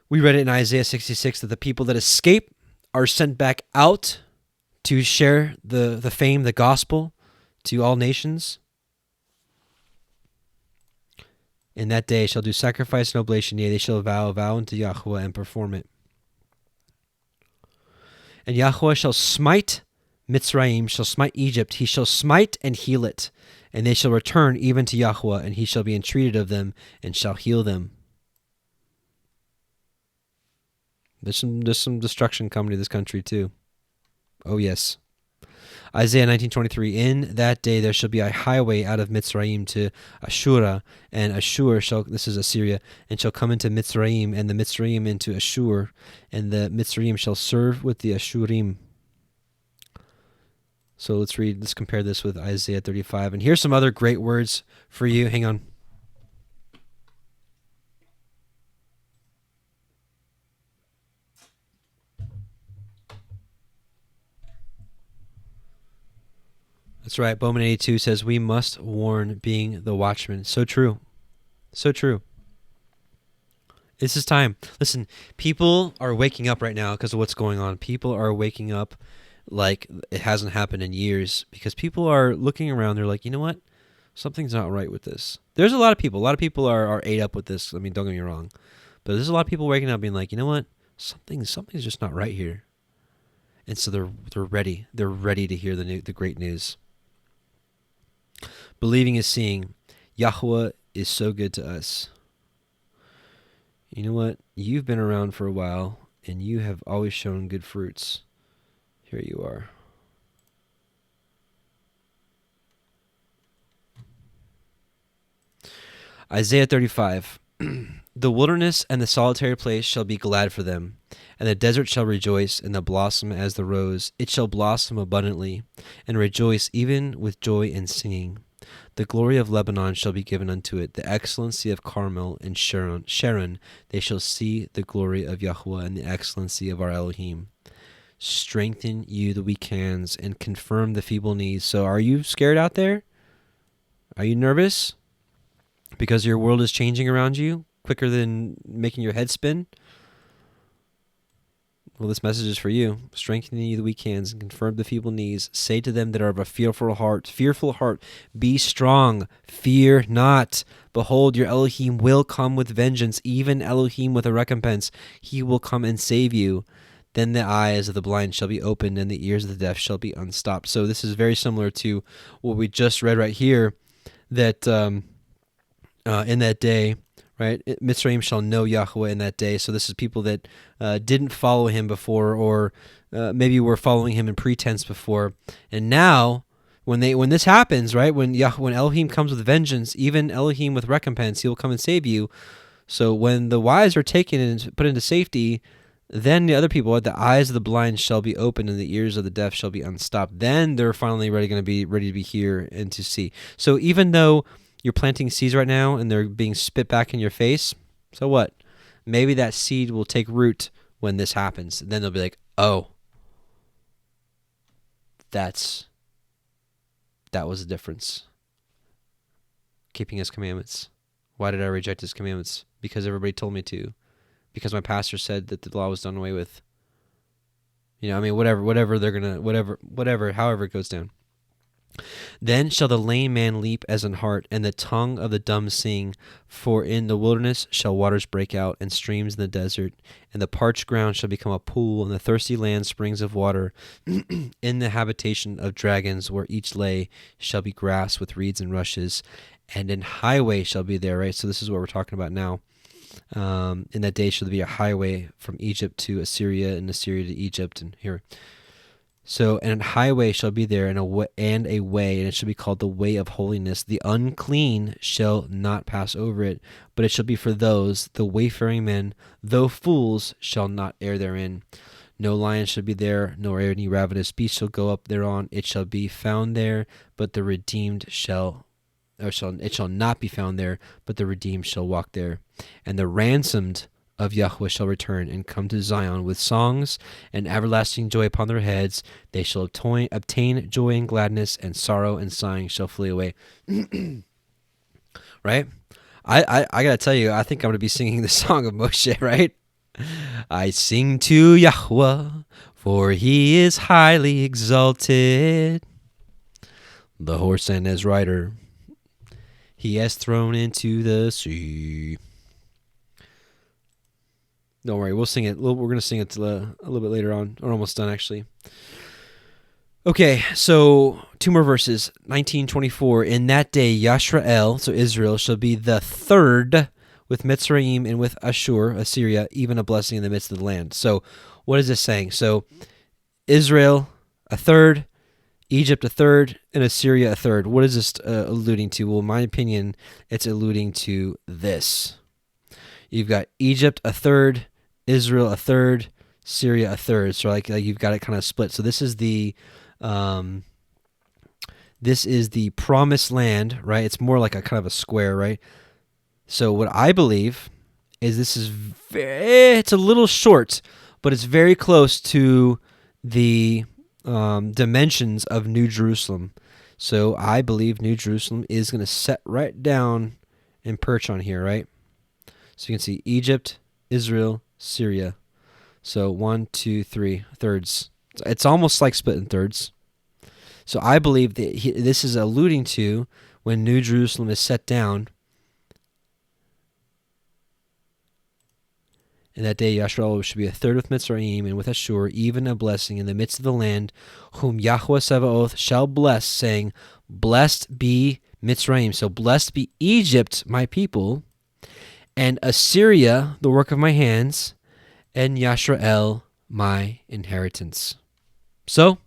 S1: we read it in Isaiah 66, that the people that escape are sent back out to share the fame, the gospel, to all nations. In that day shall do sacrifice and oblation, yea, they shall vow unto Yahweh and perform it. And Yahweh shall smite Mitzrayim, shall smite Egypt, he shall smite and heal it, and they shall return even to Yahweh, and he shall be entreated of them, and shall heal them. There's some destruction coming to this country too. Oh yes. Isaiah 19:23, in that day there shall be a highway out of Mitzrayim to Ashura, and Ashur shall, this is Assyria, and shall come into Mitzrayim, and the Mitzrayim into Ashur, and the Mitzrayim shall serve with the Ashurim. So let's compare this with Isaiah 35. And here's some other great words for you. Hang on. That's right. Bowman 82 says, we must warn, being the watchman. So true. So true. This is time. Listen, people are waking up right now because of what's going on. People are waking up like it hasn't happened in years, because people are looking around. They're like, you know what? Something's not right with this. There's a lot of people. A lot of people are ate up with this. I mean, don't get me wrong. But there's a lot of people waking up being like, you know what? Something's just not right here. And so they're ready. They're ready to hear the great news. Believing is seeing. Yahweh is so good to us. You know what? You've been around for a while, and you have always shown good fruits. Here you are. Isaiah 35. The wilderness and the solitary place shall be glad for them, and the desert shall rejoice and the blossom as the rose. It shall blossom abundantly, and rejoice even with joy and singing. The glory of Lebanon shall be given unto it, the excellency of Carmel and Sharon. They shall see the glory of Yahweh and the excellency of our Elohim. Strengthen you the weak hands and confirm the feeble knees. So are you scared out there? Are you nervous? Because your world is changing around you quicker than making your head spin? Well, this message is for you. Strengthen you the weak hands and confirm the feeble knees. Say to them that are of a fearful heart, be strong, fear not. Behold, your Elohim will come with vengeance, even Elohim with a recompense. He will come and save you. Then the eyes of the blind shall be opened, and the ears of the deaf shall be unstopped. So this is very similar to what we just read right here, that in that day, right? Mitzrayim shall know Yahweh in that day. So this is people that didn't follow him before, or maybe were following him in pretense before. And now, when this happens, right? When Elohim comes with vengeance, even Elohim with recompense, he will come and save you. So when the wise are taken and put into safety, then the other people, the eyes of the blind shall be opened, and the ears of the deaf shall be unstopped. Then they're finally ready to be here and to see. So even though you're planting seeds right now and they're being spit back in your face, so what? Maybe that seed will take root when this happens. And then they'll be like, oh, that was the difference. Keeping his commandments. Why did I reject his commandments? Because everybody told me to. Because my pastor said that the law was done away with. You know, I mean, however it goes down. Then shall the lame man leap as an hart, and the tongue of the dumb sing. For in the wilderness shall waters break out, and streams in the desert. And the parched ground shall become a pool, and the thirsty land springs of water. In the habitation of dragons, where each lay, shall be grass with reeds and rushes. And an highway shall be there, right? So this is what we're talking about now. In that day shall there be a highway from Egypt to Assyria, and Assyria to Egypt, and here. So, and a highway shall be there, and a way, and it shall be called the way of holiness. The unclean shall not pass over it, but it shall be for those, the wayfaring men, though fools, shall not err therein. No lion shall be there, nor any ravenous beast shall go up thereon. It shall be found there, but the redeemed it shall not be found there, but the redeemed shall walk there. And the ransomed of Yahweh shall return and come to Zion with songs and everlasting joy upon their heads. They shall obtain joy and gladness, and sorrow and sighing shall flee away. Right? I gotta tell you, I think I'm gonna be singing the song of Moshe, right? I sing to Yahweh, for he is highly exalted. The horse and his rider he has thrown into the sea. Don't worry, we'll sing it. We're going to sing it a little bit later on. We're almost done, actually. Okay, so 2 more verses. 19:24. In that day, Yashrael, so Israel, shall be the third with Mitzrayim and with Assyria, even a blessing in the midst of the land. So what is this saying? So Israel, a third, Egypt, a third, and Assyria, a third. What is this alluding to? Well, in my opinion, it's alluding to this. You've got Egypt, a third, Israel, a third, Syria, a third. So like you've got it kind of split. So this is the promised land, right? It's more like a kind of a square, right? So what I believe is this is it's a little short, but it's very close to the dimensions of New Jerusalem. So I believe New Jerusalem is going to set right down and perch on here, right? So you can see Egypt, Israel, Syria. So 1, 2, 3 thirds. It's almost like split in thirds. So I believe that this is alluding to when New Jerusalem is set down. In that day, Yashrael should be a third with Mitzrayim and with Ashur, even a blessing in the midst of the land, whom Yahweh Sabaoth shall bless, saying, Blessed be Mitzrayim. So blessed be Egypt, my people, and Assyria, the work of my hands, and Yashrael, my inheritance. So,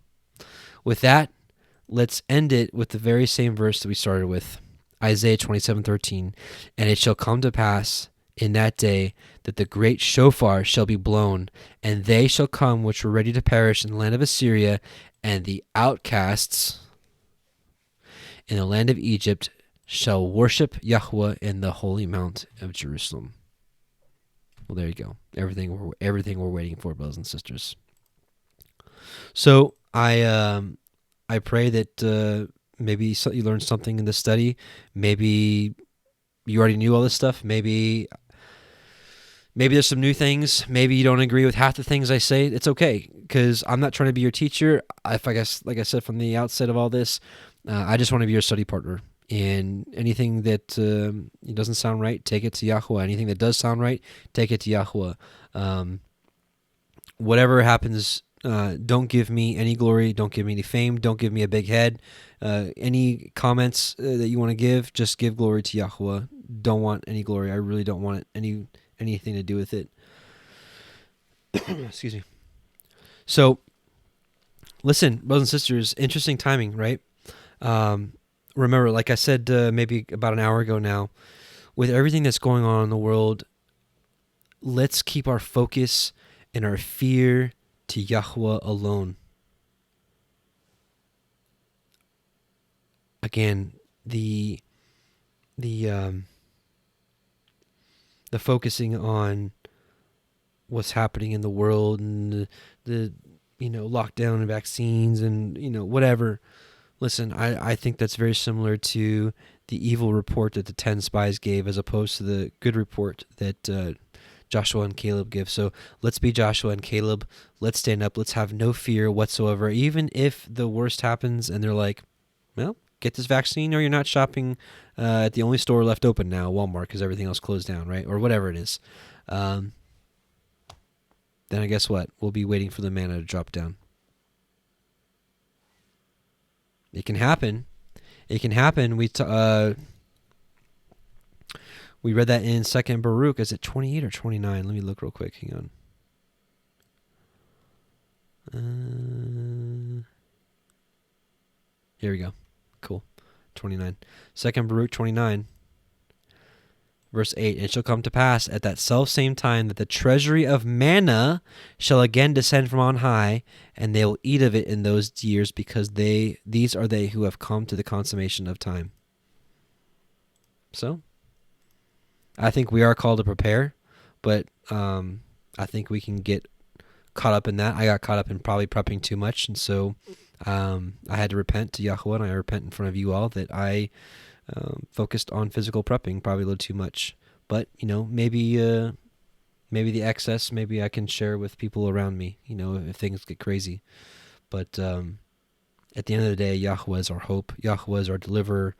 S1: with that, let's end it with the very same verse that we started with, Isaiah 27:13. And it shall come to pass in that day that the great shofar shall be blown, and they shall come which were ready to perish in the land of Assyria, and the outcasts in the land of Egypt shall worship Yahweh in the holy mount of Jerusalem. Well, there you go. Everything we're waiting for, brothers and sisters. So I pray that maybe you learned something in this study. Maybe you already knew all this stuff. Maybe there's some new things. Maybe you don't agree with half the things I say. It's okay, because I'm not trying to be your teacher. Like I said from the outset of all this, I just want to be your study partner. And anything that doesn't sound right, take it to Yahweh. Anything that does sound right, take it to Yahweh. Whatever happens, don't give me any glory. Don't give me any fame. Don't give me a big head. Any comments that you want to give, just give glory to Yahweh. Don't want any glory. I really don't want anything to do with it. Excuse me. So, listen, brothers and sisters, interesting timing, right? Remember, like I said maybe about an hour ago now, with everything that's going on in the world, let's keep our focus and our fear to Yahweh alone. Again, the focusing on what's happening in the world and the lockdown and vaccines and whatever. Listen, I think that's very similar to the evil report that the 10 spies gave, as opposed to the good report that Joshua and Caleb give. So let's be Joshua and Caleb. Let's stand up. Let's have no fear whatsoever. Even if the worst happens and they're like, well, get this vaccine or you're not shopping at the only store left open now, Walmart, because everything else closed down, right? Or whatever it is. Then I guess what? We'll be waiting for the manna to drop down. It can happen. It can happen. We read that in 2nd Baruch. Is it 28 or 29? Let me look real quick. Hang on. Here we go. Cool. 29. 2nd Baruch 29. Verse 8, and it shall come to pass at that selfsame time that the treasury of manna shall again descend from on high, and they will eat of it in those years, because these are they who have come to the consummation of time. So, I think we are called to prepare, but I think we can get caught up in that. I got caught up in probably prepping too much, and so I had to repent to Yahweh, and I repent in front of you all that I focused on physical prepping probably a little too much. But maybe the excess, maybe I can share with people around me, if things get crazy. But at the end of the day, Yahweh is our hope. Yahweh is our deliverer.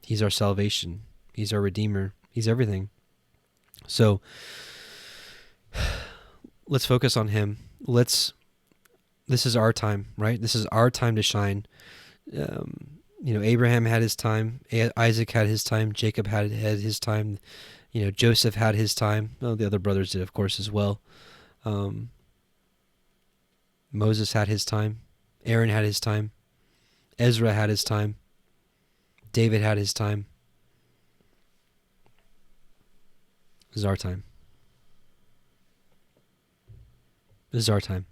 S1: He's our salvation. He's our redeemer. He's everything. So let's focus on him. This is our time, right? This is our time to shine. Abraham had his time, Isaac had his time, Jacob had his time, Joseph had his time. Well, the other brothers did, of course, as well. Moses had his time, Aaron had his time, Ezra had his time, David had his time. This is our time. This is our time.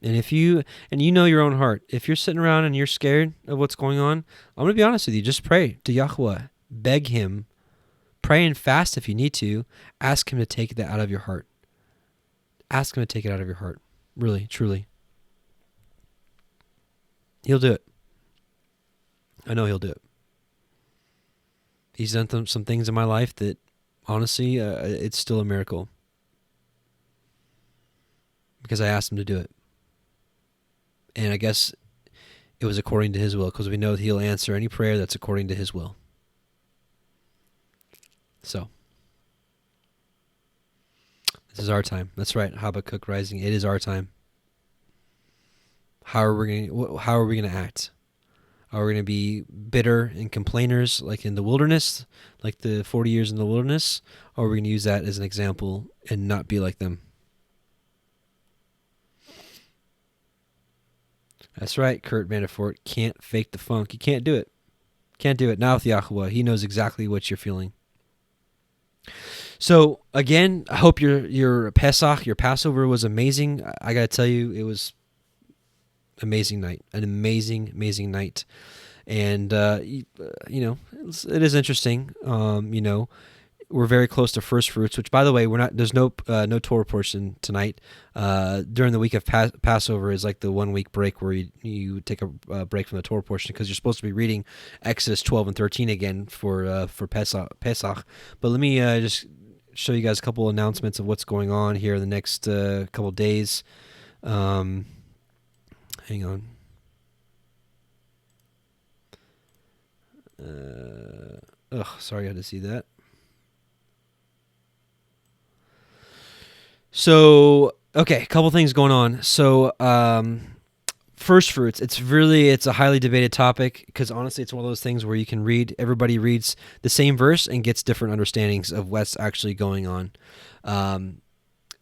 S1: And if you know your own heart, if you're sitting around and you're scared of what's going on, I'm going to be honest with you. Just pray to Yahweh. Beg him. Pray and fast if you need to. Ask him to take that out of your heart. Ask him to take it out of your heart. Really, truly. He'll do it. I know he'll do it. He's done some things in my life that, honestly, it's still a miracle. Because I asked him to do it. And I guess it was according to his will, because we know that he'll answer any prayer that's according to his will. So, this is our time. That's right, Habakkuk Rising. It is our time. How are we going to act? Are we going to be bitter and complainers like in the wilderness, like the 40 years in the wilderness? Or are we going to use that as an example and not be like them? That's right, Kurt Manafort. Can't fake the funk. You can't do it. Can't do it. Now with YHWH, he knows exactly what you're feeling. So again, I hope your Pesach, your Passover was amazing. I gotta tell you, it was amazing night, an amazing night, and it is interesting. We're very close to first fruits, which, by the way, we're not. There's no Torah portion tonight. During the week of Passover is like the 1 week break where you take a break from the Torah portion because you're supposed to be reading Exodus 12 and 13 again for Pesach. But let me just show you guys a couple announcements of what's going on here in the next couple days. Hang on. Sorry, I had to see that. So, okay, a couple things going on. So, first fruits, it's a highly debated topic because honestly, it's one of those things where you can everybody reads the same verse and gets different understandings of what's actually going on.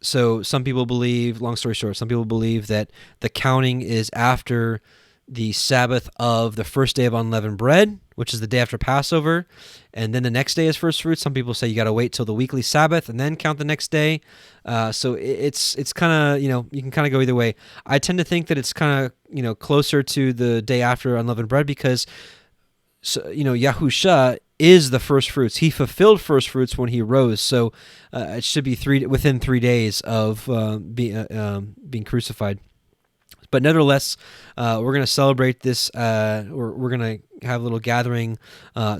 S1: So some people believe, long story short, some people believe that the counting is after the Sabbath of the first day of unleavened bread, which is the day after Passover, and then the next day is first fruits. Some people say you got to wait till the weekly Sabbath and then count the next day. So it's kind of, you can kind of go either way. I tend to think that it's kind of, closer to the day after unleavened bread because, Yahusha is the first fruits. He fulfilled first fruits when he rose. So it should be within 3 days of being crucified. But nevertheless, we're going to celebrate this. We're going to have a little gathering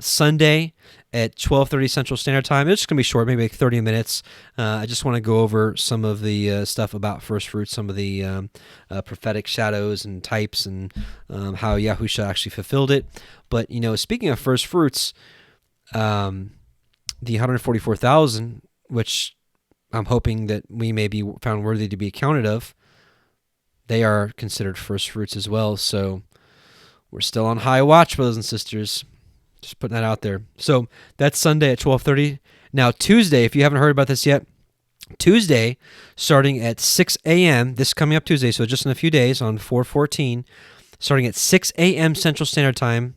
S1: Sunday at 12:30 Central Standard Time. It's just going to be short, maybe like 30 minutes. I just want to go over some of the stuff about first fruits, some of the prophetic shadows and types, and how Yahusha actually fulfilled it. But, speaking of first fruits, the 144,000, which I'm hoping that we may be found worthy to be accounted of, they are considered first fruits as well. So we're still on high watch, brothers and sisters. Just putting that out there. So that's Sunday at 12:30. Now Tuesday, if you haven't heard about this yet, Tuesday, starting at 6 a.m., this coming up Tuesday, so just in a few days on 4/14, starting at 6 a.m. Central Standard Time,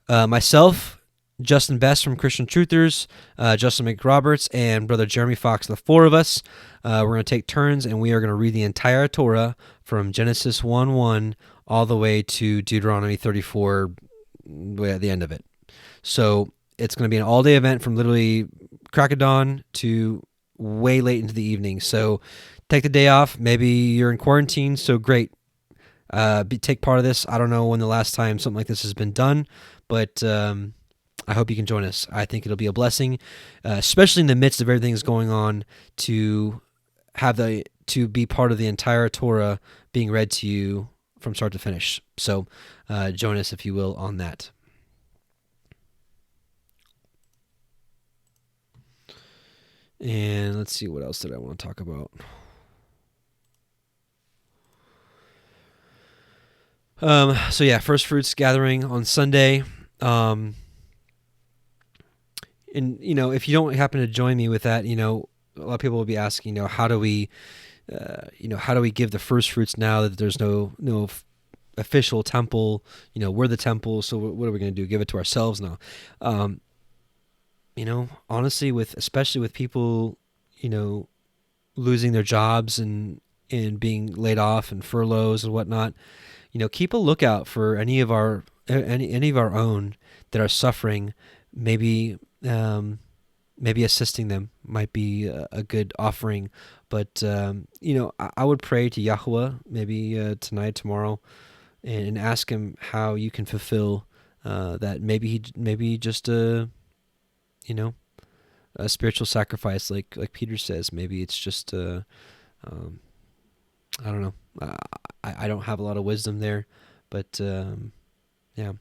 S1: myself, Justin Best from Christian Truthers, Justin McRoberts, and Brother Jeremy Fox, the four of us, we're going to take turns, and we are going to read the entire Torah from Genesis 1:1 all the way to Deuteronomy 34 at the end of it. So it's going to be an all-day event from literally crack of dawn to way late into the evening. So take the day off. Maybe you're in quarantine, so great. Take part of this. I don't know when the last time something like this has been done, but I hope you can join us. I think it'll be a blessing, especially in the midst of everything that's going on, to be part of the entire Torah being read to you from start to finish. So join us, if you will, on that. And let's see, what else did I want to talk about? So yeah, first fruits gathering on Sunday. And if you don't happen to join me with that, a lot of people will be asking, how do we give the first fruits now that there's no official temple? We're the temple, so what are we going to do? Give it to ourselves now? Honestly, especially with people, losing their jobs and being laid off and furloughs and whatnot, keep a lookout for any of our own that are suffering. Maybe assisting them might be a good offering. But I would pray to Yahweh maybe tonight, tomorrow, and ask him how you can fulfill that. Maybe just a spiritual sacrifice, like Peter says. Maybe it's just I don't know. I don't have a lot of wisdom there, but yeah.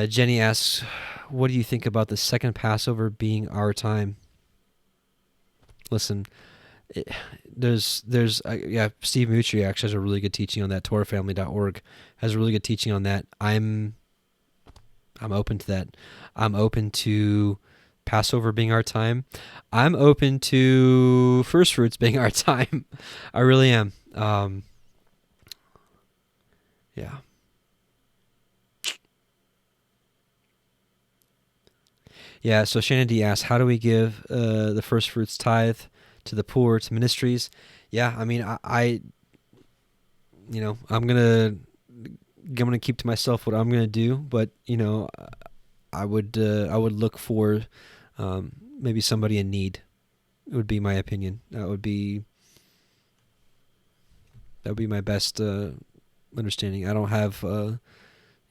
S1: Jenny asks, what do you think about the second Passover being our time? Listen, it, there's yeah, Steve Mutri actually has a really good teaching on that. TorahFamily.org has a really good teaching on that. I'm open to that. I'm open to Passover being our time. I'm open to first fruits being our time. I really am. Yeah. Yeah, so Shannon D asks, how do we give the first fruits tithe to the poor, to ministries? Yeah, I mean, I I'm gonna keep to myself what I'm gonna do, but I would look for maybe somebody in need. It would be my opinion. That would be my best understanding. I don't have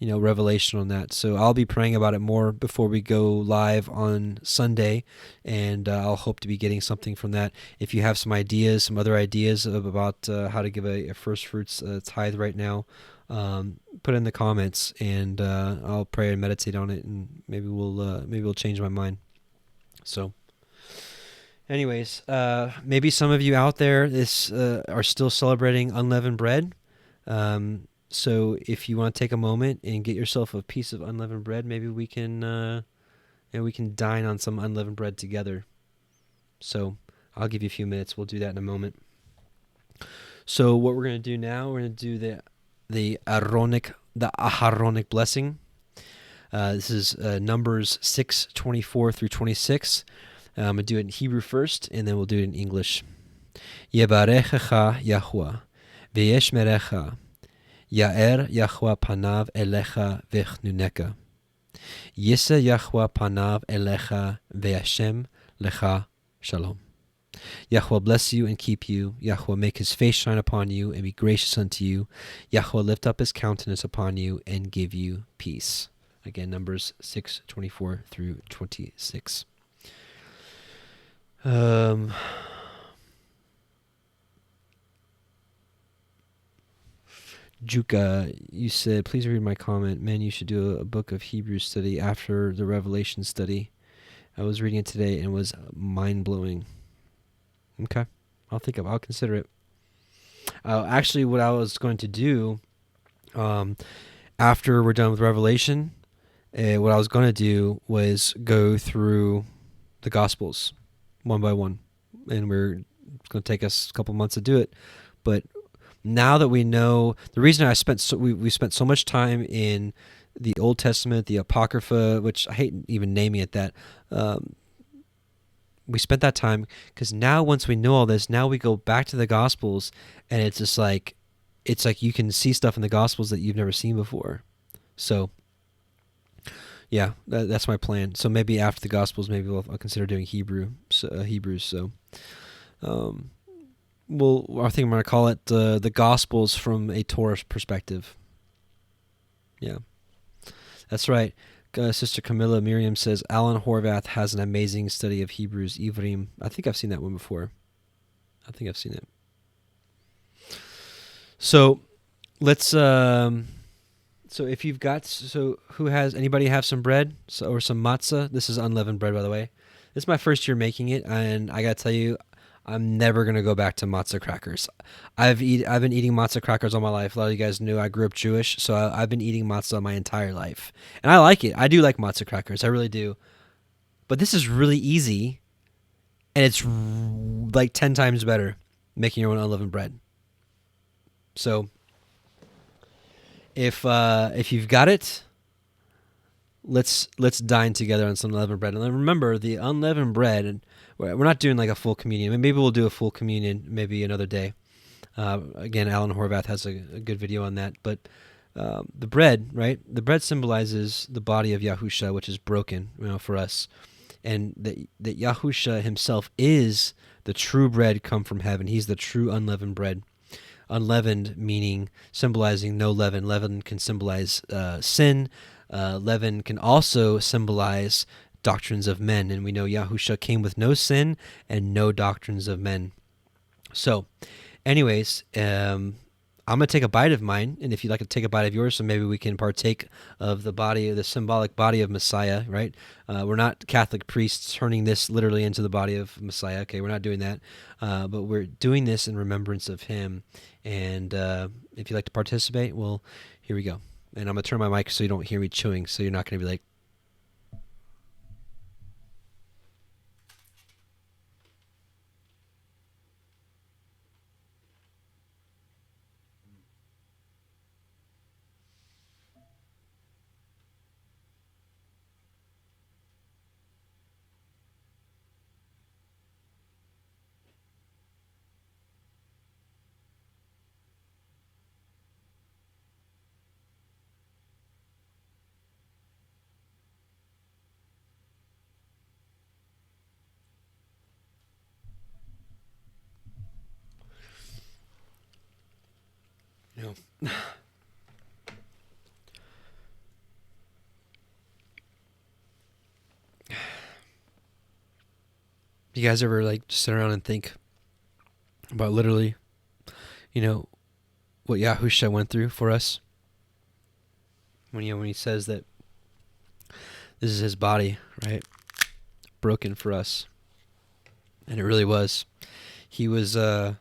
S1: revelation on that, so I'll be praying about it more before we go live on Sunday, and I'll hope to be getting something from that. If you have some other ideas about how to give a first fruits tithe right now, put it in the comments, and I'll pray and meditate on it, and maybe we'll change my mind. So anyways, maybe some of you out there are still celebrating unleavened bread. So if you want to take a moment and get yourself a piece of unleavened bread, maybe we can dine on some unleavened bread together. So I'll give you a few minutes. We'll do that in a moment. So what we're going to do now, we're going to do the Aharonic blessing. This is Numbers 6:24 through 26. I'm going to do it in Hebrew first, and then we'll do it in English. Yebarechecha Yahuwah, v'yeshmerecha, Ya'er Yahuwah panav elecha v'chnuneka. Yisa Yahuwah panav elecha v'yashem lecha shalom. Yahuwah bless you and keep you. Yahuwah make his face shine upon you and be gracious unto you. Yahuwah lift up his countenance upon you and give you peace. Again, Numbers 6:24 through 26. Juka, you said, please read my comment. Man, you should do a book of Hebrew study after the Revelation study. I was reading it today and it was mind-blowing. Okay, I'll consider it. Actually, what I was going to do, after we're done with Revelation, what I was going to do was go through the Gospels one by one, and it's going to take us a couple months to do it. But now that we know, the reason we spent so much time in the Old Testament, the Apocrypha, which I hate even naming it that. We spent that time because now once we know all this, now we go back to the Gospels, and it's just like you can see stuff in the Gospels that you've never seen before. So yeah, that's my plan. So maybe after the Gospels, maybe I'll consider doing Hebrews. So I think I'm going to call it the Gospels from a Torah perspective. Yeah, that's right. Sister Camilla Miriam says, Alan Horvath has an amazing study of Hebrews, Ivrim. I think I've seen that one before. I think I've seen it. So let's, so if you've got, anybody have some bread or some matzah? This is unleavened bread, by the way. This is my first year making it, and I got to tell you, I'm never going to go back to matzah crackers. I've been eating matzah crackers all my life. A lot of you guys knew I grew up Jewish, so I've been eating matzah my entire life. And I like it. I do like matzah crackers. I really do. But this is really easy, and it's like 10 times better making your own unleavened bread. So if you've got it, let's dine together on some unleavened bread. And remember, the unleavened bread, and we're not doing like a full communion. Maybe we'll do a full communion maybe another day. Again, Alan Horvath has a good video on that. But the bread, right? The bread symbolizes the body of Yahusha, which is broken, for us. And that Yahusha himself is the true bread come from heaven. He's the true unleavened bread. Unleavened meaning symbolizing no leaven. Leaven can symbolize sin. Leaven can also symbolize doctrines of men, and we know Yahusha came with no sin and no doctrines of men. So anyways, I'm going to take a bite of mine, and if you'd like to take a bite of yours, so maybe we can partake of the symbolic body of Messiah, right? We're not Catholic priests turning this literally into the body of Messiah. Okay, we're not doing that, but we're doing this in remembrance of him. And if you'd like to participate, well, here we go. And I'm going to turn my mic so you don't hear me chewing, so you're not going to be like, you know. You guys ever like just sit around and think about literally, what Yahusha went through for us? When he says that this is his body, right? Broken for us. And it really was. He was, it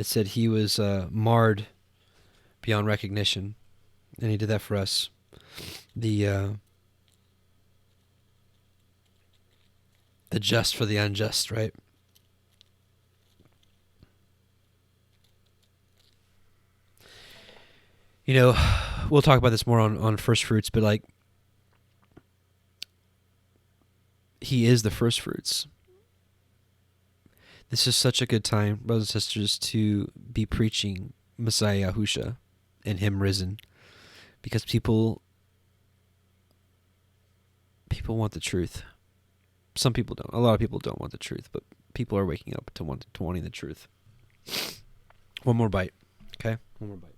S1: said he was marred beyond recognition. And he did that for us. The just for the unjust, right? We'll talk about this more on first fruits, but like, he is the first fruits. This is such a good time, brothers and sisters, to be preaching Messiah Yahusha and him risen, because people want the truth. Some people don't. A lot of people don't want the truth, but people are waking up to wanting the truth. One more bite, okay? One more bite.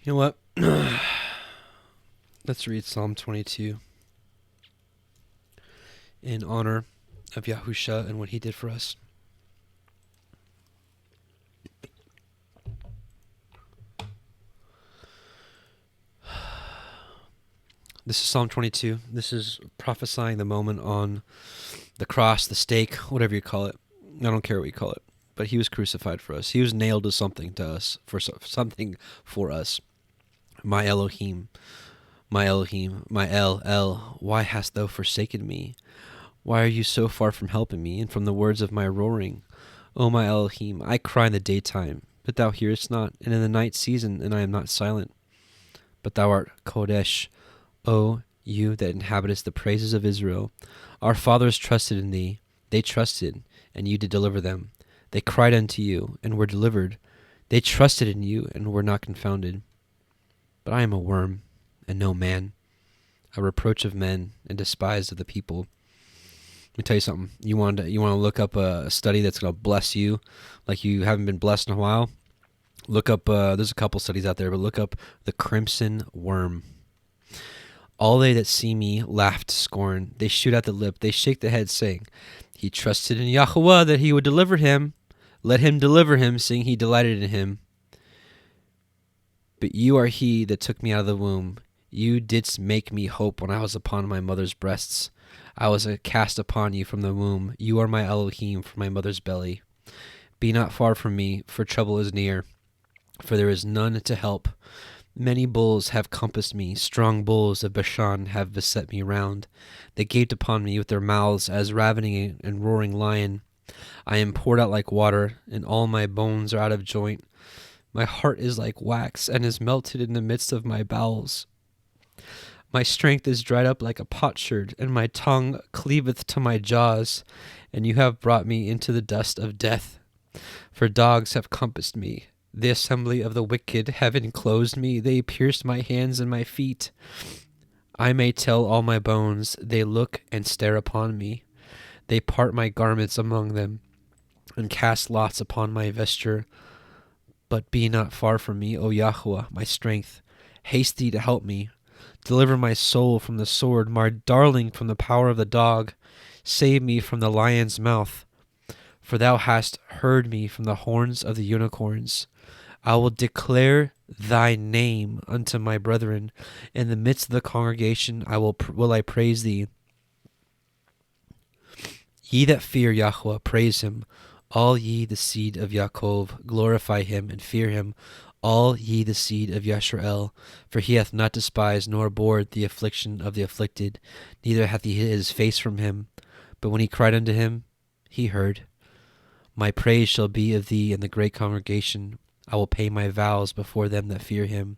S1: You know what? Let's read Psalm 22 in honor of Yahusha and what he did for us. This is Psalm 22. This is prophesying the moment on the cross, the stake, whatever you call it. I don't care what you call it. But he was crucified for us. He was nailed to something to us, for something for us. My Elohim, my Elohim, my El, why hast thou forsaken me? Why are you so far from helping me and from the words of my roaring? O my Elohim, I cry in the daytime, but thou hearest not, and in the night season, and I am not silent. But thou art Kodesh, O you that inhabitest the praises of Israel. Our fathers trusted in thee. They trusted, and you did deliver them. They cried unto you, and were delivered. They trusted in you, and were not confounded. But I am a worm, and no man, a reproach of men, and despised of the people. Let me tell you something. You want to look up a study that's going to bless you like you haven't been blessed in a while? Look up, there's a couple studies out there, but look up the crimson worm. All they that see me laugh to scorn. They shoot at the lip. They shake the head, saying, He trusted in Yahweh that he would deliver him. Let him deliver him, seeing he delighted in him. But you are he that took me out of the womb. You didst make me hope when I was upon my mother's breasts. I was cast upon you from the womb. You are my Elohim from my mother's belly. Be not far from me, for trouble is near, for there is none to help. Many bulls have compassed me, strong bulls of Bashan have beset me round. They gaped upon me with their mouths as ravening and roaring lion. I am poured out like water, and all my bones are out of joint. My heart is like wax, and is melted in the midst of my bowels. My strength is dried up like a potsherd, and my tongue cleaveth to my jaws. And you have brought me into the dust of death. For dogs have compassed me, The assembly of the wicked have enclosed me. They pierced my hands and my feet. I may tell all my bones. They look and stare upon me. They part my garments among them, and cast lots upon my vesture. But be not far from me, O Yahweh, my strength. Haste thee to help me. Deliver my soul from the sword, my darling from the power of the dog. Save me from the lion's mouth. For thou hast heard me from the horns of the unicorns. I will declare thy name unto my brethren. In the midst of the congregation will I praise thee. Ye that fear Yahweh, praise him. All ye the seed of Yaakov, glorify him and fear him. All ye the seed of Yisrael, for he hath not despised nor abhorred the affliction of the afflicted, neither hath he hid his face from him. But when he cried unto him, he heard. My praise shall be of thee in the great congregation. I will pay my vows before them that fear him.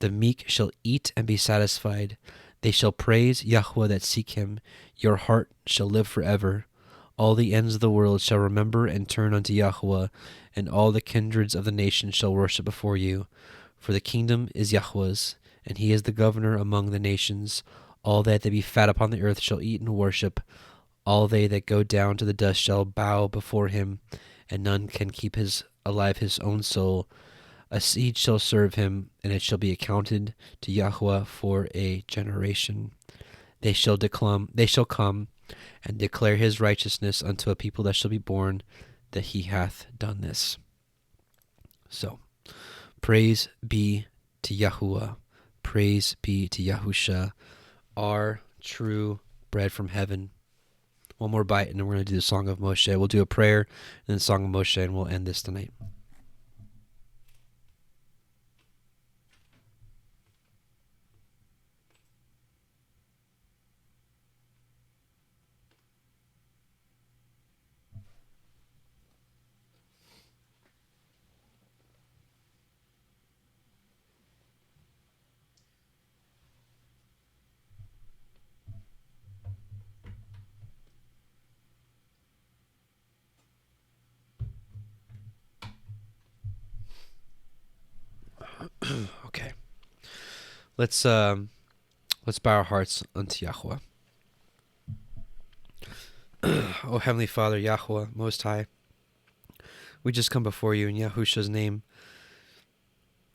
S1: The meek shall eat and be satisfied. They shall praise Yahweh that seek him. Your heart shall live forever. All the ends of the world shall remember and turn unto Yahweh, and all the kindreds of the nations shall worship before you. For the kingdom is Yahweh's, and he is the governor among the nations. All that be fat upon the earth shall eat and worship. All they that go down to the dust shall bow before him, and none can keep alive his own soul. A seed shall serve him, and it shall be accounted to Yahweh for a generation. They shall come and declare his righteousness unto a people that shall be born, that he hath done this. So, praise be to Yahuwah. Praise be to Yahusha, our true bread from heaven. One more bite, and then we're going to do the Song of Moshe. We'll do a prayer, and then the Song of Moshe, and we'll end this tonight. Okay. Let's bow our hearts unto Yahweh. O Heavenly Father, Yahweh, Most High, we just come before you in Yahusha's name,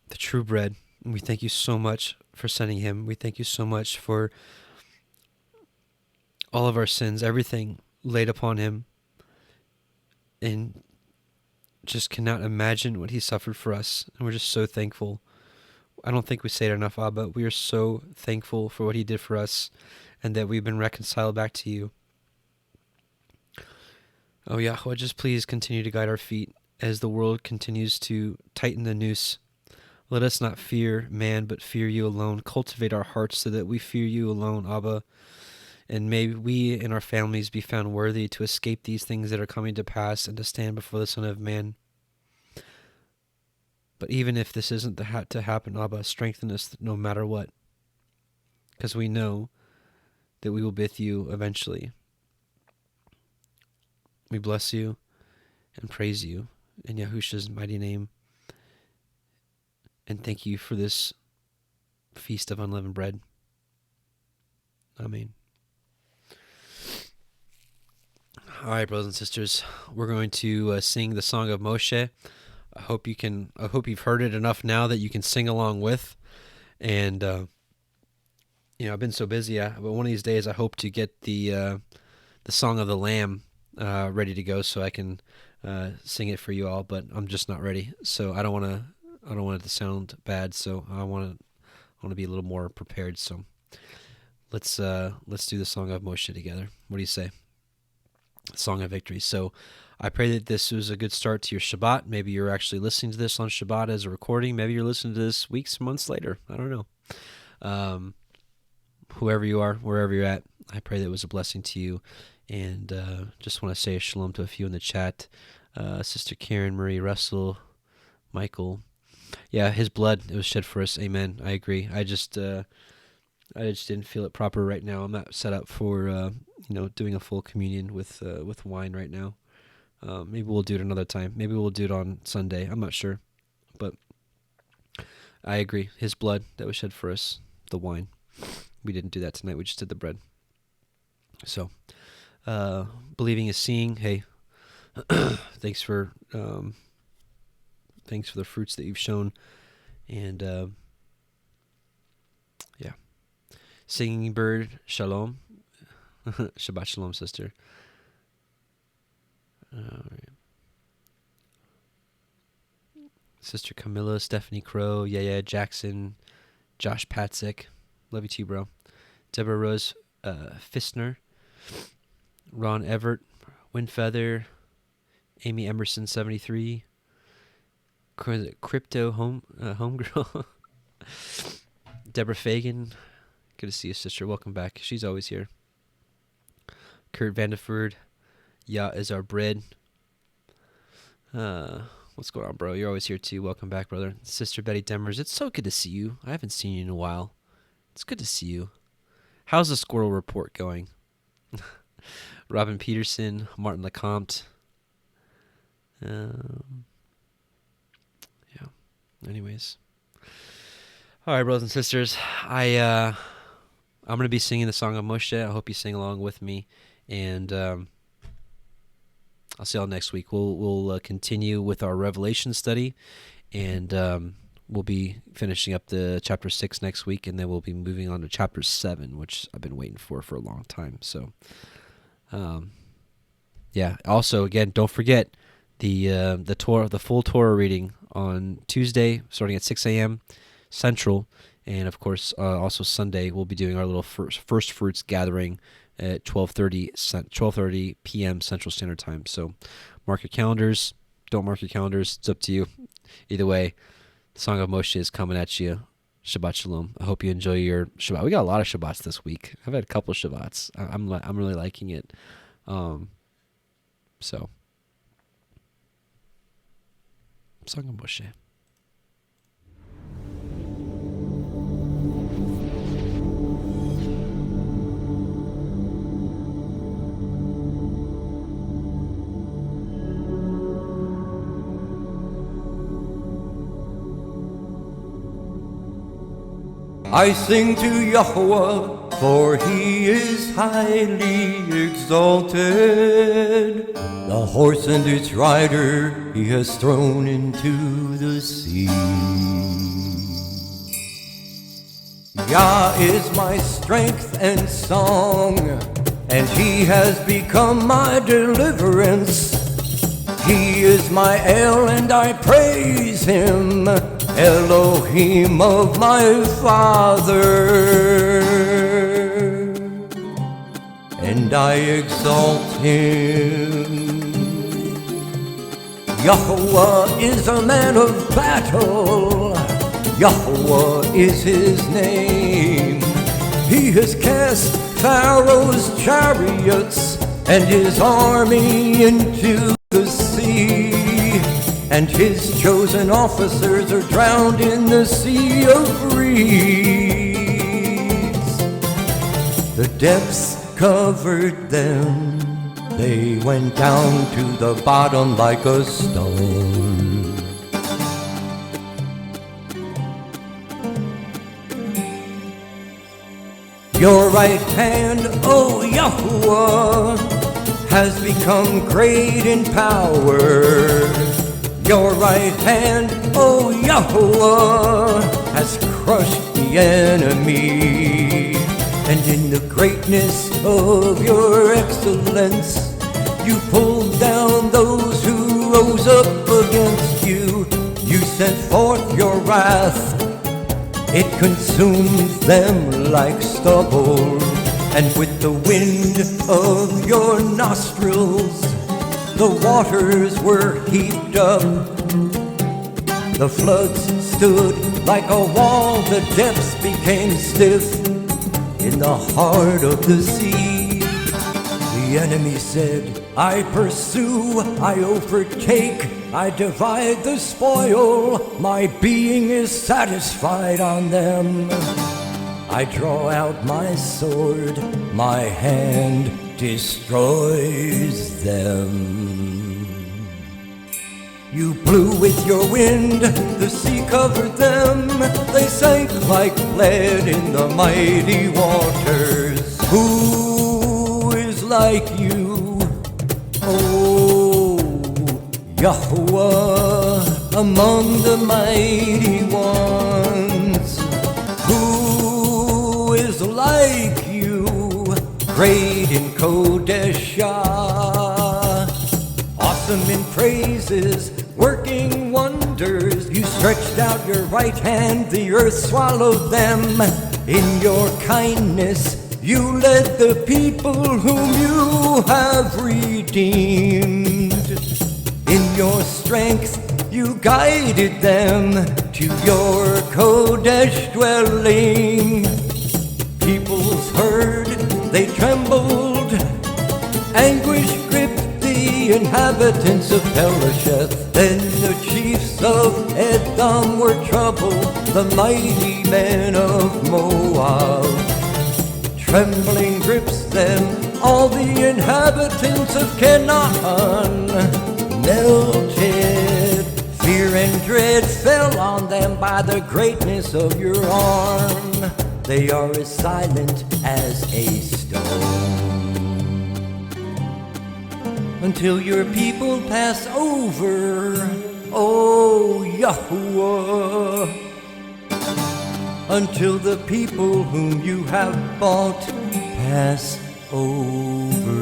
S1: the true bread. And we thank you so much for sending him. We thank you so much for all of our sins, everything laid upon him, and just cannot imagine what he suffered for us. And we're just so thankful. I don't think we say it enough, Abba. We are so thankful for what he did for us, and that we've been reconciled back to you. Oh Yahweh, just please continue to guide our feet as the world continues to tighten the noose. Let us not fear man, but fear you alone. Cultivate our hearts so that we fear you alone, Abba. And may we and our families be found worthy to escape these things that are coming to pass and to stand before the Son of Man. But even if this isn't to happen, Abba, strengthen us no matter what, because we know that we will be with you eventually. We bless you and praise you in Yahusha's mighty name, and thank you for this feast of unleavened bread. Amen. All right, brothers and sisters, we're going to sing the Song of Moshe. I hope you've heard it enough now that you can sing along with. And I've been so busy, but one of these days I hope to get the Song of the Lamb ready to go so I can sing it for you all. But I'm just not ready, so I don't want it to sound bad. So I want to be a little more prepared. So let's do the Song of Moshe together. What do you say? Song of Victory. So I pray that this was a good start to your Shabbat. Maybe you're actually listening to this on Shabbat as a recording. Maybe you're listening to this weeks, months later. I don't know. Whoever you are, wherever you're at, I pray that it was a blessing to you. And just want to say a shalom to a few in the chat. Sister Karen, Marie, Russell, Michael. Yeah, his blood, it was shed for us. Amen. I agree. I just didn't feel it proper right now. I'm not set up for doing a full communion with wine right now. Maybe we'll do it another time. Maybe we'll do it on Sunday. I'm not sure, But I agree. His blood that was shed for us, the wine. We didn't do that tonight. We just did the bread. So, believing is seeing. Hey, thanks for the fruits that you've shown, and yeah, singing bird, shalom, Shabbat shalom, sister. Sister Camilla, Stephanie Crow, yeah, Jackson, Josh Patzik, love you too, bro. Deborah Rose Fistner, Ron Everett, Windfeather, Amy Emerson 73, Crypto Homegirl, Deborah Fagan, good to see you, sister. Welcome back. She's always here. Kurt Vandeford, Yah is our bread. What's going on, bro? You're always here too. Welcome back, brother. Sister Betty Demers, it's so good to see you. I haven't seen you in a while. It's good to see you. How's the squirrel report going? Robin Peterson, Martin Lecomte. Yeah. Anyways. All right, brothers and sisters. I'm going to be singing the song of Moshe. I hope you sing along with me. And I'll see y'all next week. We'll continue with our Revelation study, and we'll be finishing up the chapter 6 next week, and then we'll be moving on to chapter 7, which I've been waiting for a long time. So, yeah. Also, again, don't forget the full Torah reading on Tuesday, starting at 6 a.m. Central, and of course, also Sunday we'll be doing our little first fruits gathering at 12:30 p.m. Central Standard Time. So mark your calendars. Don't mark your calendars. It's up to you. Either way, the Song of Moshe is coming at you. Shabbat Shalom. I hope you enjoy your Shabbat. We got a lot of Shabbats this week. I've had a couple of Shabbats. I'm really liking it. So, Song of Moshe.
S2: I sing to Yahweh, for he is highly exalted. The horse and its rider he has thrown into the sea. Yah is my strength and song, and he has become my deliverance. He is my El, and I praise him, Elohim of my father, and I exalt him. Yahweh is a man of battle, Yahweh is his name. He has cast Pharaoh's chariots and his army into the sea, and his chosen officers are drowned in the sea of reeds. The depths covered them, they went down to the bottom like a stone. Your right hand, O Yahuwah, has become great in power. Your right hand, O Yahuwah, has crushed the enemy. And in the greatness of your excellence, you pulled down those who rose up against you. You sent forth your wrath, it consumed them like stubble. And with the wind of your nostrils, the waters were heaped up. The floods stood like a wall, the depths became stiff in the heart of the sea. The enemy said, I pursue, I overtake, I divide the spoil, my being is satisfied on them. I draw out my sword, my hand destroys them. You blew with your wind, the sea covered them. They sank like lead in the mighty waters. Who is like you, O Yahuwah, among the mighty ones? Who is like you, great in Kodeshah, awesome in praises, working wonders? You stretched out your right hand, the earth swallowed them. In your kindness you led the people whom you have redeemed. In your strength you guided them to your Kodesh dwelling. Peoples heard, they trembled, anguish gripped the inhabitants of Pelasheth. Then the chiefs of Edom were troubled, the mighty men of Moab. Trembling grips them, all the inhabitants of Canaan melted. Fear and dread fell on them by the greatness of your arm. They are as silent as a stone. Until your people pass over, O Yahuwah. Until the people whom you have bought pass over.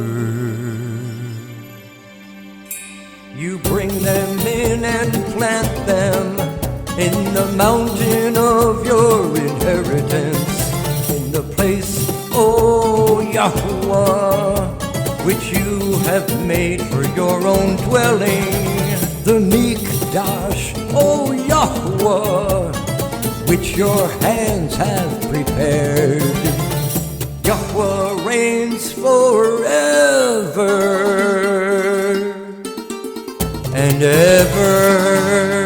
S2: You bring them in and plant them in the mountain of your inheritance, in the place, O Yahuwah, which you have made for your own dwelling, the Mikdash, O Yahuwah, which your hands have prepared. Yahuwah reigns forever and ever.